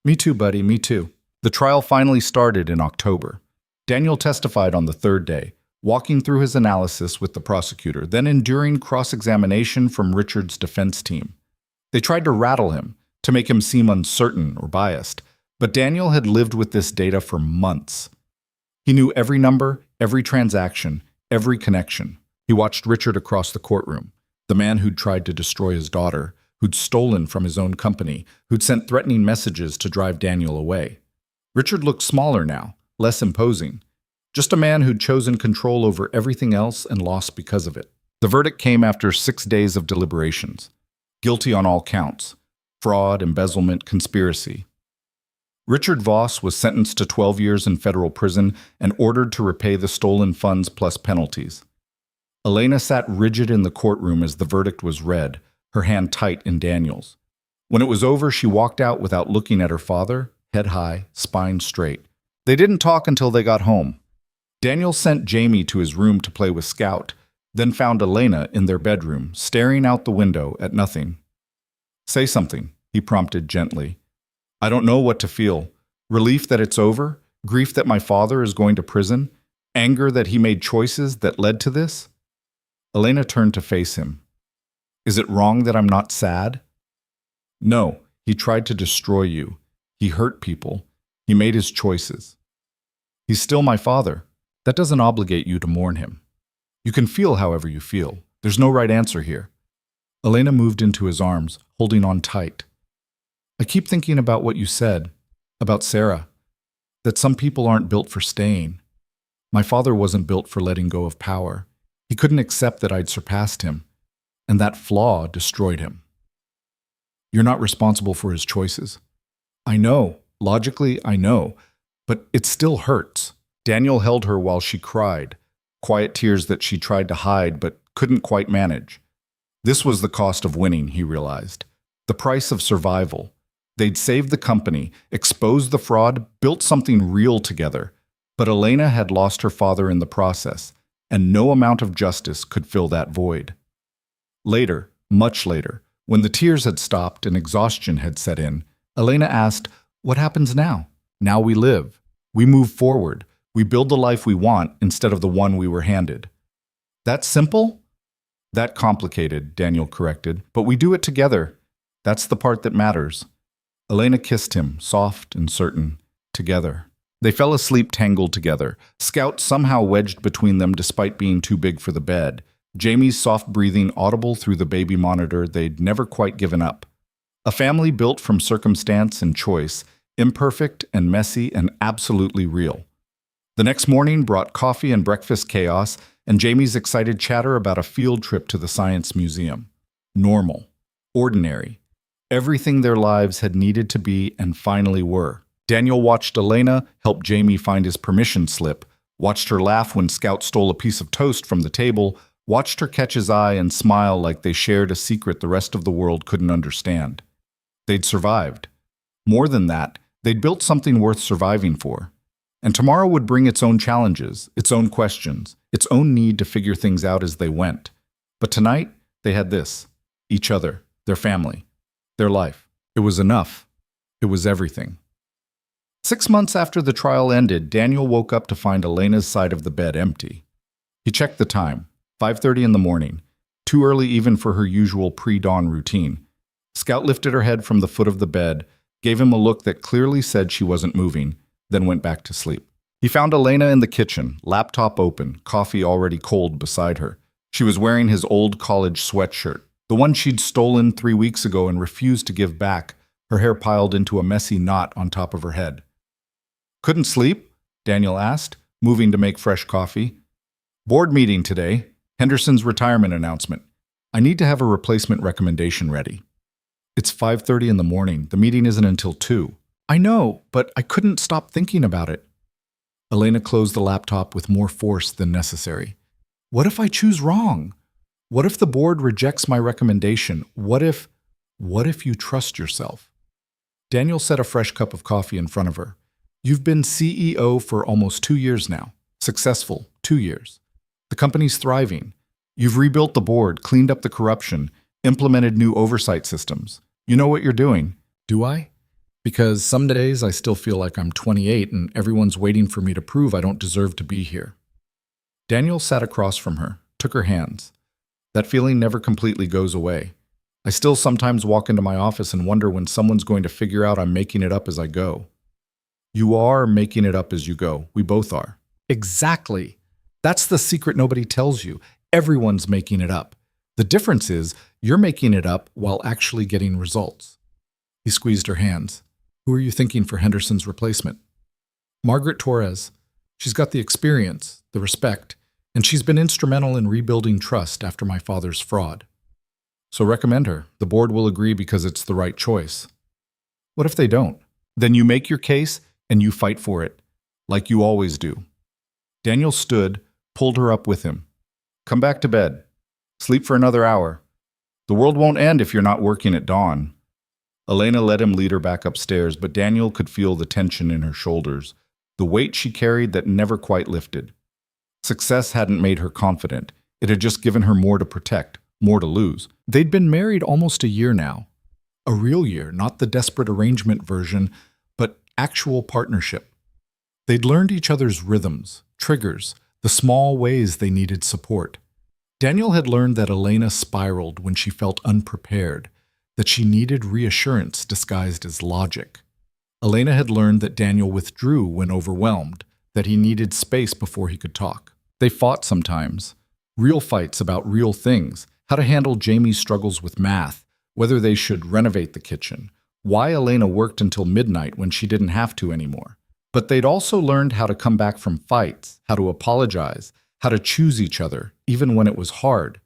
Me too, buddy, me too. The trial finally started in October. Daniel testified on the third day, walking through his analysis with the prosecutor, then enduring cross-examination from Richard's defense team. They tried to rattle him, to make him seem uncertain or biased, but Daniel had lived with this data for months. He knew every number, every transaction, every connection. He watched Richard across the courtroom, the man who'd tried to destroy his daughter, who'd stolen from his own company, who'd sent threatening messages to drive Daniel away. Richard looked smaller now, less imposing. Just a man who'd chosen control over everything else and lost because of it. The verdict came after 6 days of deliberations. Guilty on all counts. Fraud, embezzlement, conspiracy. Richard Voss was sentenced to 12 years in federal prison and ordered to repay the stolen funds plus penalties. Elena sat rigid in the courtroom as the verdict was read, her hand tight in Daniel's. When it was over, she walked out without looking at her father, head high, spine straight. They didn't talk until they got home. Daniel sent Jamie to his room to play with Scout, then found Elena in their bedroom, staring out the window at nothing. Say something, he prompted gently. I don't know what to feel. Relief that it's over? Grief that my father is going to prison? Anger that he made choices that led to this? Elena turned to face him. Is it wrong that I'm not sad? No, he tried to destroy you. He hurt people. He made his choices. He's still my father. That doesn't obligate you to mourn him. You can feel however you feel. There's no right answer here. Elena moved into his arms, holding on tight. I keep thinking about what you said, about Sarah, that some people aren't built for staying. My father wasn't built for letting go of power. He couldn't accept that I'd surpassed him, and that flaw destroyed him. You're not responsible for his choices. I know, logically I know, but it still hurts. Daniel held her while she cried, quiet tears that she tried to hide but couldn't quite manage. This was the cost of winning, he realized. The price of survival. They'd saved the company, exposed the fraud, built something real together. But Elena had lost her father in the process, and no amount of justice could fill that void. Later, much later, when the tears had stopped and exhaustion had set in, Elena asked, what happens now? Now we live. We move forward. We build the life we want instead of the one we were handed. That simple? That complicated, Daniel corrected, but we do it together. That's the part that matters. Elena kissed him, soft and certain, together. They fell asleep tangled together, Scout somehow wedged between them despite being too big for the bed, Jamie's soft breathing audible through the baby monitor they'd never quite given up. A family built from circumstance and choice, imperfect and messy and absolutely real. The next morning brought coffee and breakfast chaos and Jamie's excited chatter about a field trip to the Science Museum. Normal. Ordinary. Everything their lives had needed to be and finally were. Daniel watched Elena help Jamie find his permission slip, watched her laugh when Scout stole a piece of toast from the table, watched her catch his eye and smile like they shared a secret the rest of the world couldn't understand. They'd survived. More than that, they'd built something worth surviving for. And tomorrow would bring its own challenges, its own questions, its own need to figure things out as they went. But tonight, they had this: each other, their family, their life. It was enough. It was everything. 6 months after the trial ended, Daniel woke up to find Elena's side of the bed empty. He checked the time, 5:30 in the morning, too early even for her usual pre-dawn routine. Scout lifted her head from the foot of the bed, gave him a look that clearly said she wasn't moving, then went back to sleep. He found Elena in the kitchen, laptop open, coffee already cold beside her. She was wearing his old college sweatshirt, the one she'd stolen 3 weeks ago and refused to give back, her hair piled into a messy knot on top of her head. "Couldn't sleep?" Daniel asked, moving to make fresh coffee. "Board meeting today. Henderson's retirement announcement. I need to have a replacement recommendation ready." "It's 5:30 in the morning. The meeting isn't until 2. "I know, but I couldn't stop thinking about it." Elena closed the laptop with more force than necessary. "What if I choose wrong? What if the board rejects my recommendation? What if you trust yourself?" Daniel set a fresh cup of coffee in front of her. "You've been CEO for almost 2 years now. Successful, 2 years. The company's thriving. You've rebuilt the board, cleaned up the corruption, implemented new oversight systems. You know what you're doing." "Do I? Because some days I still feel like I'm 28 and everyone's waiting for me to prove I don't deserve to be here." Daniel sat across from her, took her hands. "That feeling never completely goes away. I still sometimes walk into my office and wonder when someone's going to figure out I'm making it up as I go." "You are making it up as you go. We both are." "Exactly. That's the secret nobody tells you. Everyone's making it up. The difference is you're making it up while actually getting results." He squeezed her hands. "Who are you thinking for Henderson's replacement?" "Margaret Torres. She's got the experience, the respect, and she's been instrumental in rebuilding trust after my father's fraud." "So recommend her. The board will agree because it's the right choice." "What if they don't? Then you make your case and you fight for it, like you always do." Daniel stood, pulled her up with him. "Come back to bed. Sleep for another hour. The world won't end if you're not working at dawn." Elena let him lead her back upstairs, but Daniel could feel the tension in her shoulders, the weight she carried that never quite lifted. Success hadn't made her confident. It had just given her more to protect, more to lose. They'd been married almost a year now. A real year, not the desperate arrangement version, but actual partnership. They'd learned each other's rhythms, triggers, the small ways they needed support. Daniel had learned that Elena spiraled when she felt unprepared, that she needed reassurance disguised as logic. Elena had learned that Daniel withdrew when overwhelmed, that he needed space before he could talk. They fought sometimes, real fights about real things, how to handle Jamie's struggles with math, whether they should renovate the kitchen, why Elena worked until midnight when she didn't have to anymore. But they'd also learned how to come back from fights, how to apologize, how to choose each other, even when it was hard.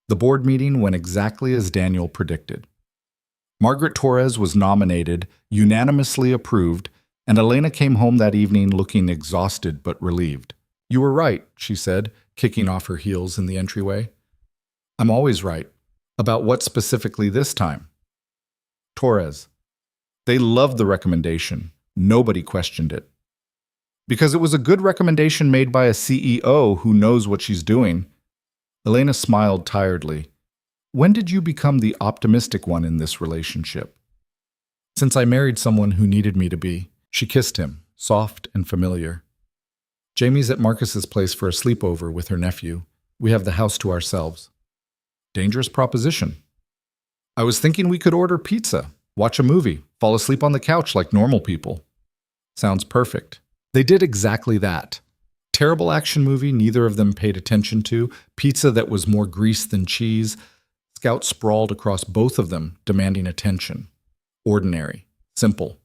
The board meeting went exactly as Daniel predicted. Margaret Torres was nominated, unanimously approved, and Elena came home that evening looking exhausted but relieved. "You were right," she said, kicking off her heels in the entryway. "I'm always right. About what specifically this time?" "Torres. They loved the recommendation. Nobody questioned it. Because it was a good recommendation made by a CEO who knows what she's doing." Elena smiled tiredly. "When did you become the optimistic one in this relationship?" "Since I married someone who needed me to be." She kissed him, soft and familiar. "Jamie's at Marcus's place for a sleepover with her nephew. We have the house to ourselves." "Dangerous proposition." "I was thinking we could order pizza, watch a movie, fall asleep on the couch like normal people." "Sounds perfect." They did exactly that. Terrible action movie neither of them paid attention to, pizza that was more grease than cheese. Scout sprawled across both of them, demanding attention. Ordinary, simple,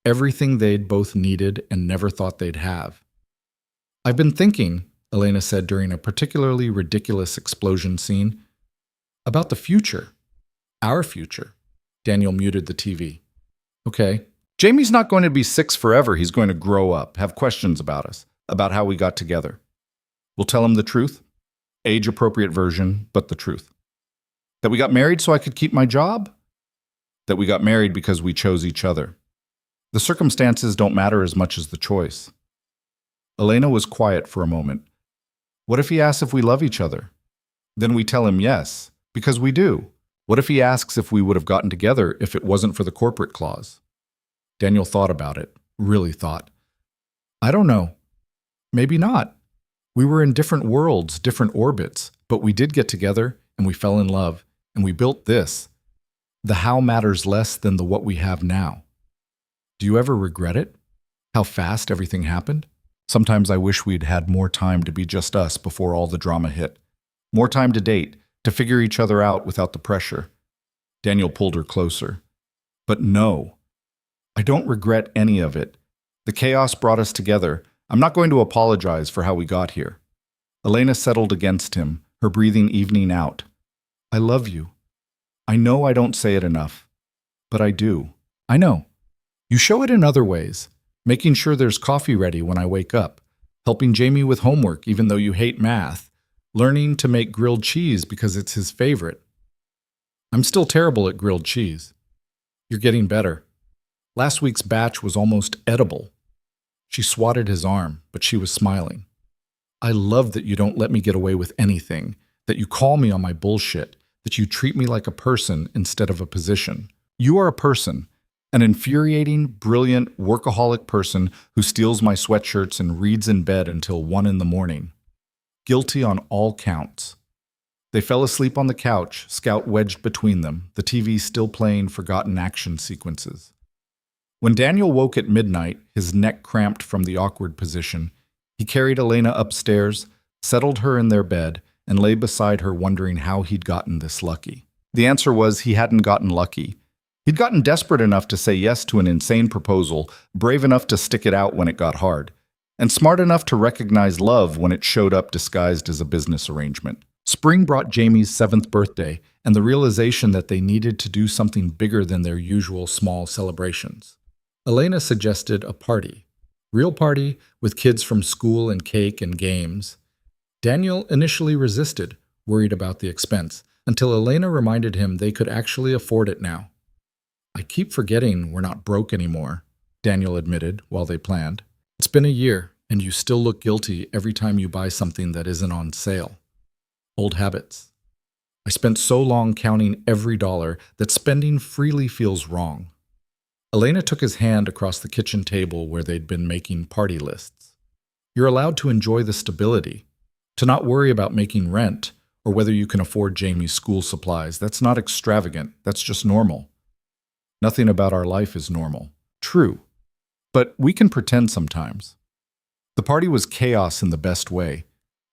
everything they'd both needed and never thought they'd have. "I've been thinking," Elena said during a particularly ridiculous explosion scene, "about the future. Our future." Daniel muted the TV. "Okay. Jamie's not going to be 6 forever. He's going to grow up, have questions about us, about how we got together. We'll tell him the truth. Age-appropriate version, but the truth. That we got married so I could keep my job? That we got married because we chose each other. The circumstances don't matter as much as the choice." Elena was quiet for a moment. "What if he asks if we love each other? Then we tell him yes, because we do. What if he asks if we would have gotten together if it wasn't for the corporate clause?" Daniel thought about it, really thought. "I don't know. Maybe not. We were in different worlds, different orbits, but we did get together, and we fell in love, and we built this. The how matters less than the what we have now. Do you ever regret it? How fast everything happened?" Sometimes I wish we'd had more time to be just us before all the drama hit. More time to date, to figure each other out without the pressure. Daniel pulled her closer. But no, I don't regret any of it. The chaos brought us together. I'm not going to apologize for how we got here. Elena settled against him, her breathing evening out. I love you. I know I don't say it enough, but I do. I know. You show it in other ways, making sure there's coffee ready when I wake up, helping Jamie with homework even though you hate math, learning to make grilled cheese because it's his favorite. I'm still terrible at grilled cheese. You're getting better. Last week's batch was almost edible. She swatted his arm, but she was smiling. I love that you don't let me get away with anything, that you call me on my bullshit, that you treat me like a person instead of a position. You are a person, an infuriating, brilliant, workaholic person who steals my sweatshirts and reads in bed until 1 in the morning. Guilty on all counts. They fell asleep on the couch, Scout wedged between them, the TV still playing forgotten action sequences. When Daniel woke at midnight, his neck cramped from the awkward position, he carried Elena upstairs, settled her in their bed, and lay beside her wondering how he'd gotten this lucky. The answer was he hadn't gotten lucky. He'd gotten desperate enough to say yes to an insane proposal, brave enough to stick it out when it got hard, and smart enough to recognize love when it showed up disguised as a business arrangement. Spring brought Jamie's 7th birthday and the realization that they needed to do something bigger than their usual small celebrations. Elena suggested a party. Real party with kids from school and cake and games. Daniel initially resisted, worried about the expense, until Elena reminded him they could actually afford it now. I keep forgetting we're not broke anymore, Daniel admitted while they planned. It's been a year, and you still look guilty every time you buy something that isn't on sale. Old habits. I spent so long counting every dollar that spending freely feels wrong. Elena took his hand across the kitchen table where they'd been making party lists. You're allowed to enjoy the stability, to not worry about making rent or whether you can afford Jamie's school supplies. That's not extravagant, that's just normal. Nothing about our life is normal. True. But we can pretend sometimes. The party was chaos in the best way.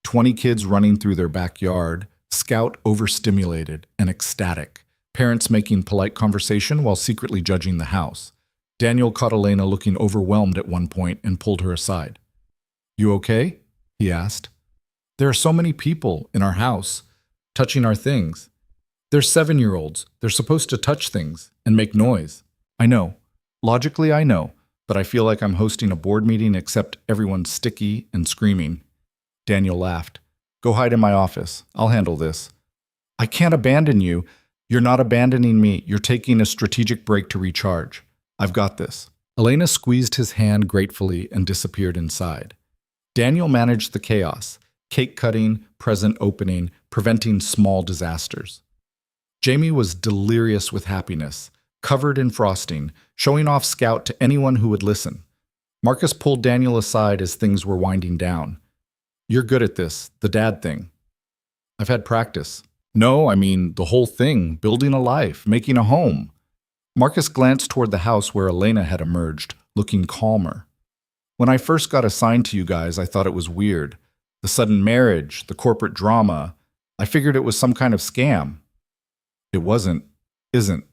20 kids running through their backyard, Scout overstimulated and ecstatic, parents making polite conversation while secretly judging the house. Daniel caught Elena looking overwhelmed at one point and pulled her aside. You okay? He asked. There are so many people in our house, touching our things. They're 7-year-olds. They're supposed to touch things and make noise. I know. Logically, I know. But I feel like I'm hosting a board meeting except everyone's sticky and screaming. Daniel laughed. Go hide in my office. I'll handle this. I can't abandon you. You're not abandoning me. You're taking a strategic break to recharge. I've got this. Elena squeezed his hand gratefully and disappeared inside. Daniel managed the chaos, cake cutting, present opening, preventing small disasters. Jamie was delirious with happiness, covered in frosting, showing off Scout to anyone who would listen. Marcus pulled Daniel aside as things were winding down. You're good at this, the dad thing. I've had practice. No, I mean the whole thing, building a life, making a home. Marcus glanced toward the house where Elena had emerged, looking calmer. When I first got assigned to you guys, I thought it was weird. The sudden marriage, the corporate drama. I figured it was some kind of scam. It wasn't, isn't.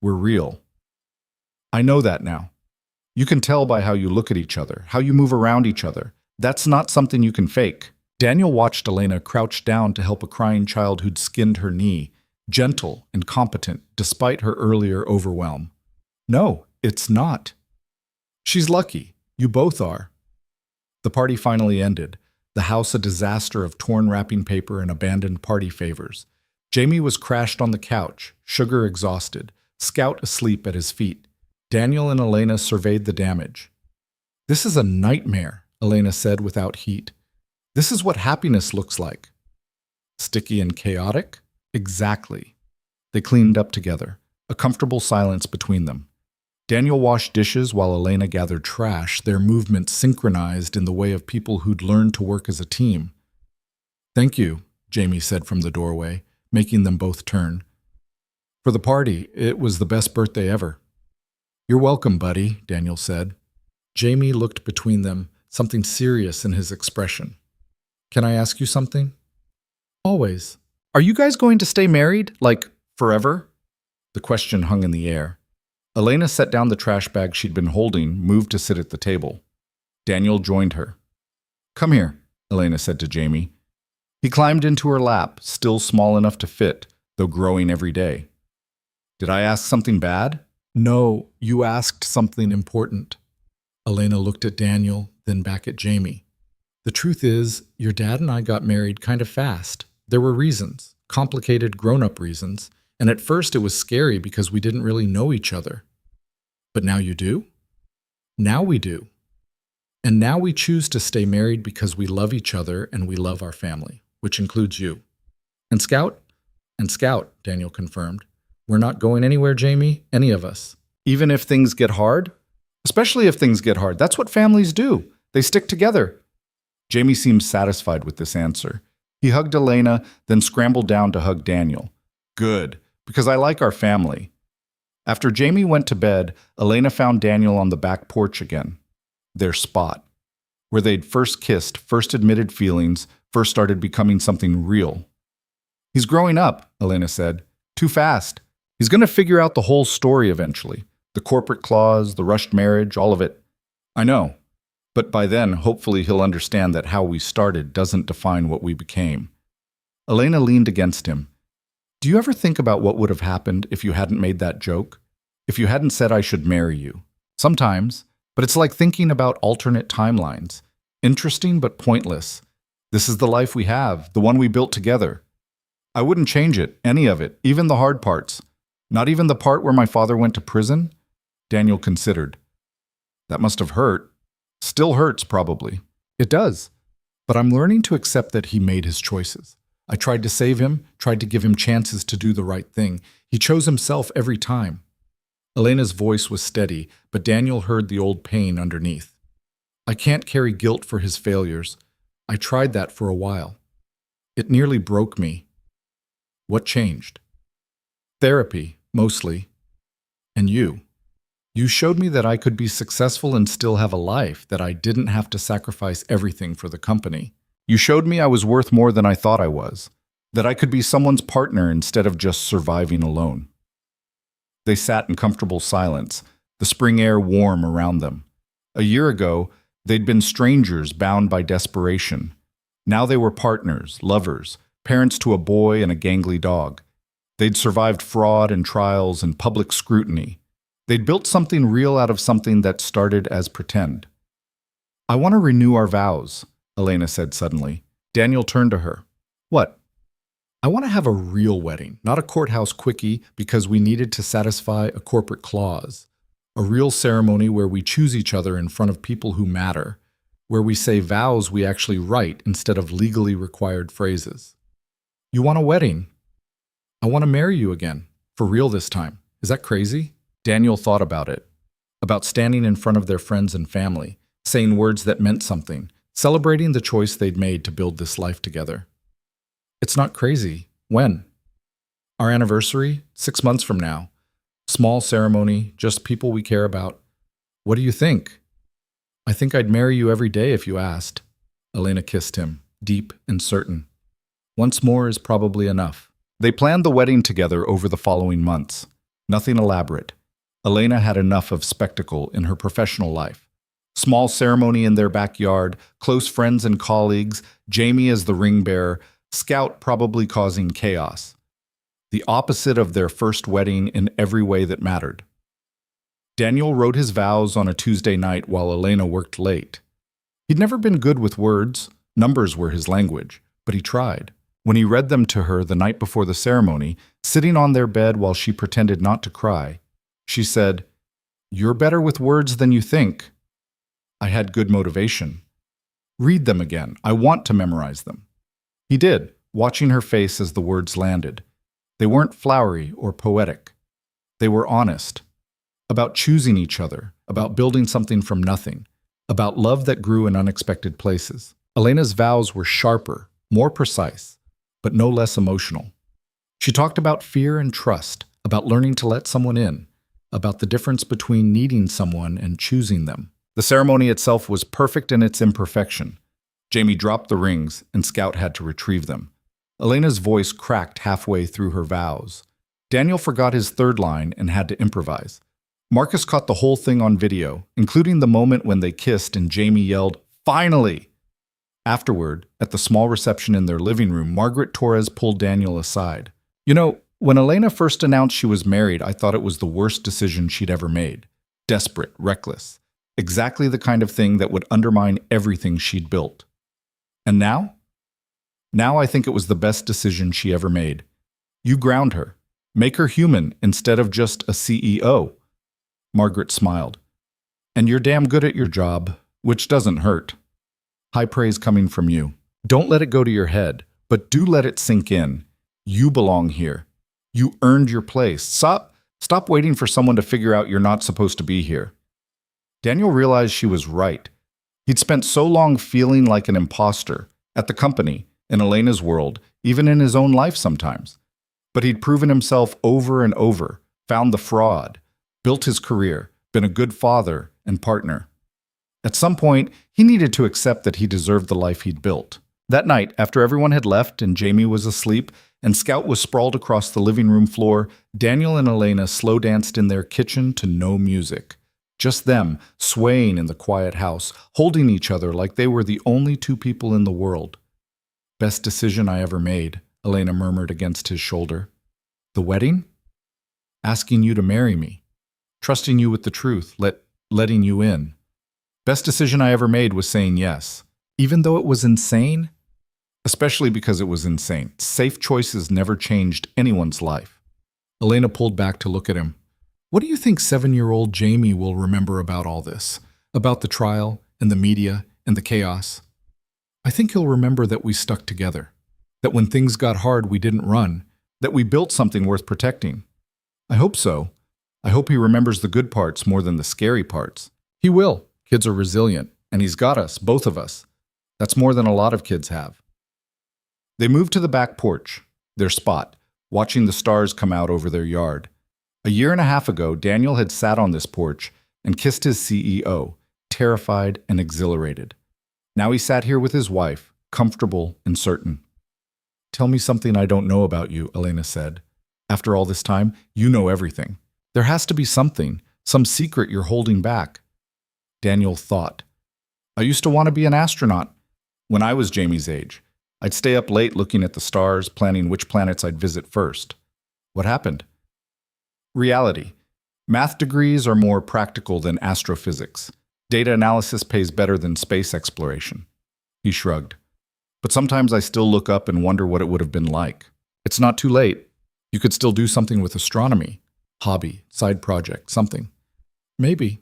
We're real. I know that now. You can tell by how you look at each other, how you move around each other. That's not something you can fake. Daniel watched Elena crouch down to help a crying child who'd skinned her knee, gentle and competent despite her earlier overwhelm. No, it's not. She's lucky. You both are. The party finally ended, the house a disaster of torn wrapping paper and abandoned party favors. Jamie was crashed on the couch, Sugar exhausted, Scout asleep at his feet. Daniel and Elena surveyed the damage. This is a nightmare, Elena said without heat. This is what happiness looks like. Sticky and chaotic? Exactly. They cleaned up together, a comfortable silence between them. Daniel washed dishes while Elena gathered trash, their movements synchronized in the way of people who'd learned to work as a team. Thank you, Jamie said from the doorway, making them both turn. For the party, it was the best birthday ever. You're welcome, buddy, Daniel said. Jamie looked between them, something serious in his expression. "Can I ask you something?" "Always." "Are you guys going to stay married, like, forever?" The question hung in the air. Elena set down the trash bag she'd been holding, moved to sit at the table. Daniel joined her. "Come here," Elena said to Jamie. He climbed into her lap, still small enough to fit, though growing every day. "Did I ask something bad?" "No, you asked something important." Elena looked at Daniel, then back at Jamie. "The truth is, your dad and I got married kind of fast. There were reasons, complicated grown-up reasons, and at first it was scary because we didn't really know each other. But now you do? Now we do. And now we choose to stay married because we love each other and we love our family, which includes you." "And Scout?" "And Scout," Daniel confirmed. "We're not going anywhere, Jamie, any of us." "Even if things get hard?" "Especially if things get hard. That's what families do. They stick together." Jamie seemed satisfied with this answer. He hugged Elena, then scrambled down to hug Daniel. "Good, because I like our family." After Jamie went to bed, Elena found Daniel on the back porch again. Their spot. Where they'd first kissed, first admitted feelings, first started becoming something real. "He's growing up," Elena said. "Too fast. He's going to figure out the whole story eventually. The corporate clause, the rushed marriage, all of it." "I know. But by then, hopefully he'll understand that how we started doesn't define what we became." Elena leaned against him. "Do you ever think about what would have happened if you hadn't made that joke? If you hadn't said I should marry you?" "Sometimes. But it's like thinking about alternate timelines. Interesting but pointless. This is the life we have, the one we built together. I wouldn't change it, any of it, even the hard parts. Not even the part where my father went to prison?" Daniel considered. "That must have hurt. Still hurts, probably." "It does. But I'm learning to accept that he made his choices. I tried to save him, tried to give him chances to do the right thing. He chose himself every time." Elena's voice was steady, but Daniel heard the old pain underneath. "I can't carry guilt for his failures. I tried that for a while. It nearly broke me." "What changed?" "Therapy, mostly. And you. You showed me that I could be successful and still have a life, that I didn't have to sacrifice everything for the company. You showed me I was worth more than I thought I was, that I could be someone's partner instead of just surviving alone." They sat in comfortable silence, the spring air warm around them. A year ago, they'd been strangers bound by desperation. Now they were partners, lovers, parents to a boy and a gangly dog. They'd survived fraud and trials and public scrutiny. They'd built something real out of something that started as pretend. "I want to renew our vows," Elena said suddenly. Daniel turned to her. "What?" "I want to have a real wedding, not a courthouse quickie because we needed to satisfy a corporate clause. A real ceremony where we choose each other in front of people who matter, where we say vows we actually write instead of legally required phrases." "You want a wedding?" "I want to marry you again, for real this time. Is that crazy?" Daniel thought about it, about standing in front of their friends and family, saying words that meant something, celebrating the choice they'd made to build this life together. "It's not crazy. When?" "Our anniversary, 6 months from now. Small ceremony, just people we care about. What do you think?" "I think I'd marry you every day if you asked." Elena kissed him, deep and certain. "Once more is probably enough." They planned the wedding together over the following months. Nothing elaborate. Elena had enough of spectacle in her professional life. Small ceremony in their backyard, close friends and colleagues, Jamie as the ring bearer, Scout probably causing chaos. The opposite of their first wedding in every way that mattered. Daniel wrote his vows on a Tuesday night while Elena worked late. He'd never been good with words, numbers were his language, but he tried. When he read them to her the night before the ceremony, sitting on their bed while she pretended not to cry, she said, "You're better with words than you think." I had good motivation. "Read them again. I want to memorize them." He did, watching her face as the words landed. They weren't flowery or poetic. They were honest. About choosing each other, about building something from nothing, about love that grew in unexpected places. Elena's vows were sharper, more precise, but no less emotional. She talked about fear and trust, about learning to let someone in, about the difference between needing someone and choosing them. The ceremony itself was perfect in its imperfection. Jamie dropped the rings, and Scout had to retrieve them. Elena's voice cracked halfway through her vows. Daniel forgot his third line and had to improvise. Marcus caught the whole thing on video, including the moment when they kissed and Jamie yelled, "Finally!" Afterward, at the small reception in their living room, Margaret Torres pulled Daniel aside. "You know, when Elena first announced she was married, I thought it was the worst decision she'd ever made. Desperate, reckless. Exactly the kind of thing that would undermine everything she'd built. And now? Now I think it was the best decision she ever made. You ground her. Make her human instead of just a CEO." Margaret smiled. "And you're damn good at your job, which doesn't hurt. High praise coming from you. Don't let it go to your head, but do let it sink in. You belong here. You earned your place. Stop waiting for someone to figure out you're not supposed to be here." Daniel realized she was right. He'd spent so long feeling like an imposter, at the company, in Elena's world, even in his own life sometimes. But he'd proven himself over and over, found the fraud, built his career, been a good father and partner. At some point, he needed to accept that he deserved the life he'd built. That night, after everyone had left and Jamie was asleep, and Scout was sprawled across the living room floor, Daniel and Elena slow danced in their kitchen to no music. Just them, swaying in the quiet house, holding each other like they were the only two people in the world. "Best decision I ever made," Elena murmured against his shoulder. "The wedding? Asking you to marry me. Trusting you with the truth, letting you in. Best decision I ever made was saying yes. Even though it was insane? Especially because it was insane. Safe choices never changed anyone's life." Elena pulled back to look at him. "What do you think 7-year-old Jamie will remember about all this? About the trial, and the media, and the chaos?" "I think he'll remember that we stuck together. That when things got hard, we didn't run. That we built something worth protecting. I hope so. I hope he remembers the good parts more than the scary parts. He will. Kids are resilient, and he's got us, both of us. That's more than a lot of kids have." They moved to the back porch, their spot, watching the stars come out over their yard. A year and a half ago, Daniel had sat on this porch and kissed his CEO, terrified and exhilarated. Now he sat here with his wife, comfortable and certain. "Tell me something I don't know about you," Elena said. "After all this time, you know everything. There has to be something, some secret you're holding back." Daniel thought. "I used to want to be an astronaut when I was Jamie's age. I'd stay up late looking at the stars, planning which planets I'd visit first. What happened?" Reality. Math degrees are more practical than astrophysics. Data analysis pays better than space exploration. He shrugged. "But sometimes I still look up and wonder what it would have been like. It's not too late. You could still do something with astronomy. Hobby, side project, something." "Maybe.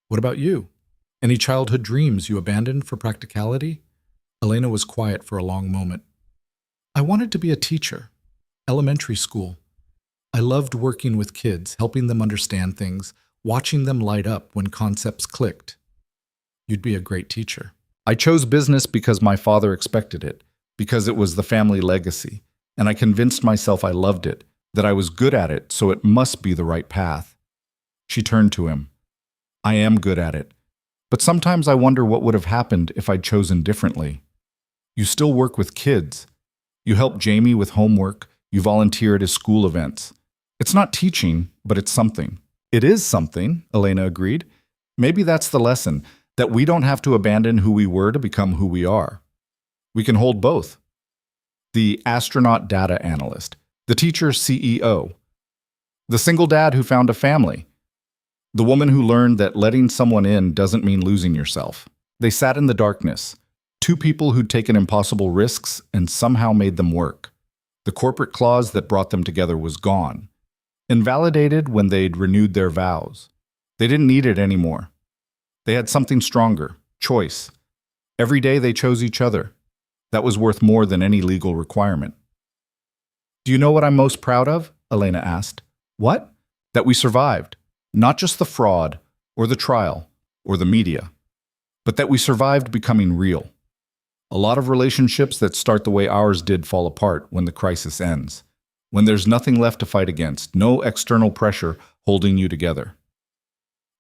What about you? Any childhood dreams you abandoned for practicality?" Elena was quiet for a long moment. "I wanted to be a teacher. Elementary school. I loved working with kids, helping them understand things, watching them light up when concepts clicked." "You'd be a great teacher." "I chose business because my father expected it, because it was the family legacy, and I convinced myself I loved it, that I was good at it, so it must be the right path." She turned to him. "I am good at it, but sometimes I wonder what would have happened if I'd chosen differently. You still work with kids. You help Jamie with homework. You volunteer at his school events. It's not teaching, but it's something." "It is something," Elena agreed. "Maybe that's the lesson, that we don't have to abandon who we were to become who we are. We can hold both. The astronaut data analyst, the teacher CEO, the single dad who found a family, the woman who learned that letting someone in doesn't mean losing yourself." They sat in the darkness, two people who'd taken impossible risks and somehow made them work. The corporate clause that brought them together was gone, invalidated when they'd renewed their vows. They didn't need it anymore. They had something stronger, choice. Every day they chose each other. That was worth more than any legal requirement. "Do you know what I'm most proud of?" Elena asked. "What?" "That we survived. Not just the fraud, or the trial, or the media, but that we survived becoming real. A lot of relationships that start the way ours did fall apart when the crisis ends, when there's nothing left to fight against, no external pressure holding you together."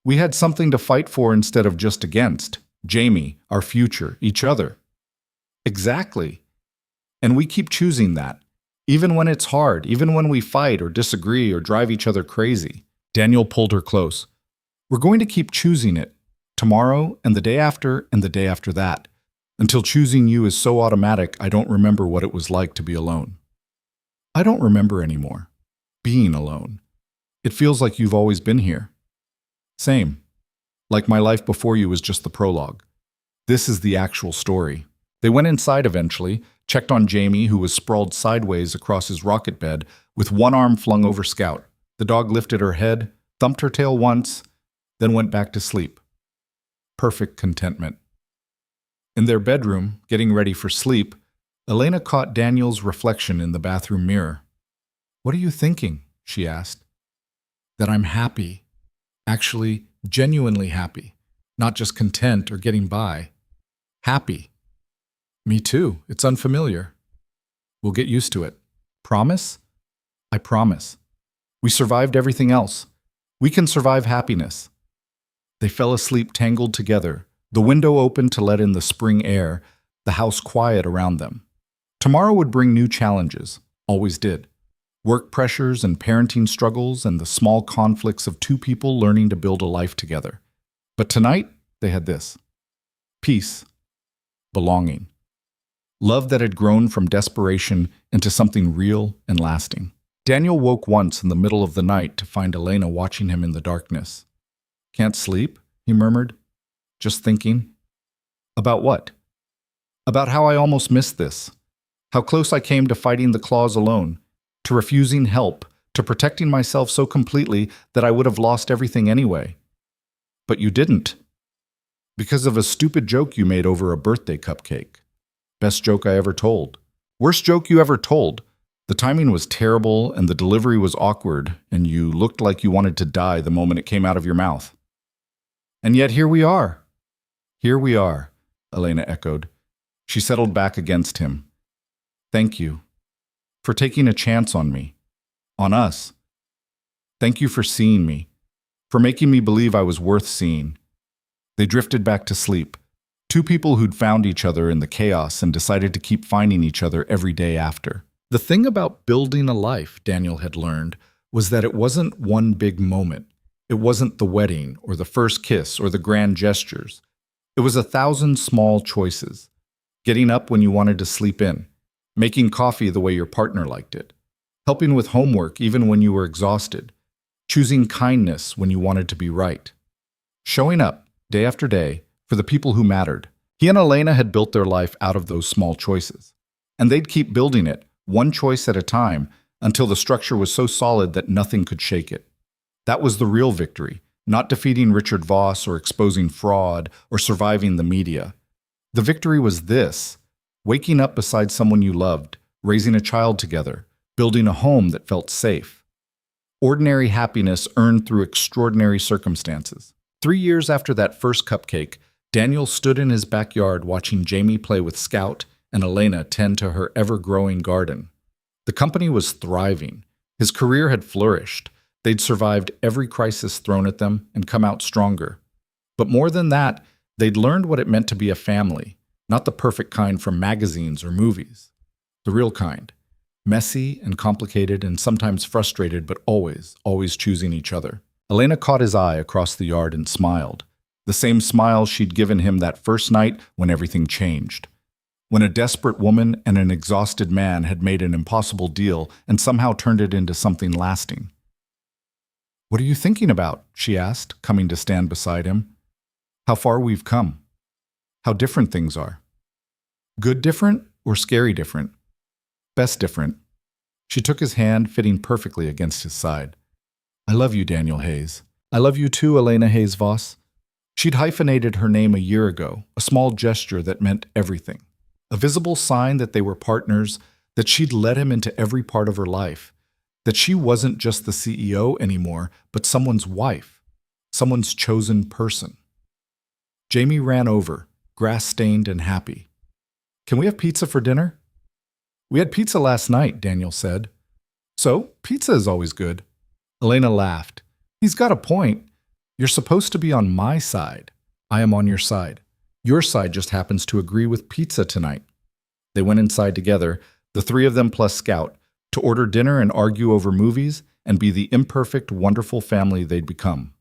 We had something to fight for instead of just against. Jamie, our future, each other. Exactly. And we keep choosing that. Even when it's hard, even when we fight or disagree or drive each other crazy. Daniel pulled her close. We're going to keep choosing it. Tomorrow and the day after and the day after that. Until choosing you is so automatic, I don't remember what it was like to be alone. I don't remember anymore. Being alone. It feels like you've always been here. Same. Like my life before you was just the prologue. This is the actual story. They went inside eventually, checked on Jamie, who was sprawled sideways across his rocket bed with one arm flung over Scout. The dog lifted her head, thumped her tail once, then went back to sleep. Perfect contentment. In their bedroom, getting ready for sleep, Elena caught Daniel's reflection in the bathroom mirror. "What are you thinking?" she asked. "That I'm happy. Actually, genuinely happy. Not just content or getting by. Happy." "Me too. It's unfamiliar." "We'll get used to it." "Promise?" "I promise. We survived everything else. We can survive happiness." They fell asleep tangled together, the window open to let in the spring air, the house quiet around them. Tomorrow would bring new challenges, always did. Work pressures and parenting struggles and the small conflicts of two people learning to build a life together. But tonight, they had this. Peace. Belonging. Love that had grown from desperation into something real and lasting. Daniel woke once in the middle of the night to find Elena watching him in the darkness. "Can't sleep?" he murmured. "Just thinking." "About what?" "About how I almost missed this. How close I came to fighting the claws alone, to refusing help, to protecting myself so completely that I would have lost everything anyway. But you didn't. Because of a stupid joke you made over a birthday cupcake. Best joke I ever told. Worst joke you ever told. The timing was terrible and the delivery was awkward, and you looked like you wanted to die the moment it came out of your mouth. And yet here we are." "Here we are," Elena echoed. She settled back against him. "Thank you. For taking a chance on me. On us. Thank you for seeing me. For making me believe I was worth seeing." They drifted back to sleep. Two people who'd found each other in the chaos and decided to keep finding each other every day after. The thing about building a life, Daniel had learned, was that it wasn't one big moment. It wasn't the wedding or the first kiss or the grand gestures. It was 1,000 small choices. Getting up when you wanted to sleep in. Making coffee the way your partner liked it. Helping with homework even when you were exhausted. Choosing kindness when you wanted to be right. Showing up, day after day, for the people who mattered. He and Elena had built their life out of those small choices. And they'd keep building it, one choice at a time, until the structure was so solid that nothing could shake it. That was the real victory, not defeating Richard Voss or exposing fraud or surviving the media. The victory was this: waking up beside someone you loved, raising a child together, building a home that felt safe. Ordinary happiness earned through extraordinary circumstances. 3 years after that first cupcake, Daniel stood in his backyard watching Jamie play with Scout and Elena tend to her ever-growing garden. The company was thriving. His career had flourished. They'd survived every crisis thrown at them and come out stronger. But more than that, they'd learned what it meant to be a family, not the perfect kind from magazines or movies. The real kind. Messy and complicated and sometimes frustrated, but always choosing each other. Elena caught his eye across the yard and smiled. The same smile she'd given him that first night when everything changed. When a desperate woman and an exhausted man had made an impossible deal and somehow turned it into something lasting. "What are you thinking about?" she asked, coming to stand beside him. "How far we've come. How different things are. Good different or scary different? Best different." She took his hand, fitting perfectly against his side. "I love you, Daniel Hayes. I love you too, Elena Hayes Voss." She'd hyphenated her name a year ago, a small gesture that meant everything. A visible sign that they were partners, that she'd let him into every part of her life, that she wasn't just the CEO anymore, but someone's wife, someone's chosen person. Jamie ran over, grass-stained and happy. "Can we have pizza for dinner?" "We had pizza last night," Daniel said. "So, pizza is always good." Elena laughed. "He's got a point. You're supposed to be on my side. I am on your side. Your side just happens to agree with pizza tonight. They went inside together, the three of them plus Scout, to order dinner and argue over movies and be the imperfect, wonderful family they'd become.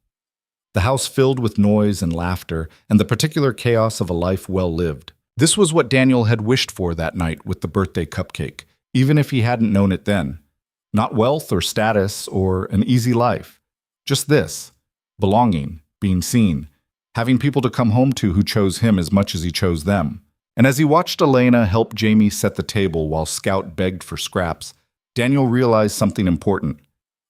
The house filled with noise and laughter and the particular chaos of a life well lived. This was what Daniel had wished for that night with the birthday cupcake, even if he hadn't known it then. Not wealth or status or an easy life. Just this: belonging, being seen, having people to come home to who chose him as much as he chose them. And as he watched Elena help Jamie set the table while Scout begged for scraps, Daniel realized something important.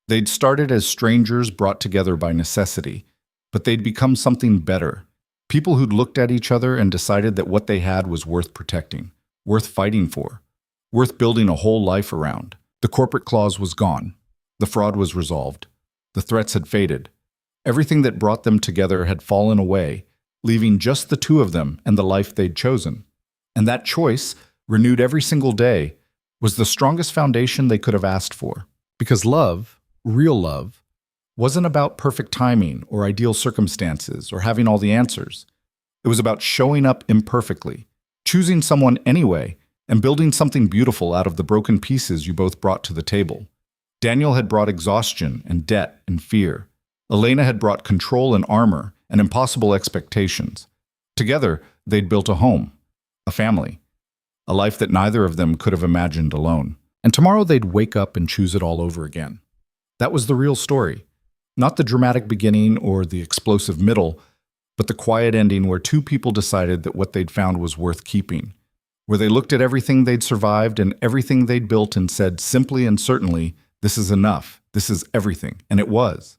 They'd started as strangers brought together by necessity, but they'd become something better. People who'd looked at each other and decided that what they had was worth protecting, worth fighting for, worth building a whole life around. The corporate clause was gone. The fraud was resolved. The threats had faded. Everything that brought them together had fallen away, leaving just the two of them and the life they'd chosen. And that choice, renewed every single day, was the strongest foundation they could have asked for. Because love, real love, wasn't about perfect timing or ideal circumstances or having all the answers. It was about showing up imperfectly, choosing someone anyway, and building something beautiful out of the broken pieces you both brought to the table. Daniel had brought exhaustion and debt and fear. Elena had brought control and armor and impossible expectations. Together, they'd built a home, a family, a life that neither of them could have imagined alone. And tomorrow they'd wake up and choose it all over again. That was the real story. Not the dramatic beginning or the explosive middle, but the quiet ending where two people decided that what they'd found was worth keeping, where they looked at everything they'd survived and everything they'd built and said simply and certainly, "This is enough. This is everything." And it was.